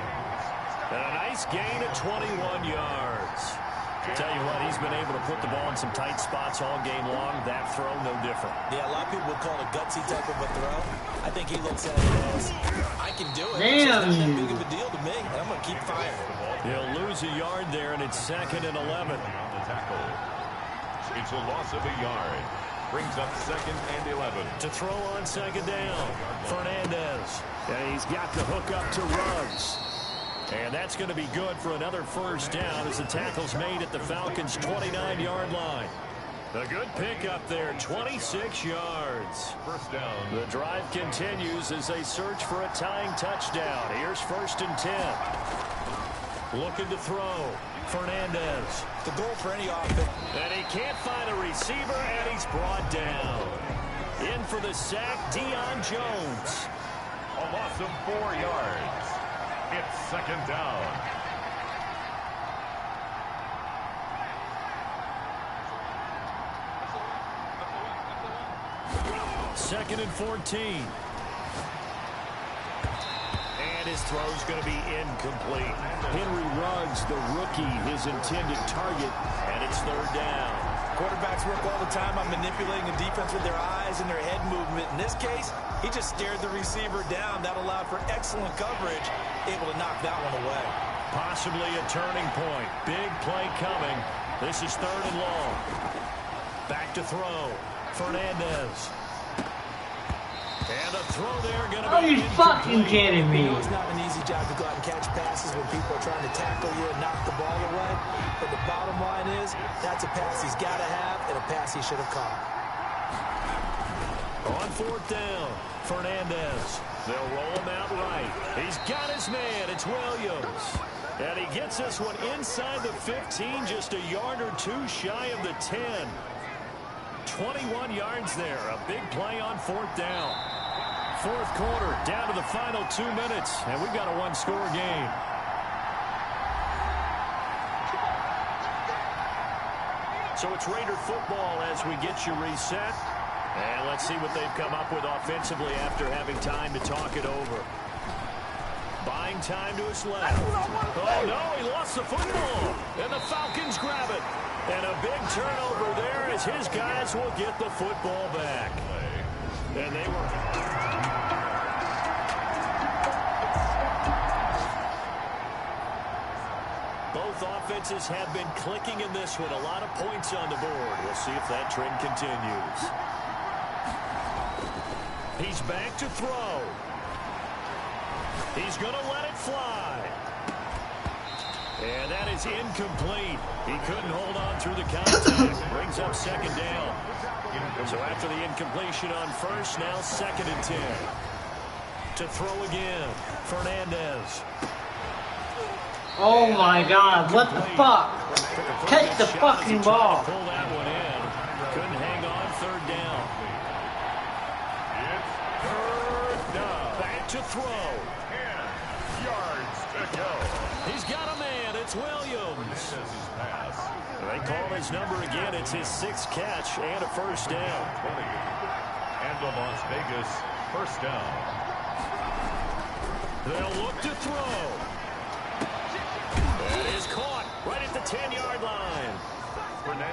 And a nice gain of 21 yards. Tell you what, he's been able to put the ball in some tight spots all game long. That throw, no different. Yeah, a lot of people would call it a gutsy type of a throw. I think he looks at it as, I can do it. It's just not that big of a deal to me, and I'm going to keep firing. He'll lose a yard there, and it's 2nd and 11. It's a loss of a yard. Brings up 2nd and 11. To throw on 2nd down, Fernandez. And he's got the hook up to Ruggs. And that's going to be good for another first down as the tackle's made at the Falcons' 29-yard line. A good pickup there, 26 yards. First down. The drive continues as they search for a tying touchdown. Here's 1st and 10. Looking to throw. Fernandez. The goal for any offense. And he can't find a receiver, and he's brought down. In for the sack, Deion Jones. A loss of 4 yards. It's 2nd down. Second and 14. And his throw's going to be incomplete. Henry Ruggs, the rookie, his intended target, and it's 3rd down. Quarterbacks work all the time on manipulating the defense with their eyes and their head movement. In this case, he just stared the receiver down. That allowed for excellent coverage, able to knock that one away. Possibly a turning point. Big play coming. This is 3rd and long. Back to throw. Fernandez. And a throw there going to be. Are you fucking kidding me? You know it's not an easy job to go out and catch passes when people are trying to tackle you and knock the ball away. But the bottom line is, that's a pass he's got to have and a pass he should have caught. On 4th down, Fernandez. They'll roll him out right. He's got his man. It's Williams. And he gets this one inside the 15, just a yard or two shy of the 10. 21 yards there. A big play on 4th down. 4th quarter, down to the final 2 minutes, and we've got a one-score game. So it's Raider football as we get you reset. And let's see what they've come up with offensively after having time to talk it over. Buying time to his left. Oh, no, he lost the football. And the Falcons grab it. And a big turnover there as his guys will get the football back. And they were... Both offenses have been clicking in this one. A lot of points on the board. We'll see if that trend continues. He's back to throw. He's going to let it fly. And that is incomplete. He couldn't hold on through the contact. Brings up 2nd down. So after the incompletion on 1st, now 2nd and 10. To throw again, Fernandez. Oh my God, what the fuck? Catch the fucking ball. Pull that one in. Couldn't hang on, 3rd down. It's 3rd down. Back to throw. 10 yards to go. He's got a man. It's Williams. They call his number again. It's his 6th catch and a 1st down. 20. And the Las Vegas 1st down. They'll look to throw. That is caught right at the 10-yard line.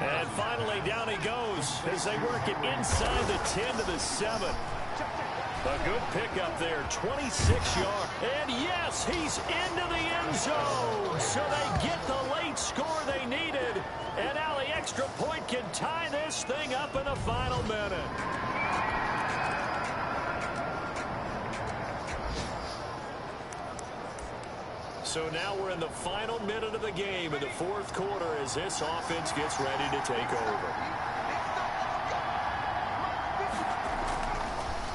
And finally down he goes as they work it inside the 10 to the 7. A good pickup there, 26 yards. And yes, he's into the end zone. So they get the late score they needed. And now the extra point can tie this thing up in the final minute. So now we're in the final minute of the game in the 4th quarter as this offense gets ready to take over.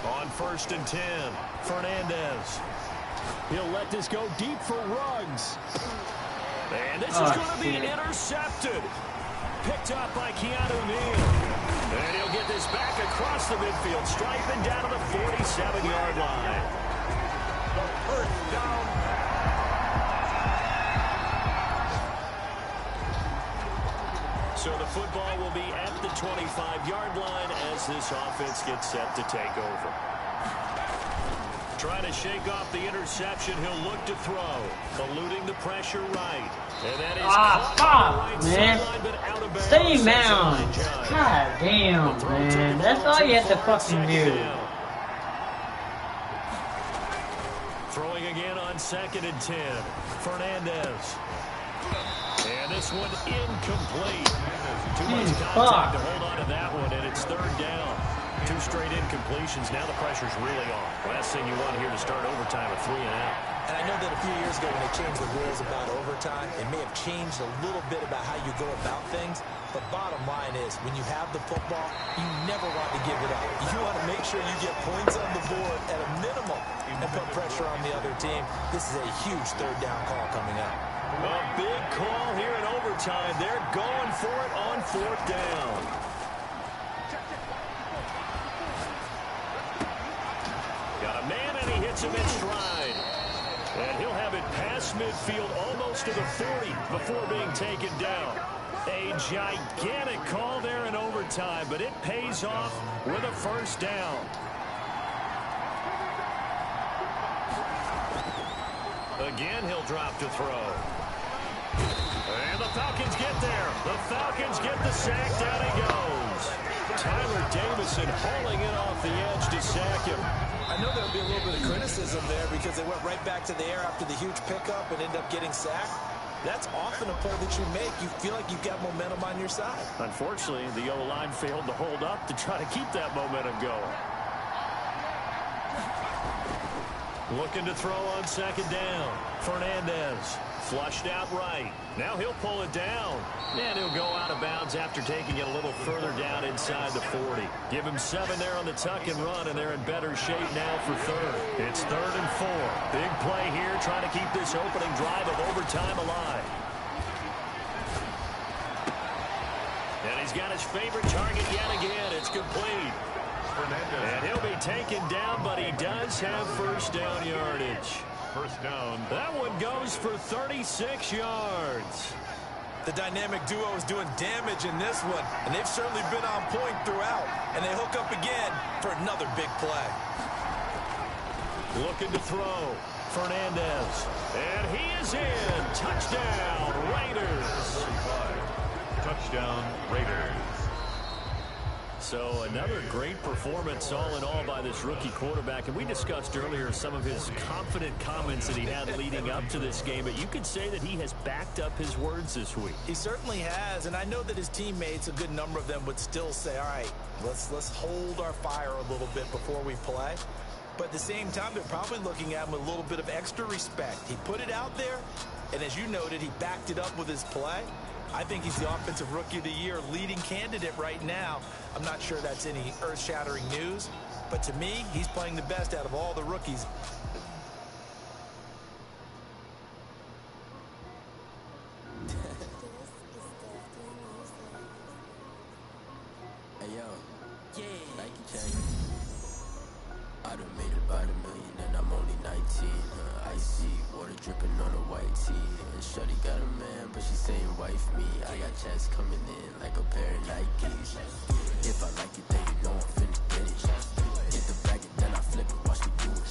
On 1st and 10, Fernandez. He'll let this go deep for Ruggs. And this is going to be intercepted. Picked up by Keanu Neal. And he'll get this back across the midfield, striping down to the 47-yard line. The 1st down. So the football will be at the 25-yard line as this offense gets set to take over. Trying to shake off the interception. He'll look to throw. Eluding the pressure right. And that is caught on the right sideline, but out of bounds. Stay down. God damn, man. That's all you have to fucking do. Throwing again on 2nd and 10. Fernandez. And this one incomplete. Too much contact to hold on to that one, and it's 3rd down. 2 straight incompletions. Now the pressure's really on. Last thing you want here to start overtime with 3 and out. And I know that a few years ago when they changed the rules about overtime, it may have changed a little bit about how you go about things. But bottom line is, when you have the football, you never want to give it up. You want to make sure you get points on the board at a minimum and put pressure on the other team. This is a huge 3rd down call coming up. A big call here in overtime. They're going for it on 4th down. Got a man, and he hits him in stride. And he'll have it past midfield, almost to the 40, before being taken down. A gigantic call there in overtime, but it pays off with a 1st down. Again, he'll drop to throw. And the Falcons get there. The Falcons get the sack. Down he goes. Tyler Davison hauling it off the edge to sack him. I know there'll be a little bit of criticism there because they went right back to the air after the huge pickup and ended up getting sacked. That's often a play that you make. You feel like you've got momentum on your side. Unfortunately, the O-line failed to hold up to try to keep that momentum going. Looking to throw on 2nd down. Fernandez flushed out right. Now he'll pull it down. And he'll go out of bounds after taking it a little further down inside the 40. Give him 7 there on the tuck and run, and they're in better shape now for 3rd. It's 3rd and 4. Big play here, trying to keep this opening drive of overtime alive. And he's got his favorite target yet again. It's complete. And he'll be taken down, but he does have 1st down yardage. 1st down. That one goes for 36 yards. The dynamic duo is doing damage in this one, and they've certainly been on point throughout. And they hook up again for another big play. Looking to throw. Fernandez. And he is in. Touchdown, Raiders. Touchdown, Raiders. So another great performance all in all by this rookie quarterback. And we discussed earlier some of his confident comments that he had leading up to this game. But you could say that he has backed up his words this week. He certainly has. And I know that his teammates, a good number of them, would still say, all right, let's hold our fire a little bit before we play. But at the same time, they're probably looking at him with a little bit of extra respect. He put it out there. And as you noted, he backed it up with his play. I think he's the Offensive Rookie of the Year leading candidate right now. I'm not sure that's any earth-shattering news, but to me, he's playing the best out of all the rookies. Hey, yo. Yeah. Nike check. I done made about $1 million and I'm only 19. Icy water dripping on a white tee. And shorty got a man, but she saying wife me. I got checks coming in like a pair of Nikes. If I like it, then you know I'm finna get it. Get the bag and then I flip it, watch me do it.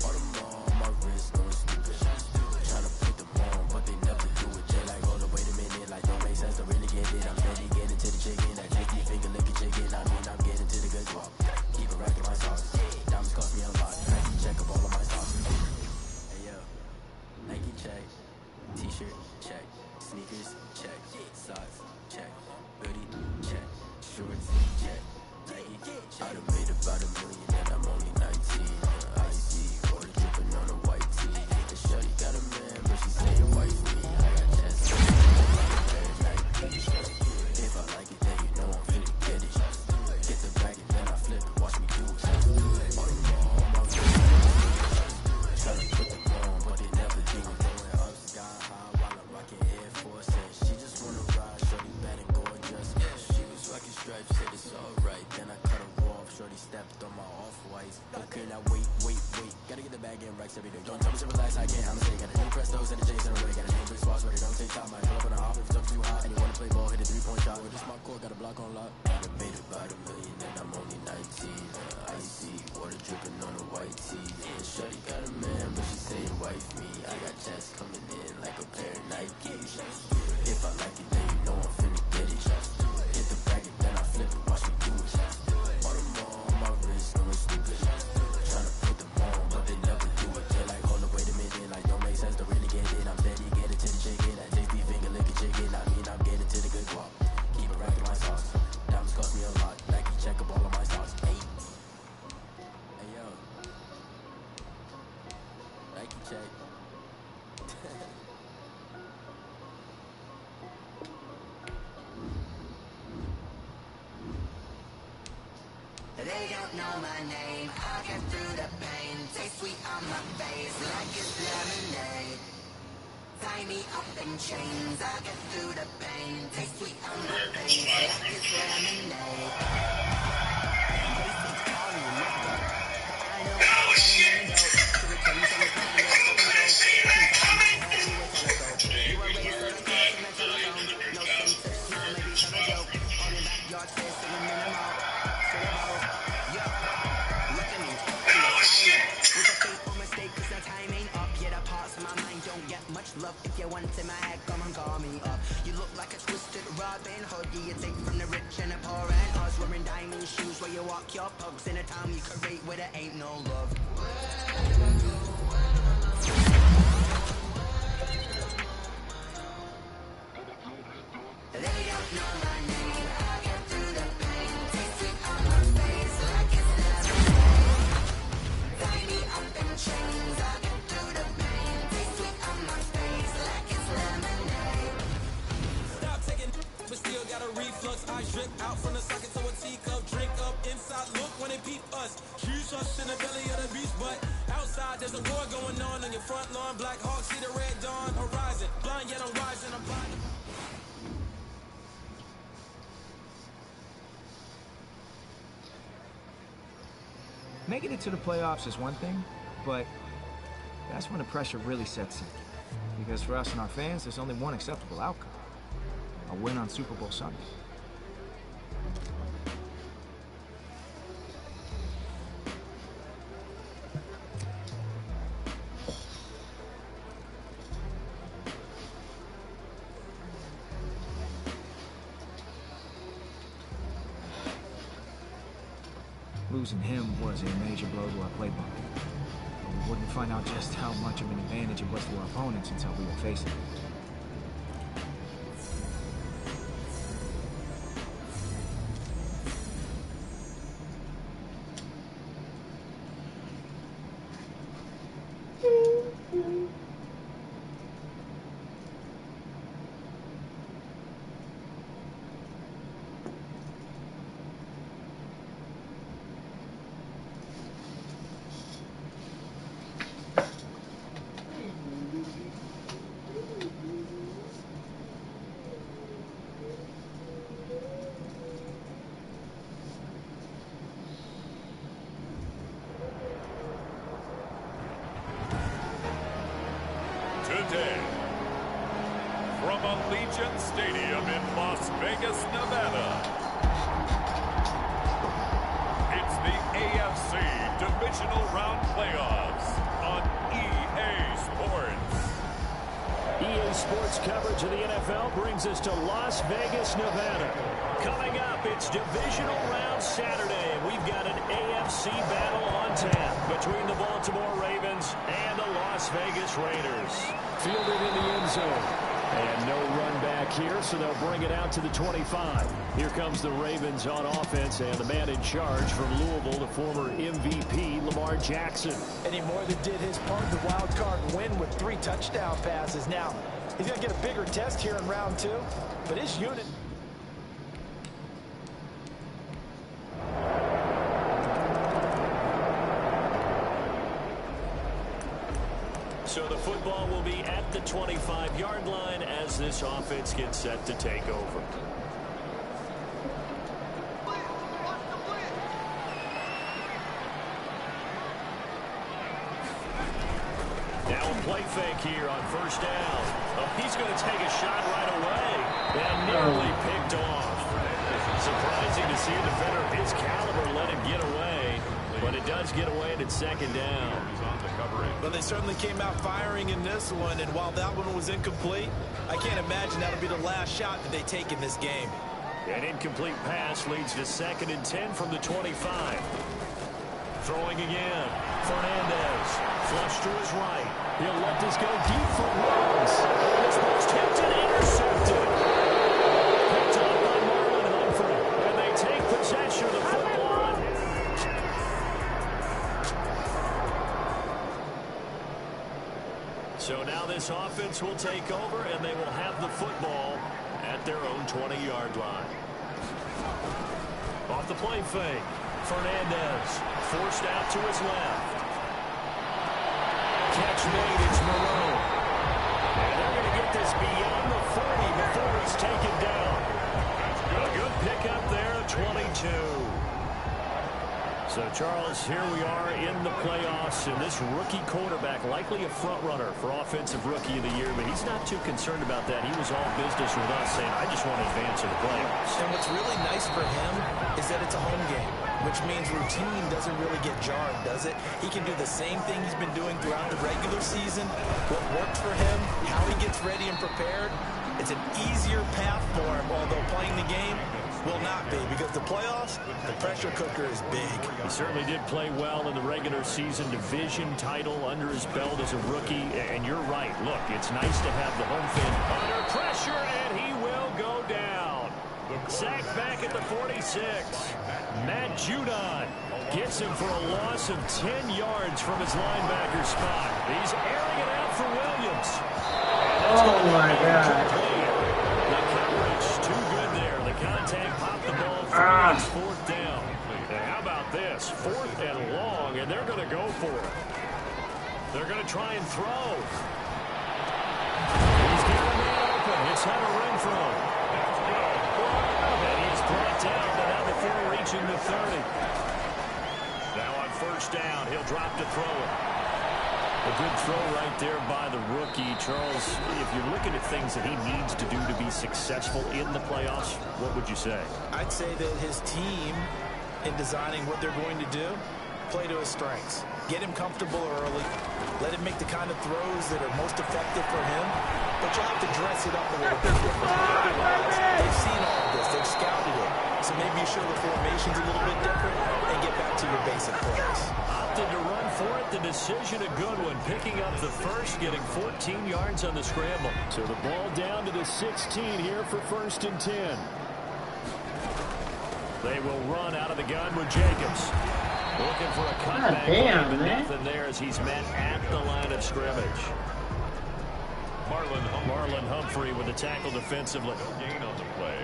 All them on my wrist, going stupid. Tryna put them on, but they never do it. They like, hold up, wait a minute, like don't make sense, don't really get it. I'm steady getting to the chicken, that tricky finger licking chicken. I mean, I'm getting to the good walk. Keep it racking my sauce. Diamonds cost me a lot. Nike check up all of my sauce. Hey yo, Nike check. T-shirt check. Sneakers check. Socks check. Hoodie check. Shorts check. Nike. I done made about $1 million and I'm only 19. Icy water dripping on a white tee. The shorty got a man, but she saying wife me. I got chest. If I like it, then you know I'm finna get it. Get the bag and then I flip it. Watch me do it. All them on my wrist. Tryna put them on, but they never do it. Going up sky high while I'm rocking Air Force. And she just wanna ride, shorty bad and gorgeous. She was rocking stripes, said it's alright. Then I cut her off, shorty stepped on my off-whites. Okay, now wait. Gotta get the bag in racks every day. Don't tell me to relax, I can't, I'ma say. Got a new Prestos and the J's in the way. Got a new big spots, but it don't take time. Might pull up on the hop if it's up too hot. And you wanna play ball, hit a 3-point shot. With this my court, got a block on lock. I done made about $1 million and I'm only 19. Icy water dripping on a white tee. They don't know my name, I'll get through the pain. Taste sweet on my face like it's lemonade. Tie me up in chains, I'll get through the pain. Taste sweet on my face like it's lemonade. Love if you want in my head, come and call me up. You look like a twisted Robin Hood. You take from the rich and the poor and us. Wearing diamond shoes where you walk your pugs in a town you create where there ain't no love. They don't know my name, I'll get through the pain. Taste sweet on my face like it's lemonade. Tie me up in chains, I'll get through the pain. Taste sweet on my face like it's lemonade. Stop taking but still got a reflux. I drip out from the socket to a teacup. Drink up inside, look when they peep us. Choose us in the belly of the beast, but outside there's a war going on your front lawn. Black Hawk, see the red dawn horizon. Blind yet I'm rising, I'm blind. Making it to the playoffs is one thing, but that's when the pressure really sets in. Because for us and our fans, there's only one acceptable outcome: a win on Super Bowl Sunday. Losing him was a major blow to our playbook. But we wouldn't find out just how much of an advantage it was to our opponents until we were facing them. Today, from Allegiant Stadium in Las Vegas, Nevada, it's the AFC Divisional Round Playoffs on EA Sports. EA Sports coverage of the NFL brings us to Las Vegas, Nevada. Coming up, it's Divisional Round Saturday, and we've got an AFC battle on tap between the Baltimore Ravens and the Las Vegas Raiders. Fielded in the end zone. And no run back here, so they'll bring it out to the 25. Here comes the Ravens on offense, and the man in charge from Louisville, the former MVP, Lamar Jackson. And he more than did his part, the wild card win with 3 touchdown passes. Now, he's going to get a bigger test here in round 2, but his unit... So the football will be at the 25-yard line as this offense gets set to take over. Now a play fake here on first down. Oh, he's going to take a shot right away and nearly picked off. Surprising to see a defender of his caliber let him get away, but it does get away and it's second down. Well, they certainly came out firing in this one, and while that one was incomplete, I can't imagine that'll be the last shot that they take in this game. An incomplete pass leads to 2nd and 10 from the 25. Throwing again. Fernandez. Flush to his right. He'll let this go deep for Rhodes. And this ball's tipped and intercepted. Picked up by Marlon Humphrey. And they take possession of the football. So now this offense will take over, and they will have the football at their own 20-yard line. Off the play fake. Fernandez forced out to his left. Catch made, it's Moreau. And they're going to get this beyond the 40 before he's taken down. A good pickup there at 22. So, Charles, here we are in the playoffs, and this rookie quarterback likely a front-runner for Offensive Rookie of the Year, but he's not too concerned about that. He was all business with us, saying, I just want to advance in the playoffs. And what's really nice for him is that it's a home game, which means routine doesn't really get jarred, does it? He can do the same thing he's been doing throughout the regular season. What worked for him, how he gets ready and prepared, it's an easier path for him, although playing the game will not be, because the playoffs, the pressure cooker is big. He certainly did play well in the regular season, division title under his belt as a rookie, and you're right. Look, it's nice to have the home fan under pressure, and he will go down. Sacked back at the 46. Matt Judon gets him for a loss of 10 yards from his linebacker spot. He's airing it out for Williams. Oh, my God. Too good there. The contact popped the ball free. It's fourth down. And how about this? 4th and long, and they're going to go for it. They're going to try and throw. He's got a man open. It's Hunter Renfrow. And he's brought down, but now before reaching the 30. Now on first down, he'll drop to throw it. A good throw right there by the rookie. Charles, if you're looking at things that he needs to do to be successful in the playoffs, what would you say? I'd say that his team, in designing what they're going to do, play to his strengths. Get him comfortable early. Let him make the kind of throws that are most effective for him. But you'll have to dress it up a little bit differently. Otherwise, they've seen all of this. They've scouted it. So maybe you show the formations a little bit different and get back to your basic plays. Opted to run for it. The decision a good one. Picking up the first, getting 14 yards on the scramble. So the ball down to the 16 here for 1st and 10. They will run out of the gun with Jacobs. Looking for a cutback. Damn, man. Nothing there as he's met at the line of scrimmage. Marlon Humphrey with the tackle defensively. Gain on the play.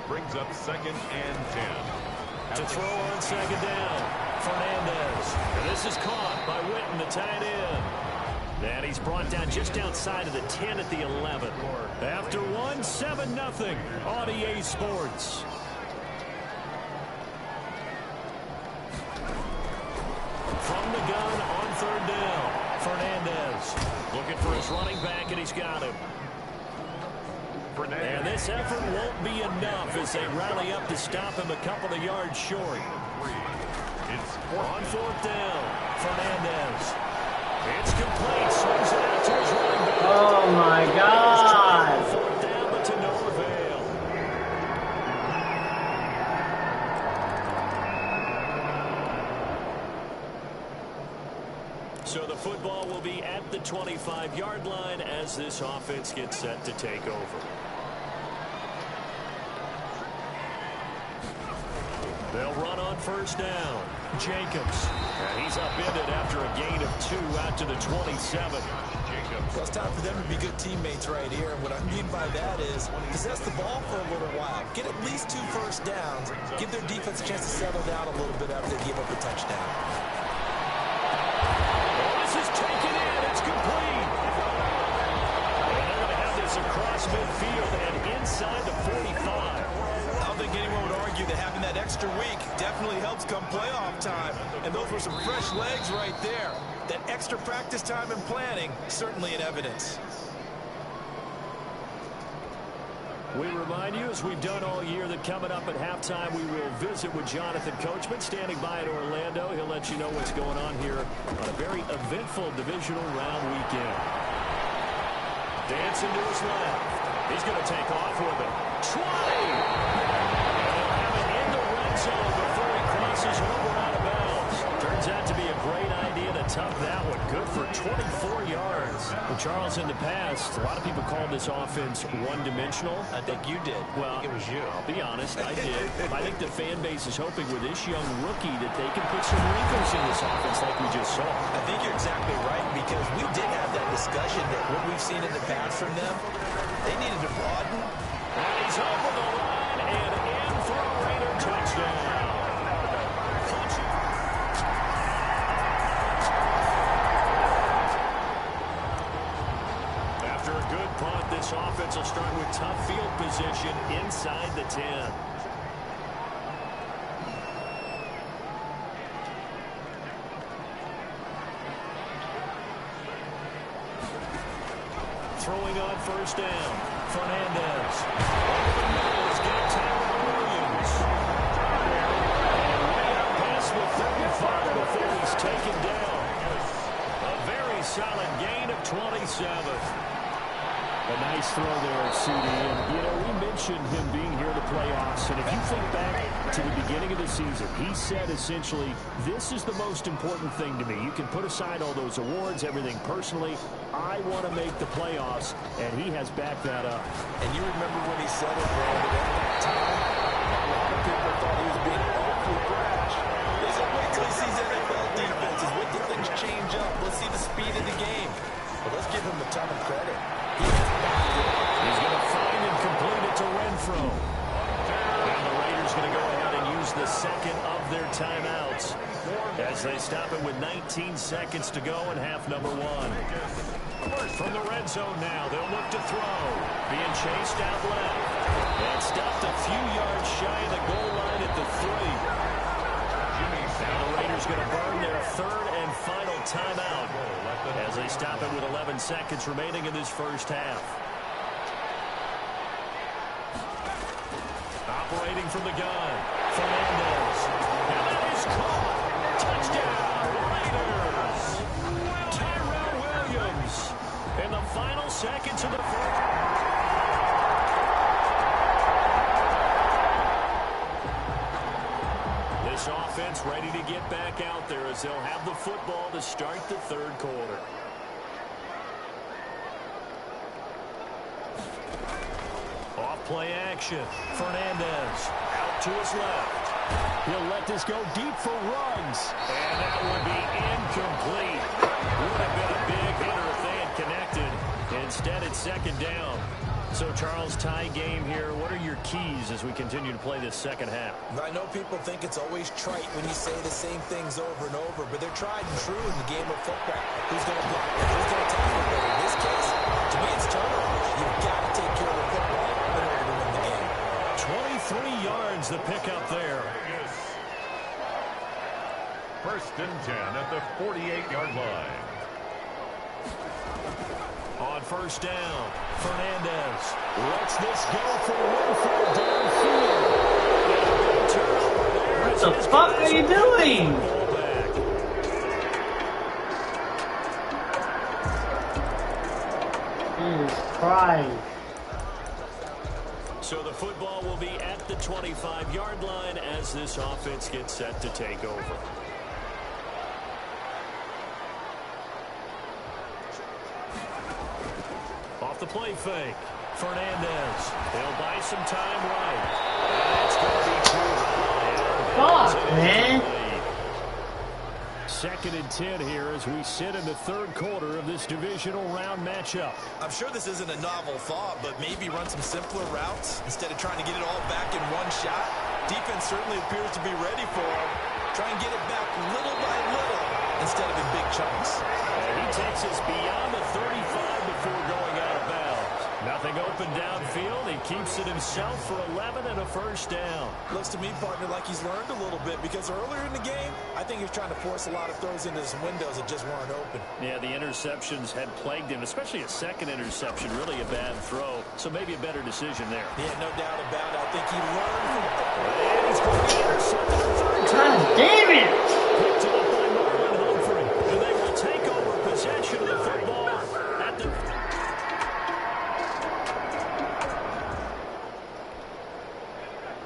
Brings up 2nd and 10. To throw on 2nd down. Fernandez. And this is caught by Witten, the tight end. And he's brought down just outside of the 10 at the 11. After one, 7-0 on EA Sports. From the gun on 3rd down. Fernandez looking for his running back, and he's got him. And this effort won't be enough as they rally up to stop him a couple of yards short. It's on 4th down. Fernandez. It's complete. Swings it out to his running back. Oh, my God. 4th down, but to no avail. So the football will be at the 25-yard line as this offense gets set to take over. They'll run on 1st down. Jacobs. And he's upended after a gain of 2 out to the 27. Well, it's time for them to be good teammates right here. And what I mean by that is possess the ball for a little while. Get at least 2 first downs. Give their defense a chance to settle down a little bit after they give up a touchdown. This is taken in. It's complete. And they're going to have this across midfield and inside the 45. I don't think anyone would argue that having that extra week definitely helps come playoff time. And those were some fresh legs right there. That extra practice time and planning, certainly in evidence. We remind you, as we've done all year, that coming up at halftime, we will visit with Jonathan Coachman, standing by in Orlando. He'll let you know what's going on here on a very eventful divisional round weekend. Dancing to his left. He's going to take off with it. 20! And they'll have it in the red zone before he crosses over out of bounds. Turns out to be a great idea to tuck that one. Good for 24 yards. Well, Charles, in the past, a lot of people called this offense one-dimensional. I think you did. Well, I think it was you. I'll be honest, I did. I think the fan base is hoping with this young rookie that they can put some wrinkles in this offense like we just saw. I think you're exactly right, because we did have that discussion that what we've seen in the past from them, they needed to broaden. And he's over the line and in for a Raider touchdown. start with tough field position inside the 10. Throwing on first down. Fernandez. Over the middle is getting Tyrell Williams. And way out past the 35 before he's taken down. A very solid gain of 27. A nice throw there, CD. And, you know, we mentioned him being here in the playoffs. And if you think back to the beginning of the season, he said essentially, this is the most important thing to me. You can put aside all those awards, everything personally. I want to make the playoffs, and he has backed that up. And you remember when he said it, Brandon, at that time, a lot of people thought he was being awfully brash. They said, wait till he sees NFL defenses. Wait till things change up. Let's see the speed of the game. But let's give him a ton of credit. He's going to find and complete it to Renfro. And the Raiders going to go ahead and use the second of their timeouts as they stop it with 19 seconds to go in half number 1. From the red zone now, they'll look to throw. Being chased out left. And stopped a few yards shy of the goal line at the 3. Now the Raiders going to burn their third and final timeout as they stop it with 11 seconds remaining in this first half. Operating from the gun, Fernandez. And that is caught. Touchdown, Raiders. Tyrell Williams in the final seconds of the first. This offense ready to get back out there as they'll have the football to start the third quarter. Off play action. Fernandez out to his left. He'll let this go deep for Ruggs. And that would be incomplete. Would have been a big hitter if they had connected. Instead, it's second down. So, Charles, tie game here. What are your keys as we continue to play this second half? I know people think it's always trite when you say the same things over and over, but they're tried and true in the game of football. Who's going to block it? Who's going to tackle it? In this case, to me, it's turnovers. You've got to take care of the football in order to win the game. 23 yards the pickup there. First and 10 at the 48-yard line. On first down, Fernandez lets this go for Winfield downfield. What the fuck are you doing? Jesus Christ. So the football will be at the 25-yard line as this offense gets set to take over. Off the play fake. Fernandez. They'll buy some time right. And it's going to be too high. Fuck, man. Second and 10 here as we sit in the third quarter of this divisional round matchup. I'm sure this isn't a novel thought, but maybe run some simpler routes instead of trying to get it all back in one shot. Defense certainly appears to be ready for him. Try and get it back little by little instead of in big chunks. And he takes us beyond the 35 before going out of bounds. Nothing open downfield. He keeps it himself for 11 and a first down. Looks to me, partner, like he's learned a little bit because earlier in the game, I think he was trying to force a lot of throws into some windows that just weren't open. Yeah, the interceptions had plagued him, especially a second interception, really a bad throw. So maybe a better decision there. Yeah, no doubt about it. I think he learned from it. And he's going to be intercepted a third time. God damn it! Picked it up by Marlon Humphrey. And they will take over possession of the football at the...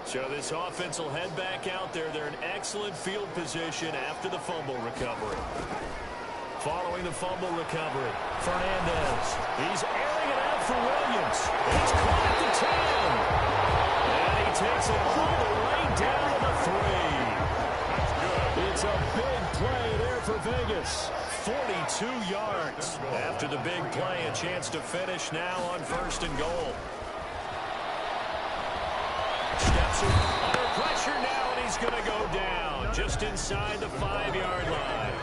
So this offense will head back out there. They're in excellent field position after the fumble recovery. Following the fumble recovery, Fernandez. He's airing it out for Williams. He's caught at the 10. And he takes it all the way down to the 3. It's a big play there for Vegas. 42 yards. After the big play, a chance to finish now on first and goal. Steps under pressure now, and he's going to go down just inside the 5-yard line.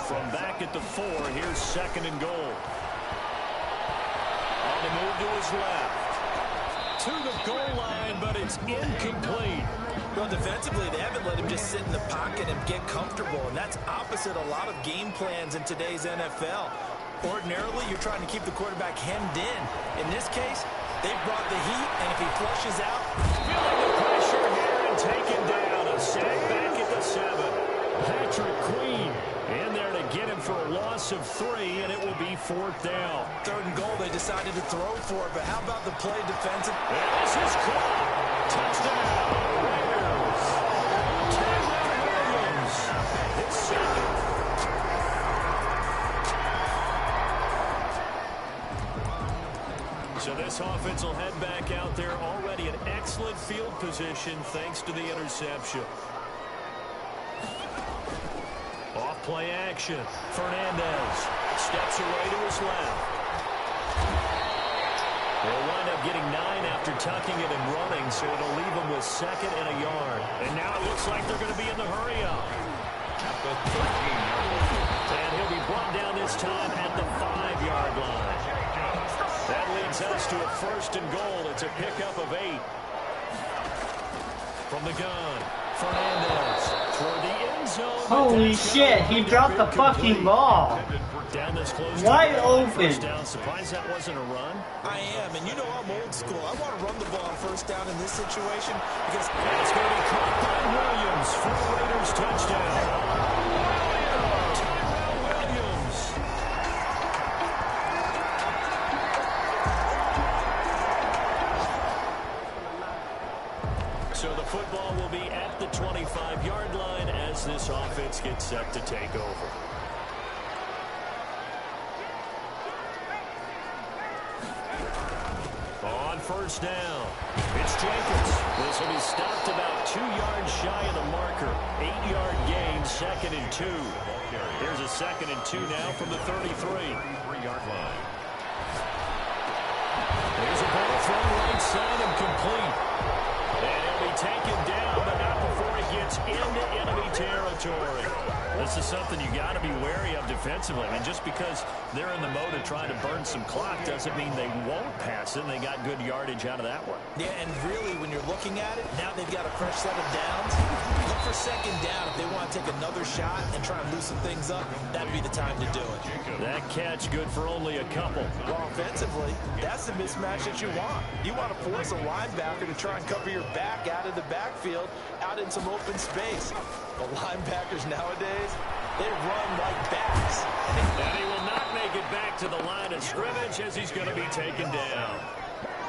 From back at the 4, here's second and goal. On the move to his left. to the goal line, but it's incomplete. Well, defensively, they haven't let him just sit in the pocket and get comfortable, and that's opposite a lot of game plans in today's NFL. Ordinarily, you're trying to keep the quarterback hemmed in. In this case, they've brought the heat, and if he flushes out... Feeling the pressure here and taken down. A sack back at the 7. Patrick Queen in there to get him for a loss of 3, and it will be 4th down. 3rd and goal, they decided to throw for it, but how about the play defensive? And this is caught. Touchdown, Raiders. Tyrell Williams, his second. So this offense will head back out there, already in excellent field position thanks to the interception. Off play action. Fernandez steps away to his left. They'll wind up getting 9 after tucking it and running, so it'll leave them with 2nd and a yard. And now it looks like they're going to be in the hurry-up. At the 13-yard line. And he'll be brought down this time at the 5-yard line. That leads us to a 1st and goal. It's a pickup of 8. From the gun, Fernandez toward the end zone. Holy shit, he dropped the fucking ball. Down this close. Wide open. Down. Surprised that wasn't a run. I am, and you know I'm old school. I want to run the ball on 1st down in this situation because it's going to be caught by Williams for the Raiders touchdown. Tyrell Williams. So the football will be at the 25-yard line as this offense gets set to take over. On 1st down, it's Jenkins. This will be stopped about 2 yards shy of the marker. 8-yard gain, 2nd and 2. Here's a 2nd and 2 now from the 33-yard line. There's a ball from right side and complete. And he'll be taken down, but not before he gets into enemy territory. This is something you got to be wary of defensively. I mean, just because they're in the mode of trying to burn some clock doesn't mean they won't pass it. And they got good yardage out of that one. Yeah, and really, when you're looking at it, now they've got a fresh set of downs. Look for 2nd down if they want to take another shot and try and loosen things up. That'd be the time to do it. That catch good for only a couple. Well, offensively, that's the mismatch that you want. You want to force a linebacker to try and cover your back out of the backfield, out in some open space. The linebackers nowadays, they run like backs. And he will not make it back to the line of scrimmage as he's going to be taken down.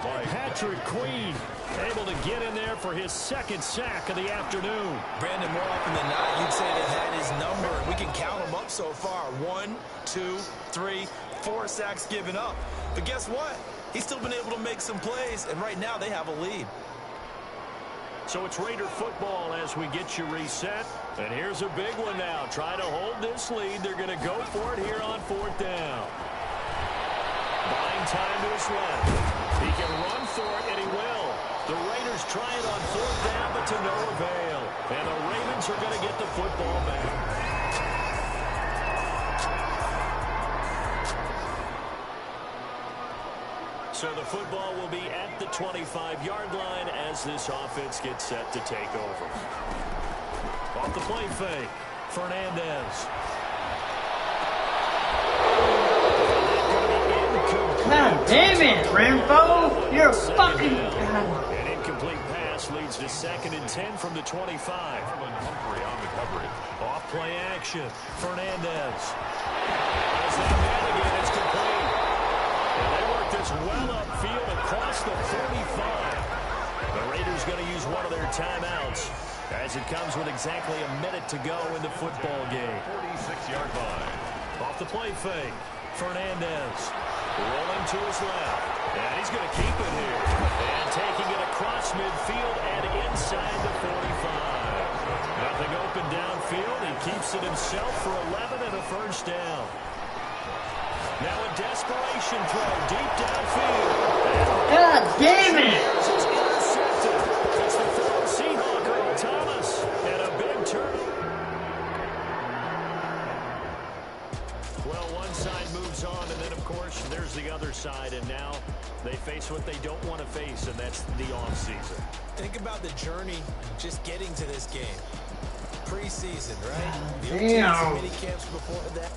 Patrick Queen able to get in there for his 2nd sack of the afternoon. Brandon, more often than not, you'd say they had his number. We can count them up so far. 1, 2, 3, 4 sacks given up. But guess what? He's still been able to make some plays, and right now they have a lead. So it's Raider football as we get you reset. And here's a big one now. Try to hold this lead. They're going to go for it here on 4th down. Buying time to his left. He can run for it, and he will. The Raiders try it on 4th down, but to no avail. And the Ravens are going to get the football back. So the football will be at the 25-yard line as this offense gets set to take over. Off the play fake, Fernandez. God damn it, Rambo! You're a fucking... An incomplete pass leads to 2nd and 10 from the 25. Humphrey on the coverage. Off play action, Fernandez. As that man again, it's complete. And they work this well upfield across the 45. The Raiders going to use one of their timeouts as it comes with exactly a minute to go in the football game. 46-yard line. Off the play fake, Fernandez rolling to his left. And he's going to keep it here. And taking it across midfield and inside the 45. Nothing open downfield. He keeps it himself for 11 and a 1st down. Now a desperation throw deep downfield. God damn it! It's intercepted. It's the former Seahawk, Earl Thomas, and a big turn. Well, one side moves on, and then, of course, there's the other side. And now They face what they don't want to face, and that's the offseason. Think about the journey just getting to this game. Preseason, right? The Damn. mini camps before that.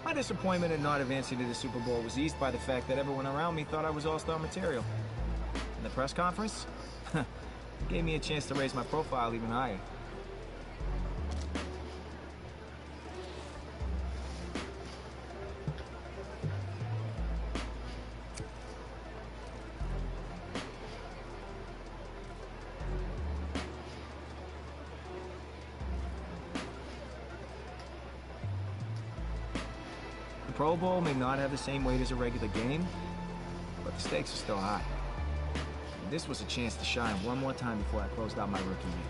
My disappointment in not advancing to the Super Bowl was eased by the fact that everyone around me thought I was all-star material. In the press conference, it gave me a chance to raise my profile even higher. The Pro Bowl may not have the same weight as a regular game, but the stakes are still high. And this was a chance to shine one more time before I closed out my rookie year.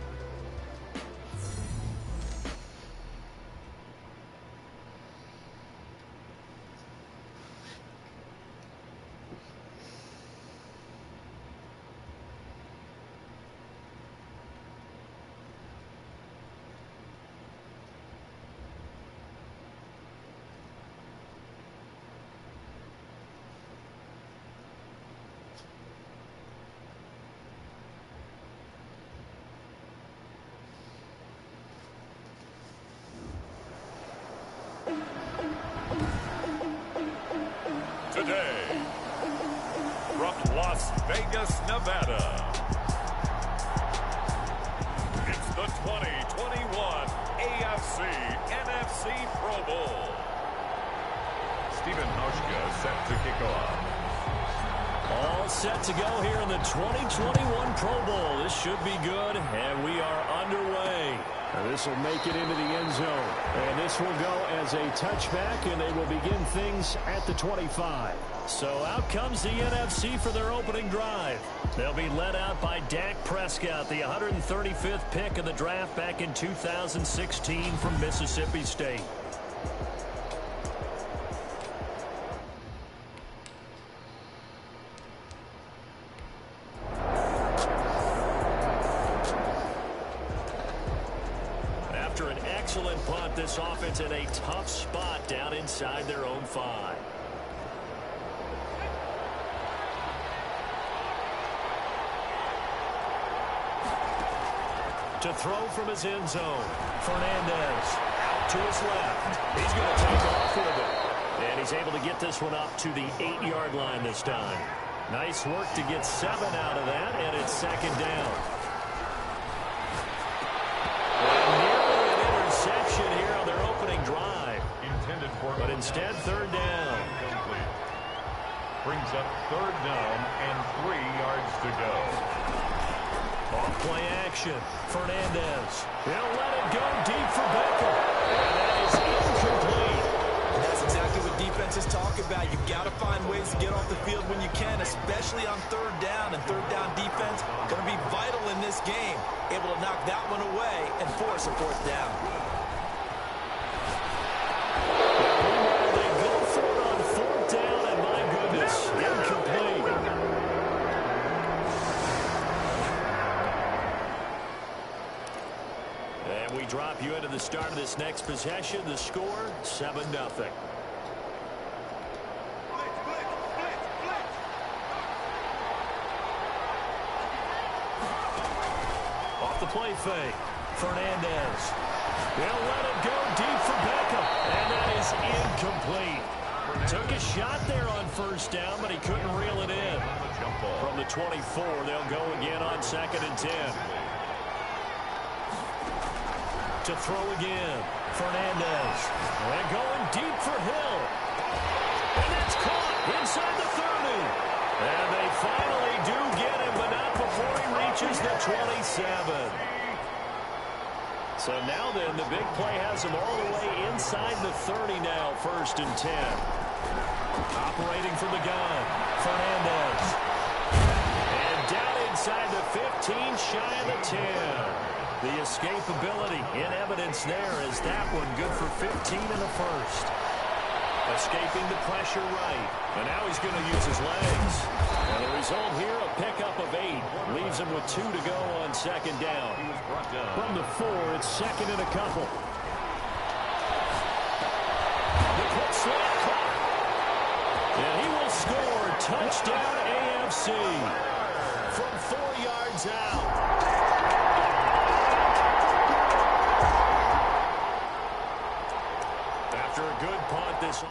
Today, from Las Vegas, Nevada, it's the 2021 AFC NFC Pro Bowl. Stephen Hauschka set to kick off. All set to go here in the 2021 Pro Bowl. This should be good, and we are underway. This will make it into the end zone. And this will go as a touchback, and they will begin things at the 25. So out comes the NFC for their opening drive. They'll be led out by Dak Prescott, the 135th pick of the draft back in 2016 from Mississippi State. Excellent punt. This offense in a tough spot down inside their own 5. To throw from his end zone, Fernandez out to his left. He's going to take off with it. And he's able to get this one up to the 8-yard line this time. Nice work to get 7 out of that, and it's second down. Here on their opening drive. Intended for, but instead third down. Complete. Brings up third down and 3 yards to go. Off play action. Fernandez. He'll let it go deep for Beckham. And that is incomplete. That's exactly what defenses talk about. You've got to find ways to get off the field when you can, especially on third down. And third down defense going to be vital in this game. Able to knock that one away and force a fourth down. Drop you into the start of this next possession. The score, 7-0. Off the play fake. Fernandez. They'll let it go deep for Beckham. is incomplete. Took a shot there on first down, but he couldn't reel it in. From the 24, they'll go again on 2nd and 10. To throw again, Fernandez. And going deep for Hill. And that's caught inside the 30. And they finally do get him, but not before he reaches the 27. So now then, the big play has him all the way inside the 30 now, 1st and 10. Operating from the gun, Fernandez. And down inside the 15, shy of the 10. The escapability in evidence there as that one good for 15 in the 1st. Escaping the pressure right. And now he's going to use his legs. And the result here, a pickup of 8. Leaves him with 2 to go on 2nd down. From the 4, it's 2nd and a couple. The quick slant caught. And he will score. Touchdown AFC. From 4 yards out. After a good punt this...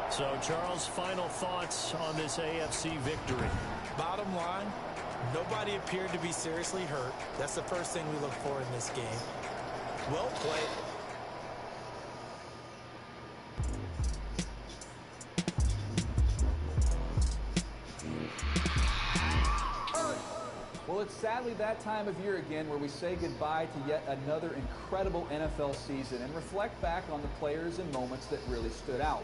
So, Charles, final thoughts on this AFC victory? Bottom line, nobody appeared to be seriously hurt. That's the first thing we look for in this game. Well played. Well, it's sadly that time of year again where we say goodbye to yet another incredible NFL season and reflect back on the players and moments that really stood out.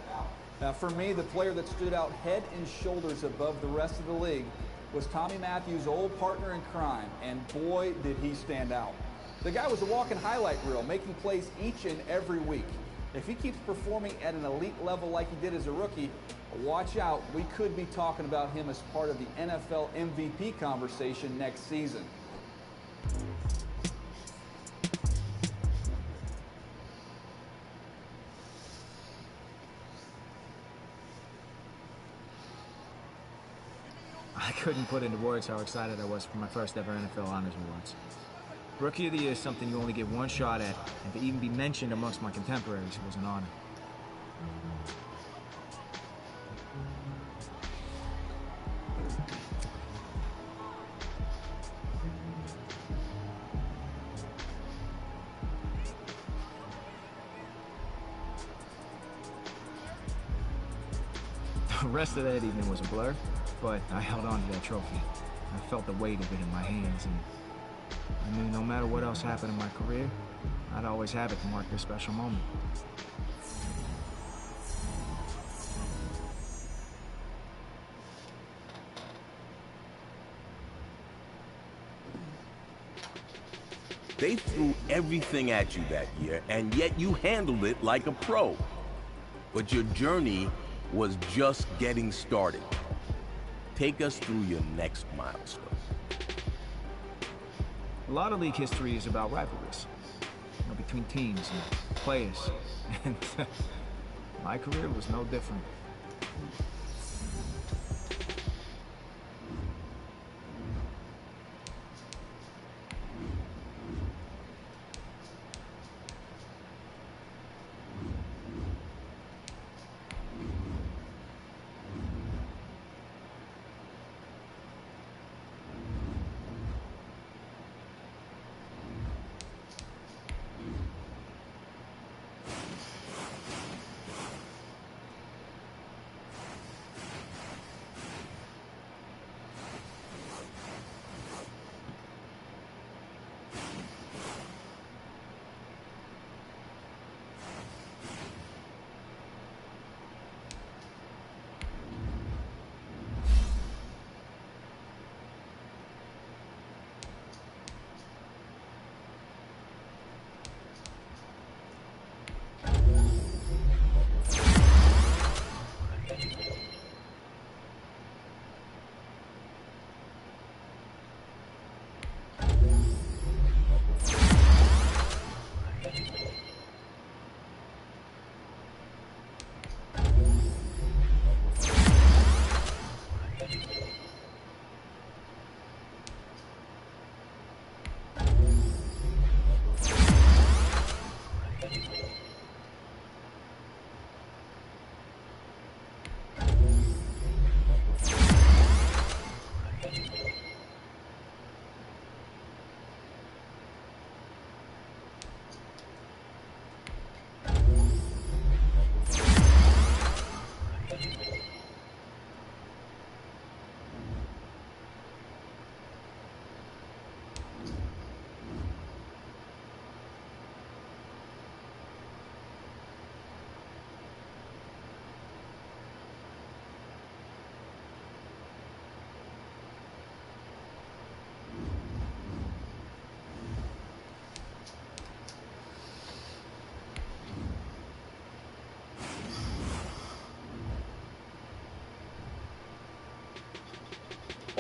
Now, for me, the player that stood out head and shoulders above the rest of the league was Tommy Matthews' old partner in crime, and boy, did he stand out. The guy was a walking highlight reel, making plays each and every week. If he keeps performing at an elite level like he did as a rookie, watch out, we could be talking about him as part of the NFL MVP conversation next season. I couldn't put into words how excited I was for my first ever NFL Honors Awards. Rookie of the Year is something you only get one shot at, and to even be mentioned amongst my contemporaries was an honor. The rest of that evening was a blur, but I held on to that trophy. I felt the weight of it in my hands, and I knew no matter what else happened in my career, I'd always have it to mark this special moment. They threw everything at you that year, and yet you handled it like a pro. But your journey was just getting started. Take us through your next milestone. A lot of league history is about rivalries, between teams and players, and my career was no different.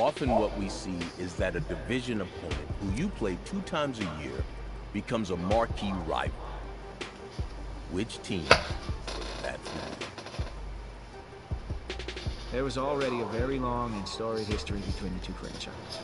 often what we see is that a division opponent who you play 2 times a year becomes a marquee rival. Which team? That's who. There was already a very long and storied history between the two franchises.